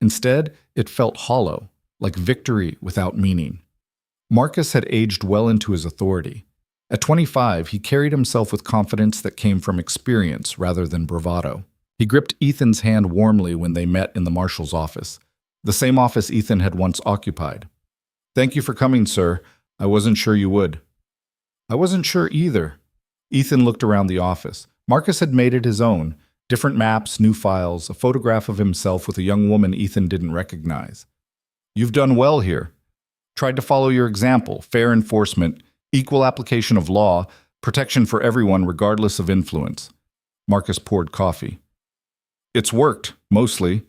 Instead, it felt hollow, like victory without meaning. Marcus had aged well into his authority. At 25, he carried himself with confidence that came from experience rather than bravado. He gripped Ethan's hand warmly when they met in the marshal's office, the same office Ethan had once occupied. "Thank you for coming, sir. I wasn't sure you would." "I wasn't sure either." Ethan looked around the office. Marcus had made it his own, Different maps, new files, a photograph of himself with a young woman Ethan didn't recognize. You've done well here. Tried to follow your example, fair enforcement, equal application of law, protection for everyone regardless of influence. Marcus poured coffee. It's worked, mostly.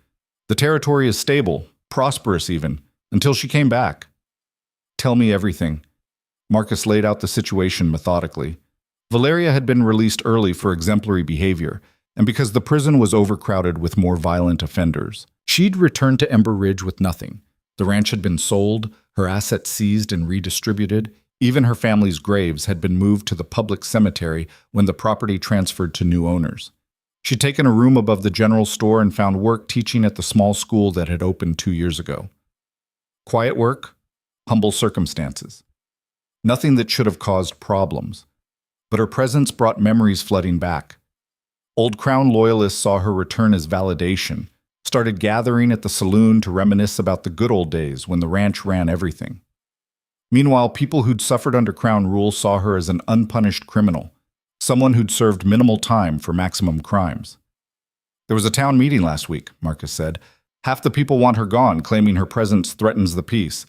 The territory is stable, prosperous even, until she came back. Tell me everything. Marcus laid out the situation methodically. Valeria had been released early for exemplary behavior, and because the prison was overcrowded with more violent offenders. She'd returned to Ember Ridge with nothing. The ranch had been sold, her assets seized and redistributed. Even her family's graves had been moved to the public cemetery when the property transferred to new owners. She'd taken a room above the general store and found work teaching at the small school that had opened 2 years ago. Quiet work, humble circumstances. Nothing that should have caused problems. But her presence brought memories flooding back. Old Crown loyalists saw her return as validation, started gathering at the saloon to reminisce about the good old days when the ranch ran everything. Meanwhile, people who'd suffered under Crown rule saw her as an unpunished criminal, someone who'd served minimal time for maximum crimes. There was a town meeting last week, Marcus said. Half the people want her gone, claiming her presence threatens the peace.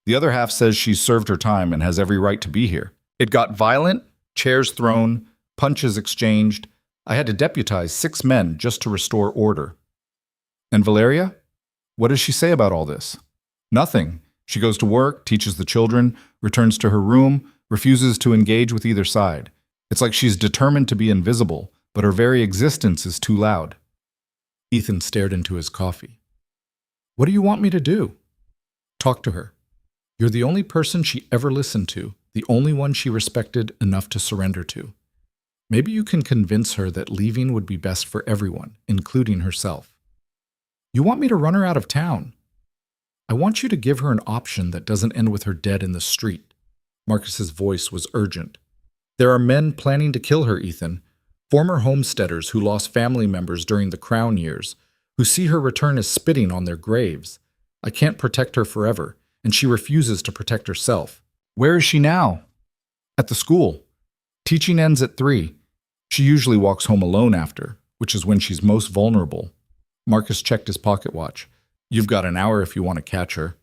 The other half says she's served her time and has every right to be here. It got violent, chairs thrown, punches exchanged. I had to deputize 6 men just to restore order. And Valeria? What does she say about all this? Nothing. She goes to work, teaches the children, returns to her room, refuses to engage with either side. It's like she's determined to be invisible, but her very existence is too loud. Ethan stared into his coffee. What do you want me to do? Talk to her. You're the only person she ever listened to, the only one she respected enough to surrender to. Maybe you can convince her that leaving would be best for everyone, including herself. You want me to run her out of town? I want you to give her an option that doesn't end with her dead in the street. Marcus's voice was urgent. There are men planning to kill her, Ethan. Former homesteaders who lost family members during the Crown years, who see her return as spitting on their graves. I can't protect her forever, and she refuses to protect herself. Where is she now? At the school. Teaching ends at 3. She usually walks home alone after, which is when she's most vulnerable. Marcus checked his pocket watch. You've got an hour if you want to catch her.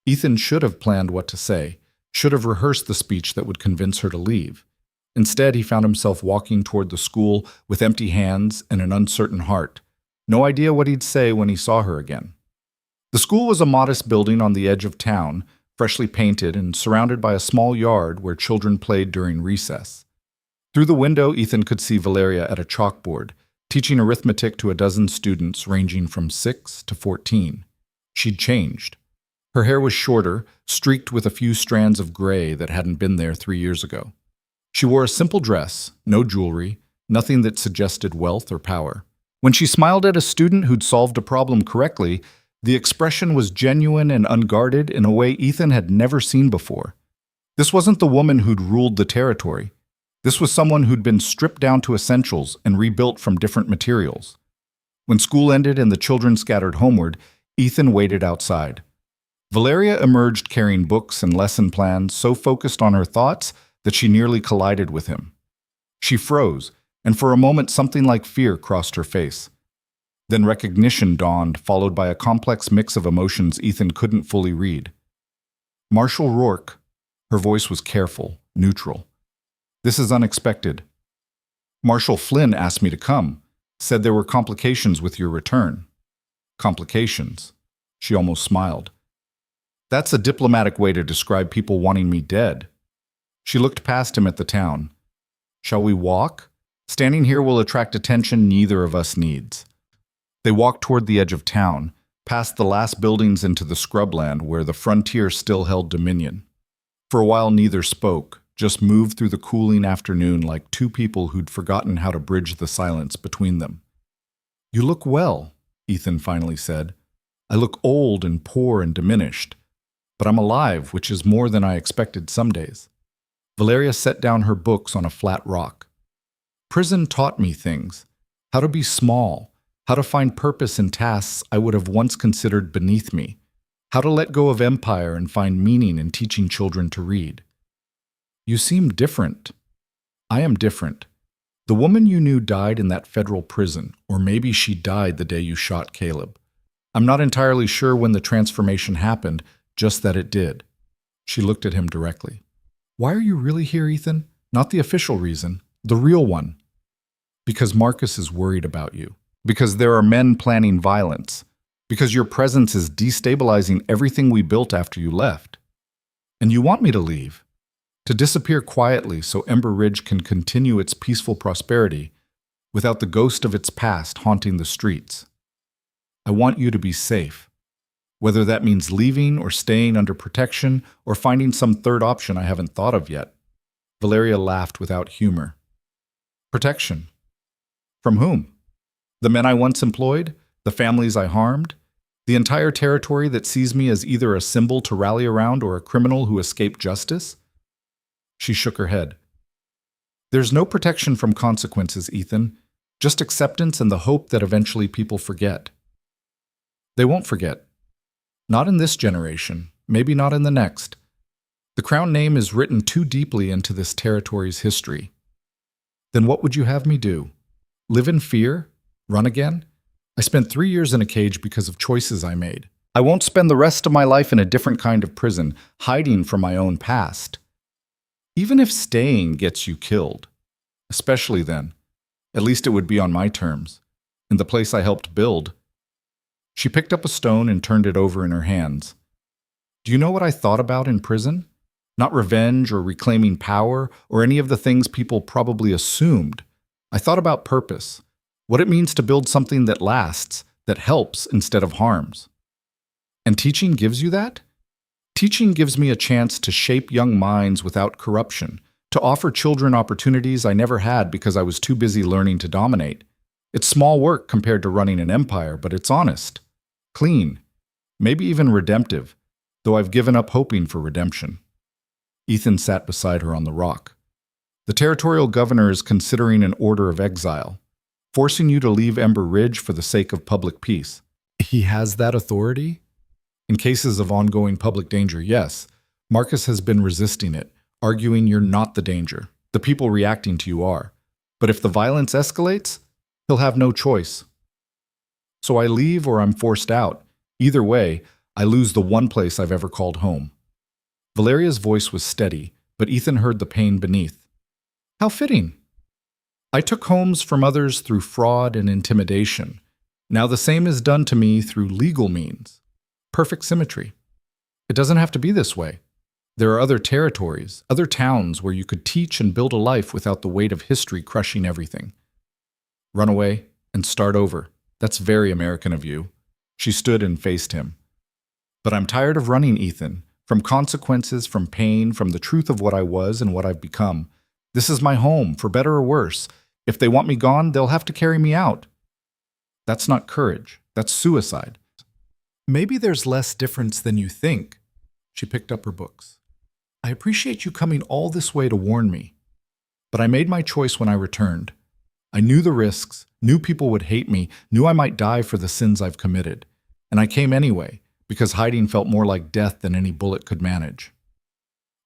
Ethan should have planned what to say, should have rehearsed the speech that would convince her to leave. Instead, he found himself walking toward the school with empty hands and an uncertain heart. No idea what he'd say when he saw her again. The school was a modest building on the edge of town, freshly painted and surrounded by a small yard where children played during recess. Through the window, Ethan could see Valeria at a chalkboard, teaching arithmetic to a dozen students ranging from 6 to 14. She'd changed. Her hair was shorter, streaked with a few strands of gray that hadn't been there 3 years ago. She wore a simple dress, no jewelry, nothing that suggested wealth or power. When she smiled at a student who'd solved a problem correctly, the expression was genuine and unguarded in a way Ethan had never seen before. This wasn't the woman who'd ruled the territory. This was someone who'd been stripped down to essentials and rebuilt from different materials. When school ended and the children scattered homeward, Ethan waited outside. Valeria emerged carrying books and lesson plans, so focused on her thoughts that she nearly collided with him. She froze, and for a moment something like fear crossed her face. Then recognition dawned, followed by a complex mix of emotions Ethan couldn't fully read. Marshal Rourke. Her voice was careful, neutral. This is unexpected. Marshal Flynn asked me to come, said there were complications with your return. Complications. She almost smiled. That's a diplomatic way to describe people wanting me dead. She looked past him at the town. Shall we walk? Standing here will attract attention neither of us needs. They walked toward the edge of town, past the last buildings into the scrubland where the frontier still held dominion. For a while neither spoke, just moved through the cooling afternoon like two people who'd forgotten how to bridge the silence between them. You look well, Ethan finally said. I look old and poor and diminished, but I'm alive, which is more than I expected some days. Valeria set down her books on a flat rock. Prison taught me things, how to be small, how to find purpose in tasks I would have once considered beneath me, how to let go of empire and find meaning in teaching children to read. You seem different. I am different. The woman you knew died in that federal prison, or maybe she died the day you shot Caleb. I'm not entirely sure when the transformation happened, just that it did. She looked at him directly. Why are you really here, Ethan? Not the official reason, the real one. Because Marcus is worried about you. Because there are men planning violence. Because your presence is destabilizing everything we built after you left. And you want me to leave. To disappear quietly so Ember Ridge can continue its peaceful prosperity without the ghost of its past haunting the streets. I want you to be safe. Whether that means leaving or staying under protection or finding some third option I haven't thought of yet. Valeria laughed without humor. Protection. From whom? The men I once employed? The families I harmed? The entire territory that sees me as either a symbol to rally around or a criminal who escaped justice? She shook her head. There's no protection from consequences, Ethan. Just acceptance and the hope that eventually people forget. They won't forget. Not in this generation, maybe not in the next. The Crowne name is written too deeply into this territory's history. Then what would you have me do? Live in fear? Run again? I spent 3 years in a cage because of choices I made. I won't spend the rest of my life in a different kind of prison, hiding from my own past. Even if staying gets you killed, especially then, at least it would be on my terms, in the place I helped build. She picked up a stone and turned it over in her hands. Do you know what I thought about in prison? Not revenge or reclaiming power or any of the things people probably assumed. I thought about purpose, what it means to build something that lasts, that helps instead of harms. And teaching gives you that? Teaching gives me a chance to shape young minds without corruption, to offer children opportunities I never had because I was too busy learning to dominate. It's small work compared to running an empire, but it's honest, clean, maybe even redemptive, though I've given up hoping for redemption. Ethan sat beside her on the rock. The territorial governor is considering an order of exile, forcing you to leave Ember Ridge for the sake of public peace. He has that authority? In cases of ongoing public danger, yes. Marcus has been resisting it, arguing you're not the danger. The people reacting to you are. But if the violence escalates, he'll have no choice. So I leave or I'm forced out. Either way, I lose the one place I've ever called home. Valeria's voice was steady, but Ethan heard the pain beneath. How fitting. I took homes from others through fraud and intimidation. Now the same is done to me through legal means. Perfect symmetry. It doesn't have to be this way. There are other territories, other towns where you could teach and build a life without the weight of history crushing everything. Run away and start over. That's very American of you. She stood and faced him. But I'm tired of running, Ethan. From consequences, from pain, from the truth of what I was and what I've become. This is my home, for better or worse. If they want me gone, they'll have to carry me out. That's not courage. That's suicide. Maybe there's less difference than you think. She picked up her books. I appreciate you coming all this way to warn me. But I made my choice when I returned. I knew the risks, knew people would hate me, knew I might die for the sins I've committed. And I came anyway, because hiding felt more like death than any bullet could manage.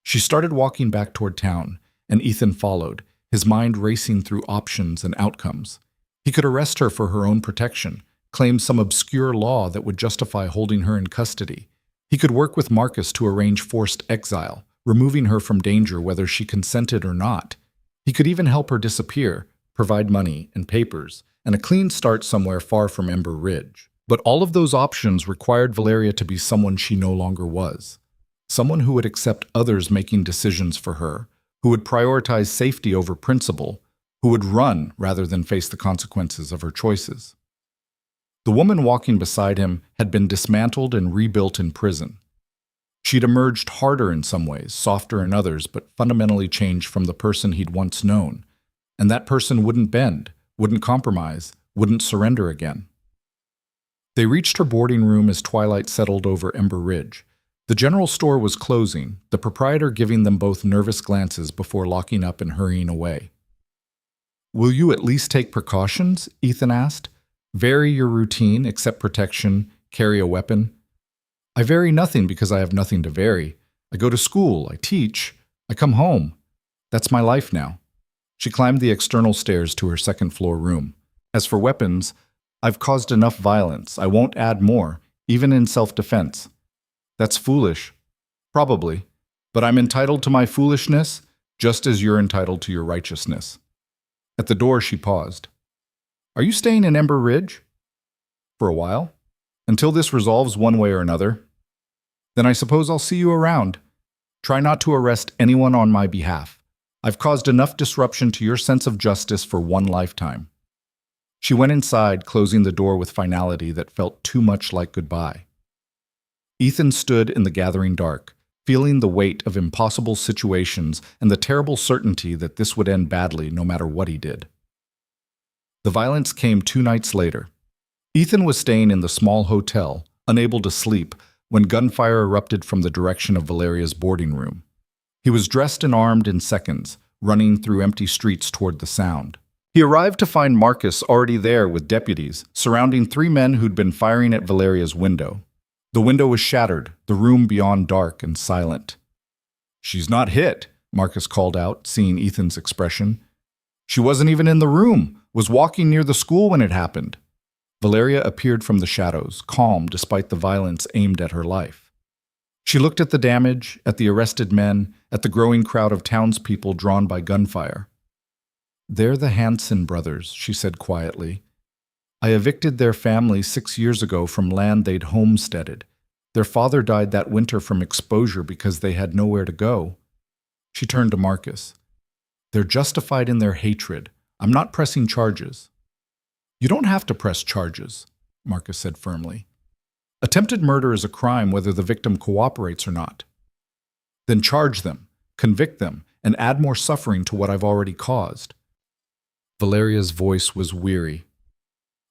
She started walking back toward town, and Ethan followed, his mind racing through options and outcomes. He could arrest her for her own protection, claim some obscure law that would justify holding her in custody. He could work with Marcus to arrange forced exile, removing her from danger whether she consented or not. He could even help her disappear, provide money and papers, and a clean start somewhere far from Ember Ridge. But all of those options required Valeria to be someone she no longer was. Someone who would accept others making decisions for her, who would prioritize safety over principle, who would run rather than face the consequences of her choices. The woman walking beside him had been dismantled and rebuilt in prison. She'd emerged harder in some ways, softer in others, but fundamentally changed from the person he'd once known. And that person wouldn't bend, wouldn't compromise, wouldn't surrender again. They reached her boarding room as twilight settled over Ember Ridge. The general store was closing, the proprietor giving them both nervous glances before locking up and hurrying away. Will you at least take precautions? Ethan asked. Vary your routine, accept protection, carry a weapon. I vary nothing because I have nothing to vary. I go to school, I teach, I come home. That's my life now. She climbed the external stairs to her second-floor room. As for weapons, I've caused enough violence. I won't add more, even in self-defense. That's foolish. Probably. But I'm entitled to my foolishness, just as you're entitled to your righteousness. At the door, she paused. Are you staying in Ember Ridge? For a while. Until this resolves one way or another. Then I suppose I'll see you around. Try not to arrest anyone on my behalf. I've caused enough disruption to your sense of justice for one lifetime. She went inside, closing the door with finality that felt too much like goodbye. Ethan stood in the gathering dark, feeling the weight of impossible situations and the terrible certainty that this would end badly no matter what he did. The violence came 2 nights later. Ethan was staying in the small hotel, unable to sleep, when gunfire erupted from the direction of Valeria's boarding room. He was dressed and armed in seconds, running through empty streets toward the sound. He arrived to find Marcus already there with deputies, surrounding 3 men who'd been firing at Valeria's window. The window was shattered, the room beyond dark and silent. She's not hit, Marcus called out, seeing Ethan's expression. She wasn't even in the room, was walking near the school when it happened. Valeria appeared from the shadows, calm despite the violence aimed at her life. She looked at the damage, at the arrested men, at the growing crowd of townspeople drawn by gunfire. They're the Hanson brothers, she said quietly. I evicted their family 6 years ago from land they'd homesteaded. Their father died that winter from exposure because they had nowhere to go. She turned to Marcus. They're justified in their hatred. I'm not pressing charges. You don't have to press charges, Marcus said firmly. Attempted murder is a crime whether the victim cooperates or not. Then charge them, convict them, and add more suffering to what I've already caused. Valeria's voice was weary.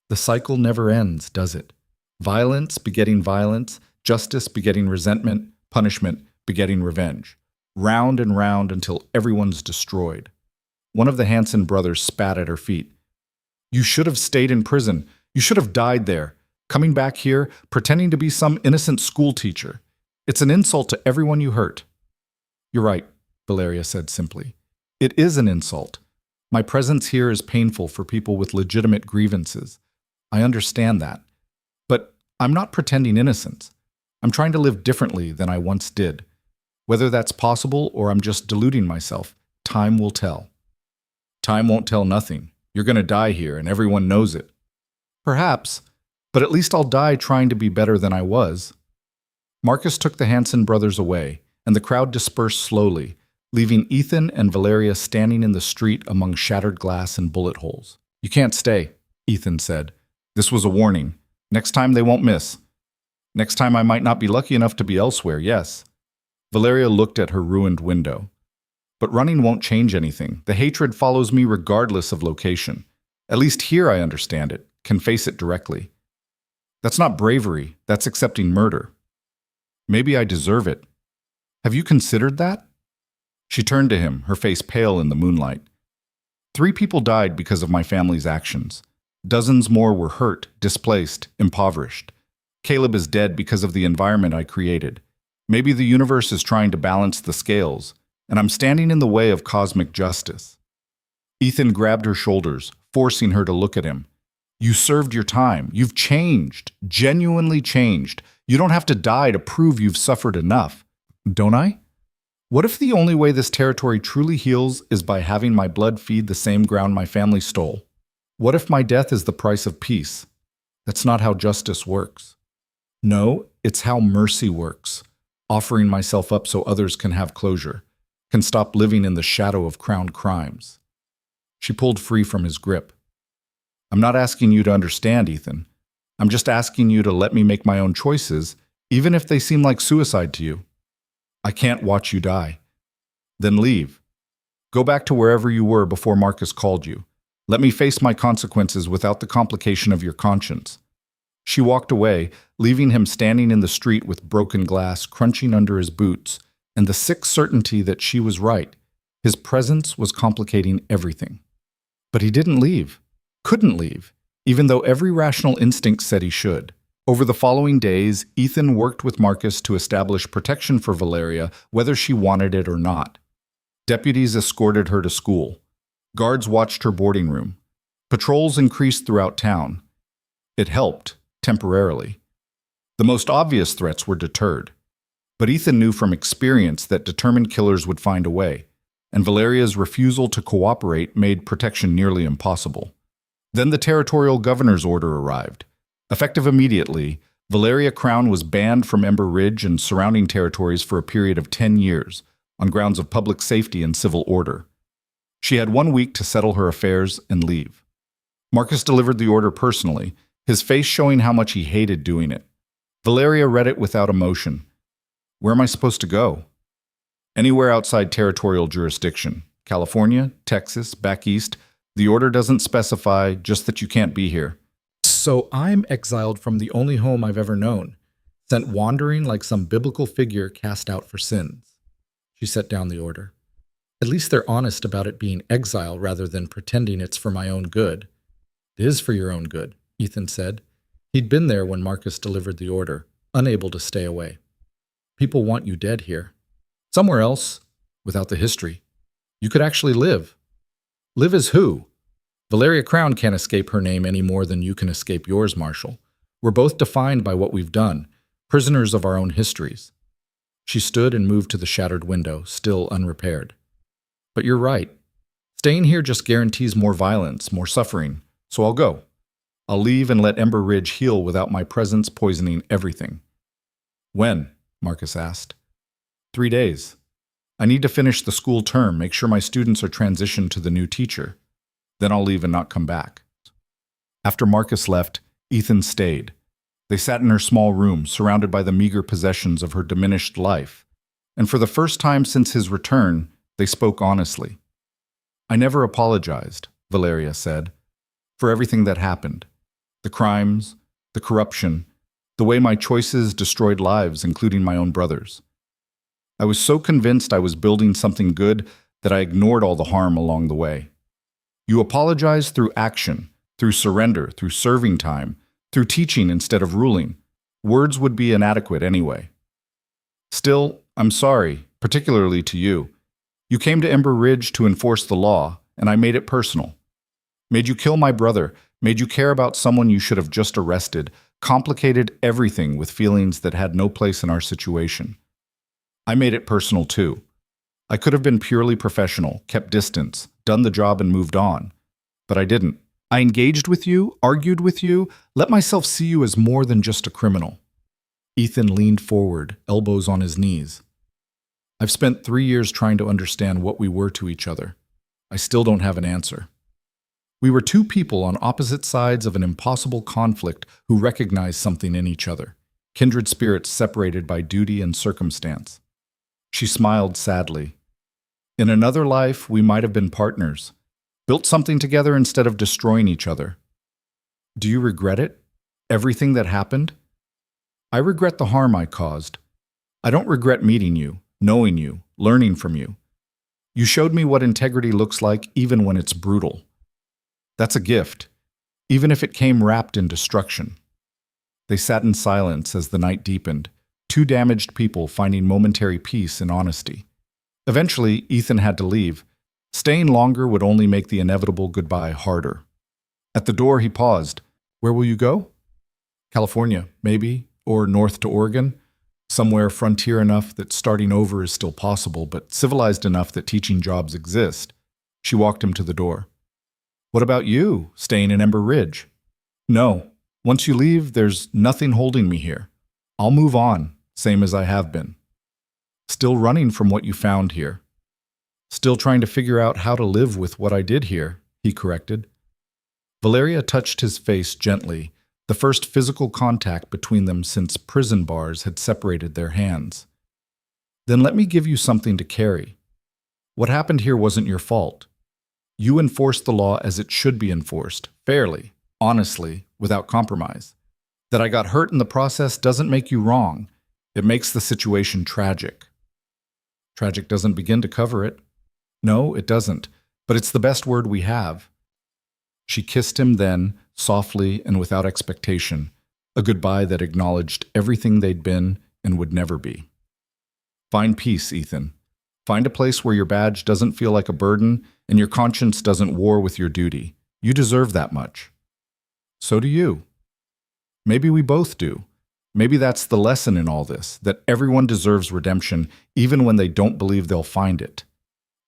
The cycle never ends, does it? Violence begetting violence, justice begetting resentment, punishment begetting revenge. Round and round until everyone's destroyed. One of the Hanson brothers spat at her feet. You should have stayed in prison. You should have died there. Coming back here, pretending to be some innocent schoolteacher. It's an insult to everyone you hurt. You're right, Valeria said simply. It is an insult. My presence here is painful for people with legitimate grievances. I understand that. But I'm not pretending innocence. I'm trying to live differently than I once did. Whether that's possible or I'm just deluding myself, time will tell. Time won't tell nothing. You're going to die here, and everyone knows it. Perhaps, but at least I'll die trying to be better than I was. Marcus took the Hanson brothers away, and the crowd dispersed slowly, leaving Ethan and Valeria standing in the street among shattered glass and bullet holes. You can't stay, Ethan said. This was a warning. Next time they won't miss. Next time I might not be lucky enough to be elsewhere, yes. Valeria looked at her ruined window. But running won't change anything. The hatred follows me regardless of location. At least here I understand it, can face it directly. That's not bravery, that's accepting murder. Maybe I deserve it. Have you considered that? She turned to him, her face pale in the moonlight. 3 people died because of my family's actions. Dozens more were hurt, displaced, impoverished. Caleb is dead because of the environment I created. Maybe the universe is trying to balance the scales, and I'm standing in the way of cosmic justice. Ethan grabbed her shoulders, forcing her to look at him. You served your time. You've changed, genuinely changed. You don't have to die to prove you've suffered enough. Don't I? What if the only way this territory truly heals is by having my blood feed the same ground my family stole? What if my death is the price of peace? That's not how justice works. No, it's how mercy works. Offering myself up so others can have closure, can stop living in the shadow of crowned crimes. She pulled free from his grip. I'm not asking you to understand, Ethan. I'm just asking you to let me make my own choices, even if they seem like suicide to you. I can't watch you die. Then leave. Go back to wherever you were before Marcus called you. Let me face my consequences without the complication of your conscience. She walked away, leaving him standing in the street with broken glass crunching under his boots, and the sick certainty that she was right. His presence was complicating everything. But he didn't leave. Couldn't leave, even though every rational instinct said he should. Over the following days, Ethan worked with Marcus to establish protection for Valeria, whether she wanted it or not. Deputies escorted her to school. Guards watched her boarding room. Patrols increased throughout town. It helped, temporarily. The most obvious threats were deterred. But Ethan knew from experience that determined killers would find a way, and Valeria's refusal to cooperate made protection nearly impossible. Then the territorial governor's order arrived. Effective immediately, Valeria Crowne was banned from Ember Ridge and surrounding territories for a period of 10 years, on grounds of public safety and civil order. She had 1 week to settle her affairs and leave. Marcus delivered the order personally, his face showing how much he hated doing it. Valeria read it without emotion. Where am I supposed to go? Anywhere outside territorial jurisdiction. California, Texas, back east. The order doesn't specify, just that you can't be here. So I'm exiled from the only home I've ever known, sent wandering like some biblical figure cast out for sins. She set down the order. At least they're honest about it being exile rather than pretending it's for my own good. It is for your own good, Ethan said. He'd been there when Marcus delivered the order, unable to stay away. People want you dead here. Somewhere else, without the history. You could actually live. Live as who? Valeria Crowne can't escape her name any more than you can escape yours, Marshal. We're both defined by what we've done, prisoners of our own histories. She stood and moved to the shattered window, still unrepaired. But you're right. Staying here just guarantees more violence, more suffering, so I'll go. I'll leave and let Ember Ridge heal without my presence poisoning everything. When? Marcus asked. 3 days. I need to finish the school term, make sure my students are transitioned to the new teacher. Then I'll leave and not come back. After Marcus left, Ethan stayed. They sat in her small room, surrounded by the meager possessions of her diminished life. And for the first time since his return, they spoke honestly. I never apologized, Valeria said, for everything that happened. The crimes, the corruption, the way my choices destroyed lives, including my own brother's. I was so convinced I was building something good that I ignored all the harm along the way. You apologize through action, through surrender, through serving time, through teaching instead of ruling. Words would be inadequate anyway. Still, I'm sorry, particularly to you. You came to Ember Ridge to enforce the law, and I made it personal. Made you kill my brother, made you care about someone you should have just arrested, complicated everything with feelings that had no place in our situation. I made it personal too. I could have been purely professional, kept distance, done the job and moved on. But I didn't. I engaged with you, argued with you, let myself see you as more than just a criminal. Ethan leaned forward, elbows on his knees. I've spent 3 years trying to understand what we were to each other. I still don't have an answer. We were two people on opposite sides of an impossible conflict who recognized something in each other, kindred spirits separated by duty and circumstance. She smiled sadly. In another life, we might have been partners, built something together instead of destroying each other. Do you regret it? Everything that happened? I regret the harm I caused. I don't regret meeting you, knowing you, learning from you. You showed me what integrity looks like even when it's brutal. That's a gift, even if it came wrapped in destruction. They sat in silence as the night deepened, two damaged people finding momentary peace in honesty. Eventually, Ethan had to leave. Staying longer would only make the inevitable goodbye harder. At the door, he paused. Where will you go? California, maybe, or north to Oregon. Somewhere frontier enough that starting over is still possible, but civilized enough that teaching jobs exist. She walked him to the door. What about you, staying in Ember Ridge? No. Once you leave, there's nothing holding me here. I'll move on, same as I have been. Still running from what you found here. Still trying to figure out how to live with what I did here, he corrected. Valeria touched his face gently, the first physical contact between them since prison bars had separated their hands. Then let me give you something to carry. What happened here wasn't your fault. You enforced the law as it should be enforced, fairly, honestly, without compromise. That I got hurt in the process doesn't make you wrong. It makes the situation tragic. Tragic doesn't begin to cover it. No, it doesn't, but it's the best word we have. She kissed him then, softly and without expectation, a goodbye that acknowledged everything they'd been and would never be. Find peace, Ethan. Find a place where your badge doesn't feel like a burden and your conscience doesn't war with your duty. You deserve that much. So do you. Maybe we both do. Maybe that's the lesson in all this, that everyone deserves redemption even when they don't believe they'll find it.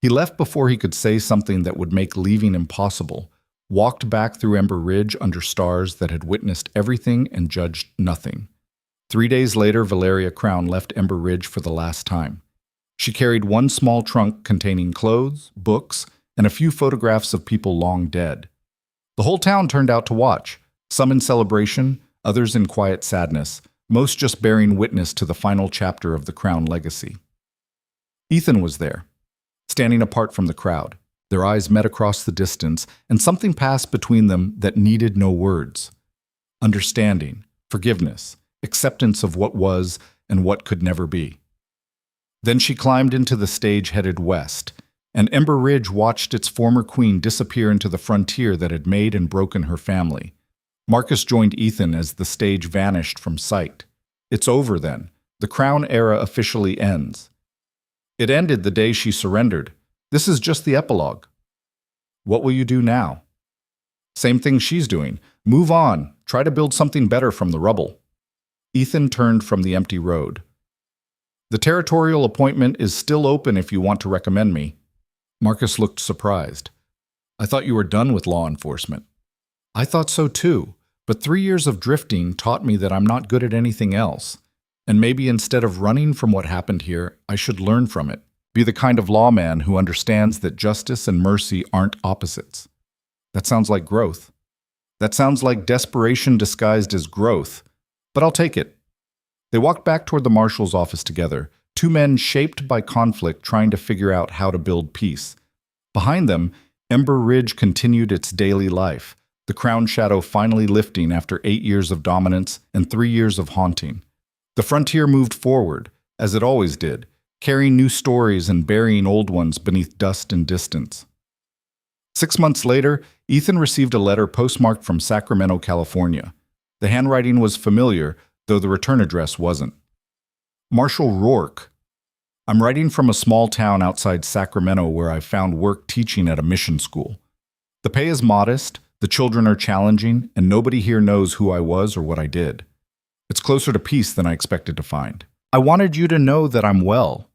He left before he could say something that would make leaving impossible, walked back through Ember Ridge under stars that had witnessed everything and judged nothing. 3 days later, Valeria Crowne left Ember Ridge for the last time. She carried one small trunk containing clothes, books, and a few photographs of people long dead. The whole town turned out to watch, some in celebration, others in quiet sadness, most just bearing witness to the final chapter of the Crowne legacy. Ethan was there, standing apart from the crowd. Their eyes met across the distance, and something passed between them that needed no words. Understanding, forgiveness, acceptance of what was and what could never be. Then she climbed into the stage headed west, and Ember Ridge watched its former queen disappear into the frontier that had made and broken her family. Marcus joined Ethan as the stage vanished from sight. It's over then. The Crowne era officially ends. It ended the day she surrendered. This is just the epilogue. What will you do now? Same thing she's doing. Move on. Try to build something better from the rubble. Ethan turned from the empty road. The territorial appointment is still open if you want to recommend me. Marcus looked surprised. I thought you were done with law enforcement. I thought so too, but 3 years of drifting taught me that I'm not good at anything else. And maybe instead of running from what happened here, I should learn from it. Be the kind of lawman who understands that justice and mercy aren't opposites. That sounds like growth. That sounds like desperation disguised as growth. But I'll take it. They walked back toward the marshal's office together, two men shaped by conflict trying to figure out how to build peace. Behind them, Ember Ridge continued its daily life, the Crowne shadow finally lifting after 8 years of dominance and 3 years of haunting. The frontier moved forward, as it always did, carrying new stories and burying old ones beneath dust and distance. 6 months later, Ethan received a letter postmarked from Sacramento, California. The handwriting was familiar, though the return address wasn't. Marshal Rourke. I'm writing from a small town outside Sacramento where I found work teaching at a mission school. The pay is modest, the children are challenging, and nobody here knows who I was or what I did. It's closer to peace than I expected to find. I wanted you to know that I'm well,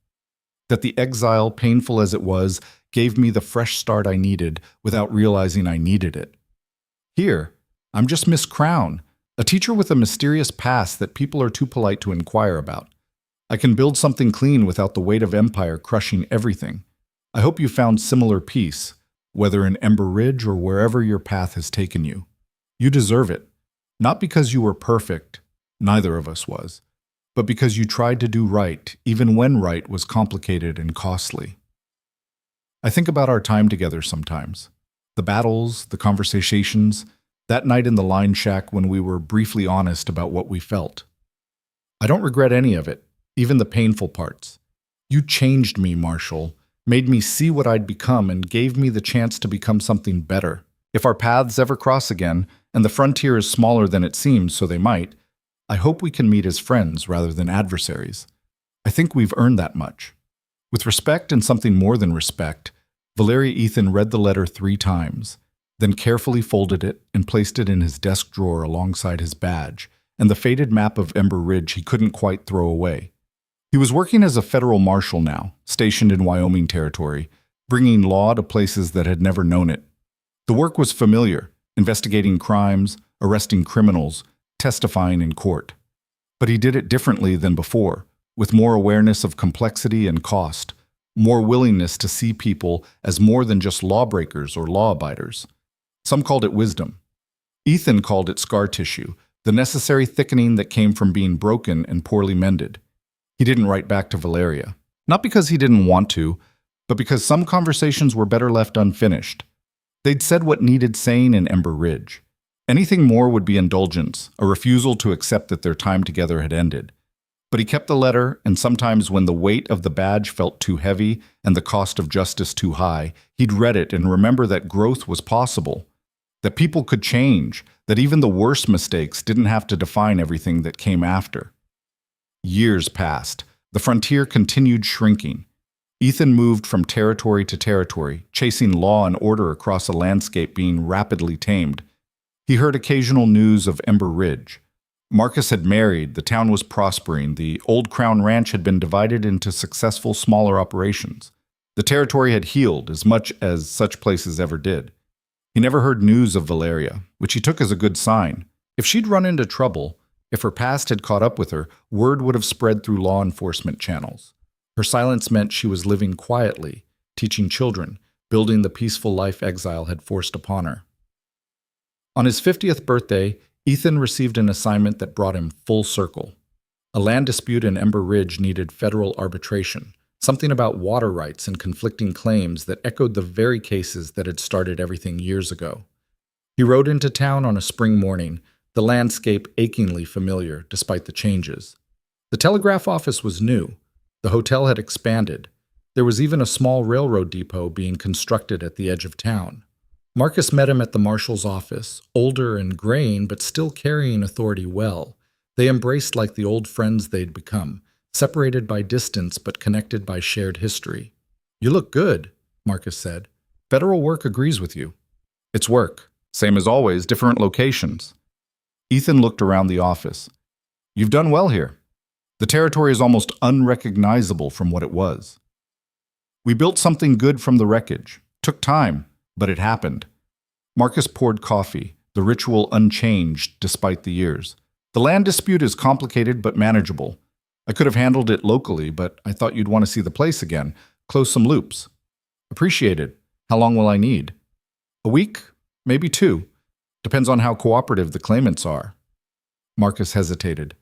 that the exile, painful as it was, gave me the fresh start I needed without realizing I needed it. Here, I'm just Miss Crowne, a teacher with a mysterious past that people are too polite to inquire about. I can build something clean without the weight of empire crushing everything. I hope you found similar peace, whether in Ember Ridge or wherever your path has taken you. You deserve it, not because you were perfect, neither of us was, but because you tried to do right, even when right was complicated and costly. I think about our time together sometimes. The battles, the conversations, that night in the line shack when we were briefly honest about what we felt. I don't regret any of it, even the painful parts. You changed me, Marshal, made me see what I'd become and gave me the chance to become something better. If our paths ever cross again, and the frontier is smaller than it seems, so they might, I hope we can meet as friends rather than adversaries. I think we've earned that much. With respect and something more than respect, Valeria Ethan read the letter 3 times, then carefully folded it and placed it in his desk drawer alongside his badge and the faded map of Ember Ridge he couldn't quite throw away. He was working as a federal marshal now, stationed in Wyoming territory, bringing law to places that had never known it. The work was familiar, investigating crimes, arresting criminals, testifying in court. But he did it differently than before, with more awareness of complexity and cost, more willingness to see people as more than just lawbreakers or law-abiders. Some called it wisdom. Ethan called it scar tissue, the necessary thickening that came from being broken and poorly mended. He didn't write back to Valeria, not because he didn't want to, but because some conversations were better left unfinished. They'd said what needed saying in Ember Ridge. Anything more would be indulgence, a refusal to accept that their time together had ended. But he kept the letter, and sometimes when the weight of the badge felt too heavy and the cost of justice too high, he'd read it and remember that growth was possible, that people could change, that even the worst mistakes didn't have to define everything that came after. Years passed. The frontier continued shrinking. Ethan moved from territory to territory, chasing law and order across a landscape being rapidly tamed. He heard occasional news of Ember Ridge. Marcus had married, the town was prospering, the old Crown Ranch had been divided into successful smaller operations. The territory had healed as much as such places ever did. He never heard news of Valeria, which he took as a good sign. If she'd run into trouble, if her past had caught up with her, word would have spread through law enforcement channels. Her silence meant she was living quietly, teaching children, building the peaceful life exile had forced upon her. On his 50th birthday, Ethan received an assignment that brought him full circle. A land dispute in Ember Ridge needed federal arbitration, something about water rights and conflicting claims that echoed the very cases that had started everything years ago. He rode into town on a spring morning, the landscape achingly familiar despite the changes. The telegraph office was new. The hotel had expanded. There was even a small railroad depot being constructed at the edge of town. Marcus met him at the marshal's office, older and graying but still carrying authority well. They embraced like the old friends they'd become, separated by distance but connected by shared history. "You look good," Marcus said. "Federal work agrees with you." "It's work. Same as always, different locations." Ethan looked around the office. "You've done well here. The territory is almost unrecognizable from what it was. We built something good from the wreckage. Took time, but it happened." Marcus poured coffee, the ritual unchanged despite the years. "The land dispute is complicated but manageable. I could have handled it locally, but I thought you'd want to see the place again, close some loops." "Appreciate it. How long will I need?" "A week, maybe 2. Depends on how cooperative the claimants are." Marcus hesitated.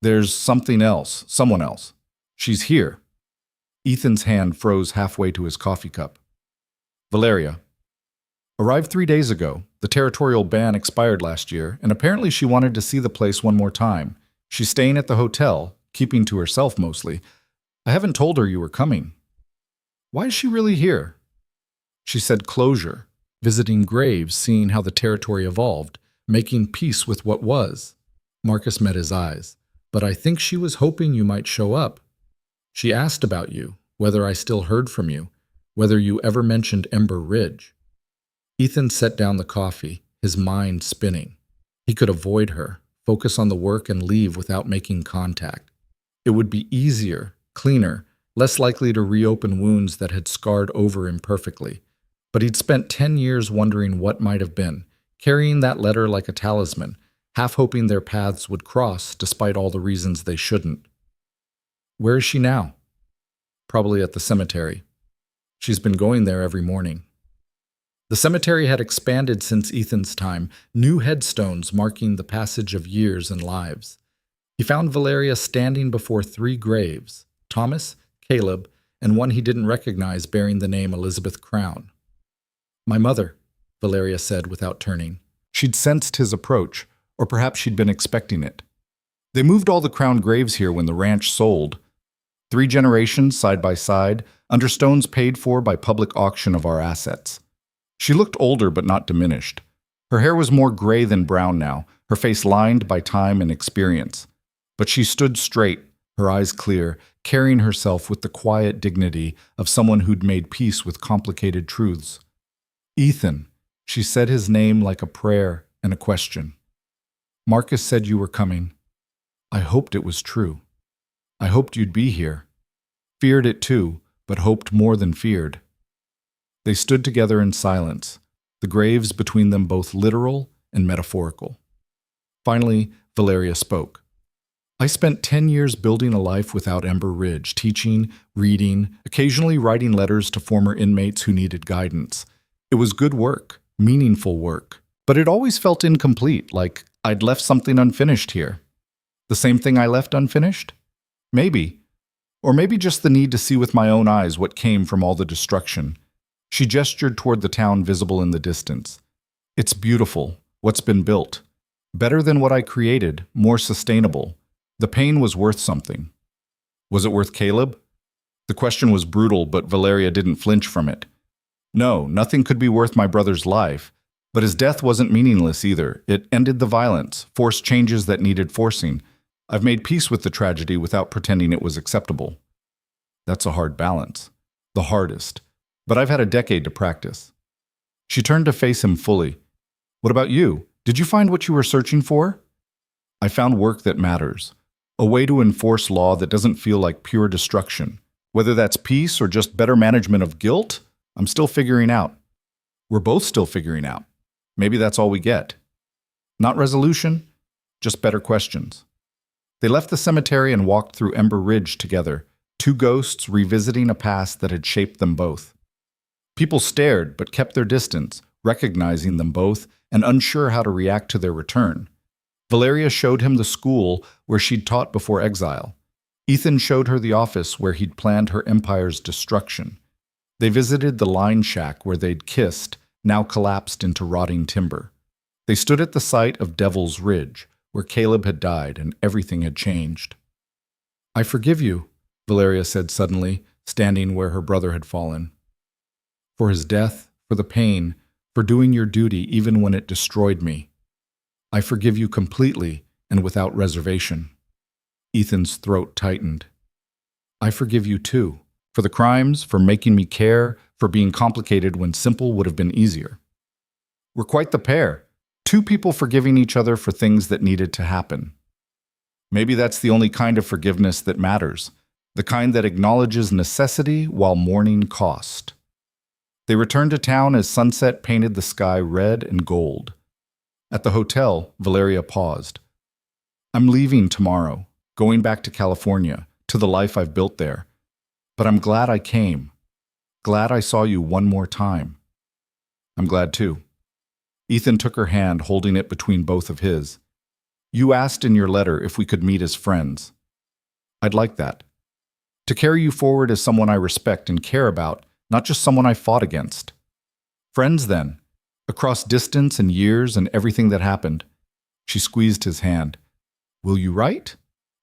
"There's something else, someone else. She's here." Ethan's hand froze halfway to his coffee cup. "Valeria. Arrived 3 days ago. The territorial ban expired last year, and apparently she wanted to see the place one more time. She's staying at the hotel, keeping to herself mostly. I haven't told her you were coming." "Why is she really here?" "She said closure, visiting graves, seeing how the territory evolved, making peace with what was." Marcus met his eyes. "But I think she was hoping you might show up. She asked about you, whether I still heard from you, whether you ever mentioned Ember Ridge." Ethan set down the coffee, his mind spinning. He could avoid her, focus on the work and leave without making contact. It would be easier, cleaner, less likely to reopen wounds that had scarred over imperfectly. But he'd spent 10 years wondering what might have been, carrying that letter like a talisman, half hoping their paths would cross despite all the reasons they shouldn't. "Where is she now?" "Probably at the cemetery. She's been going there every morning." The cemetery had expanded since Ethan's time, new headstones marking the passage of years and lives. He found Valeria standing before 3 graves, Thomas, Caleb, and one he didn't recognize bearing the name Elizabeth Crowne. "My mother," Valeria said without turning. She'd sensed his approach, or perhaps she'd been expecting it. "They moved all the Crown graves here when the ranch sold. 3 generations side by side, under stones paid for by public auction of our assets." She looked older but not diminished. Her hair was more gray than brown now, her face lined by time and experience. But she stood straight, her eyes clear, carrying herself with the quiet dignity of someone who'd made peace with complicated truths. "Ethan," she said his name like a prayer and a question. "Marcus said you were coming. I hoped it was true. I hoped you'd be here. Feared it too, but hoped more than feared." They stood together in silence, the graves between them both literal and metaphorical. Finally, Valeria spoke. "I spent 10 years building a life without Ember Ridge, teaching, reading, occasionally writing letters to former inmates who needed guidance. It was good work, meaningful work, but it always felt incomplete, like I'd left something unfinished here. The same thing I left unfinished? Maybe. Or maybe just the need to see with my own eyes what came from all the destruction." She gestured toward the town visible in the distance. "It's beautiful, what's been built. Better than what I created, more sustainable. The pain was worth something." "Was it worth Caleb?" The question was brutal, but Valeria didn't flinch from it. "No, nothing could be worth my brother's life. But his death wasn't meaningless either. It ended the violence, forced changes that needed forcing. I've made peace with the tragedy without pretending it was acceptable." That's a hard balance. The hardest. But I've had a decade to practice. She turned to face him fully. What about you? Did you find what you were searching for? I found work that matters. A way to enforce law that doesn't feel like pure destruction. Whether that's peace or just better management of guilt, I'm still figuring out. We're both still figuring out. Maybe that's all we get. Not resolution, just better questions. They left the cemetery and walked through Ember Ridge together, two ghosts revisiting a past that had shaped them both. People stared but kept their distance, recognizing them both and unsure how to react to their return. Valeria showed him the school where she'd taught before exile. Ethan showed her the office where he'd planned her empire's destruction. They visited the line shack where they'd kissed, now collapsed into rotting timber. They stood at the site of Devil's Ridge, where Caleb had died and everything had changed. I forgive you, Valeria said suddenly, standing where her brother had fallen. For his death, for the pain, for doing your duty even when it destroyed me. I forgive you completely and without reservation. Ethan's throat tightened. I forgive you too, for the crimes, for making me care, for being complicated when simple would have been easier. We're quite the pair, two people forgiving each other for things that needed to happen. Maybe that's the only kind of forgiveness that matters, the kind that acknowledges necessity while mourning cost. They returned to town as sunset painted the sky red and gold. At the hotel, Valeria paused. I'm leaving tomorrow, going back to California, to the life I've built there. But I'm glad I came. Glad I saw you one more time. I'm glad too. Ethan took her hand, holding it between both of his. You asked in your letter if we could meet as friends. I'd like that. To carry you forward as someone I respect and care about, not just someone I fought against. Friends, then, across distance and years and everything that happened. She squeezed his hand. Will you write?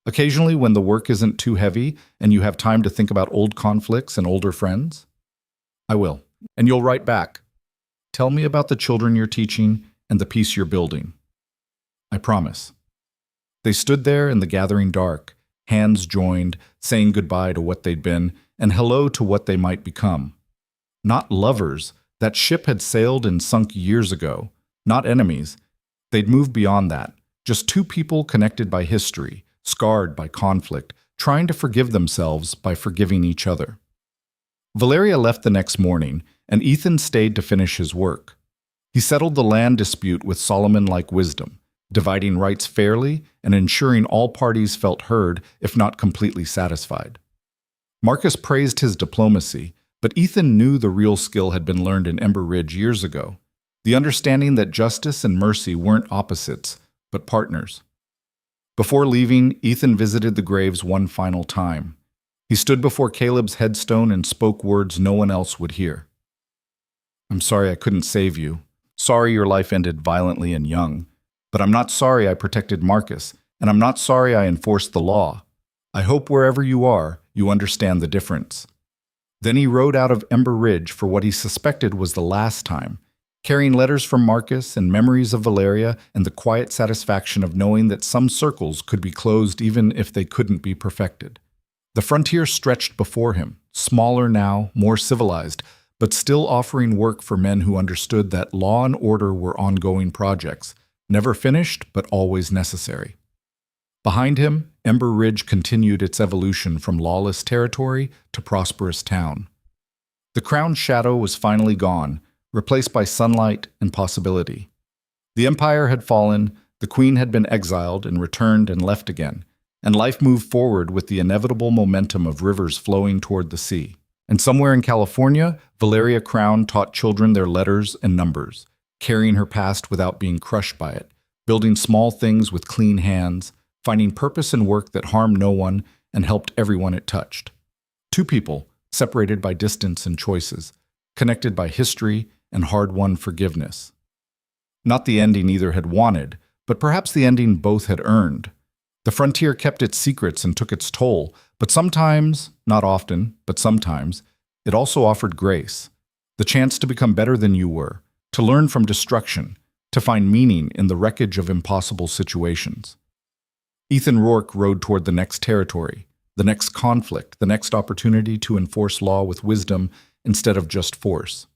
Occasionally when the work isn't too heavy and you have time to think about old conflicts and older friends? I will. And you'll write back. Tell me about the children you're teaching and the peace you're building. I promise. They stood there in the gathering dark, hands joined, saying goodbye to what they'd been and hello to what they might become. Not lovers. That ship had sailed and sunk years ago. Not enemies. They'd moved beyond that. Just two people connected by history, scarred by conflict, trying to forgive themselves by forgiving each other. Valeria left the next morning, and Ethan stayed to finish his work. He settled the land dispute with Solomon-like wisdom, dividing rights fairly and ensuring all parties felt heard, if not completely satisfied. Marcus praised his diplomacy, but Ethan knew the real skill had been learned in Ember Ridge years ago, the understanding that justice and mercy weren't opposites, but partners. Before leaving, Ethan visited the graves one final time. He stood before Caleb's headstone and spoke words no one else would hear. I'm sorry I couldn't save you. Sorry your life ended violently and young. But I'm not sorry I protected Marcus, and I'm not sorry I enforced the law. I hope wherever you are, you understand the difference. Then he rode out of Ember Ridge for what he suspected was the last time, carrying letters from Marcus and memories of Valeria and the quiet satisfaction of knowing that some circles could be closed even if they couldn't be perfected. The frontier stretched before him, smaller now, more civilized, but still offering work for men who understood that law and order were ongoing projects, never finished but always necessary. Behind him, Ember Ridge continued its evolution from lawless territory to prosperous town. The crown's shadow was finally gone, replaced by sunlight and possibility. The empire had fallen, the queen had been exiled and returned and left again, and life moved forward with the inevitable momentum of rivers flowing toward the sea. And somewhere in California, Valeria Crowne taught children their letters and numbers, carrying her past without being crushed by it, building small things with clean hands, finding purpose in work that harmed no one and helped everyone it touched. Two people, separated by distance and choices, connected by history and hard-won forgiveness. Not the ending either had wanted, but perhaps the ending both had earned. The frontier kept its secrets and took its toll, but sometimes, not often, but sometimes, it also offered grace, the chance to become better than you were, to learn from destruction, to find meaning in the wreckage of impossible situations. Ethan Rourke rode toward the next territory, the next conflict, the next opportunity to enforce law with wisdom instead of just force.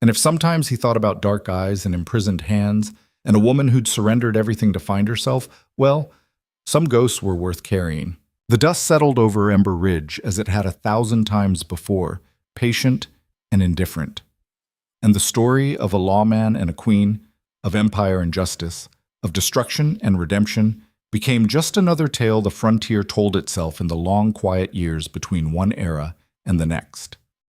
And if sometimes he thought about dark eyes and imprisoned hands and a woman who'd surrendered everything to find herself, well, some ghosts were worth carrying. The dust settled over Ember Ridge as it had 1,000 times before, patient and indifferent. And the story of a lawman and a queen, of empire and justice, of destruction and redemption, became just another tale the frontier told itself in the long, quiet years between one era and the next.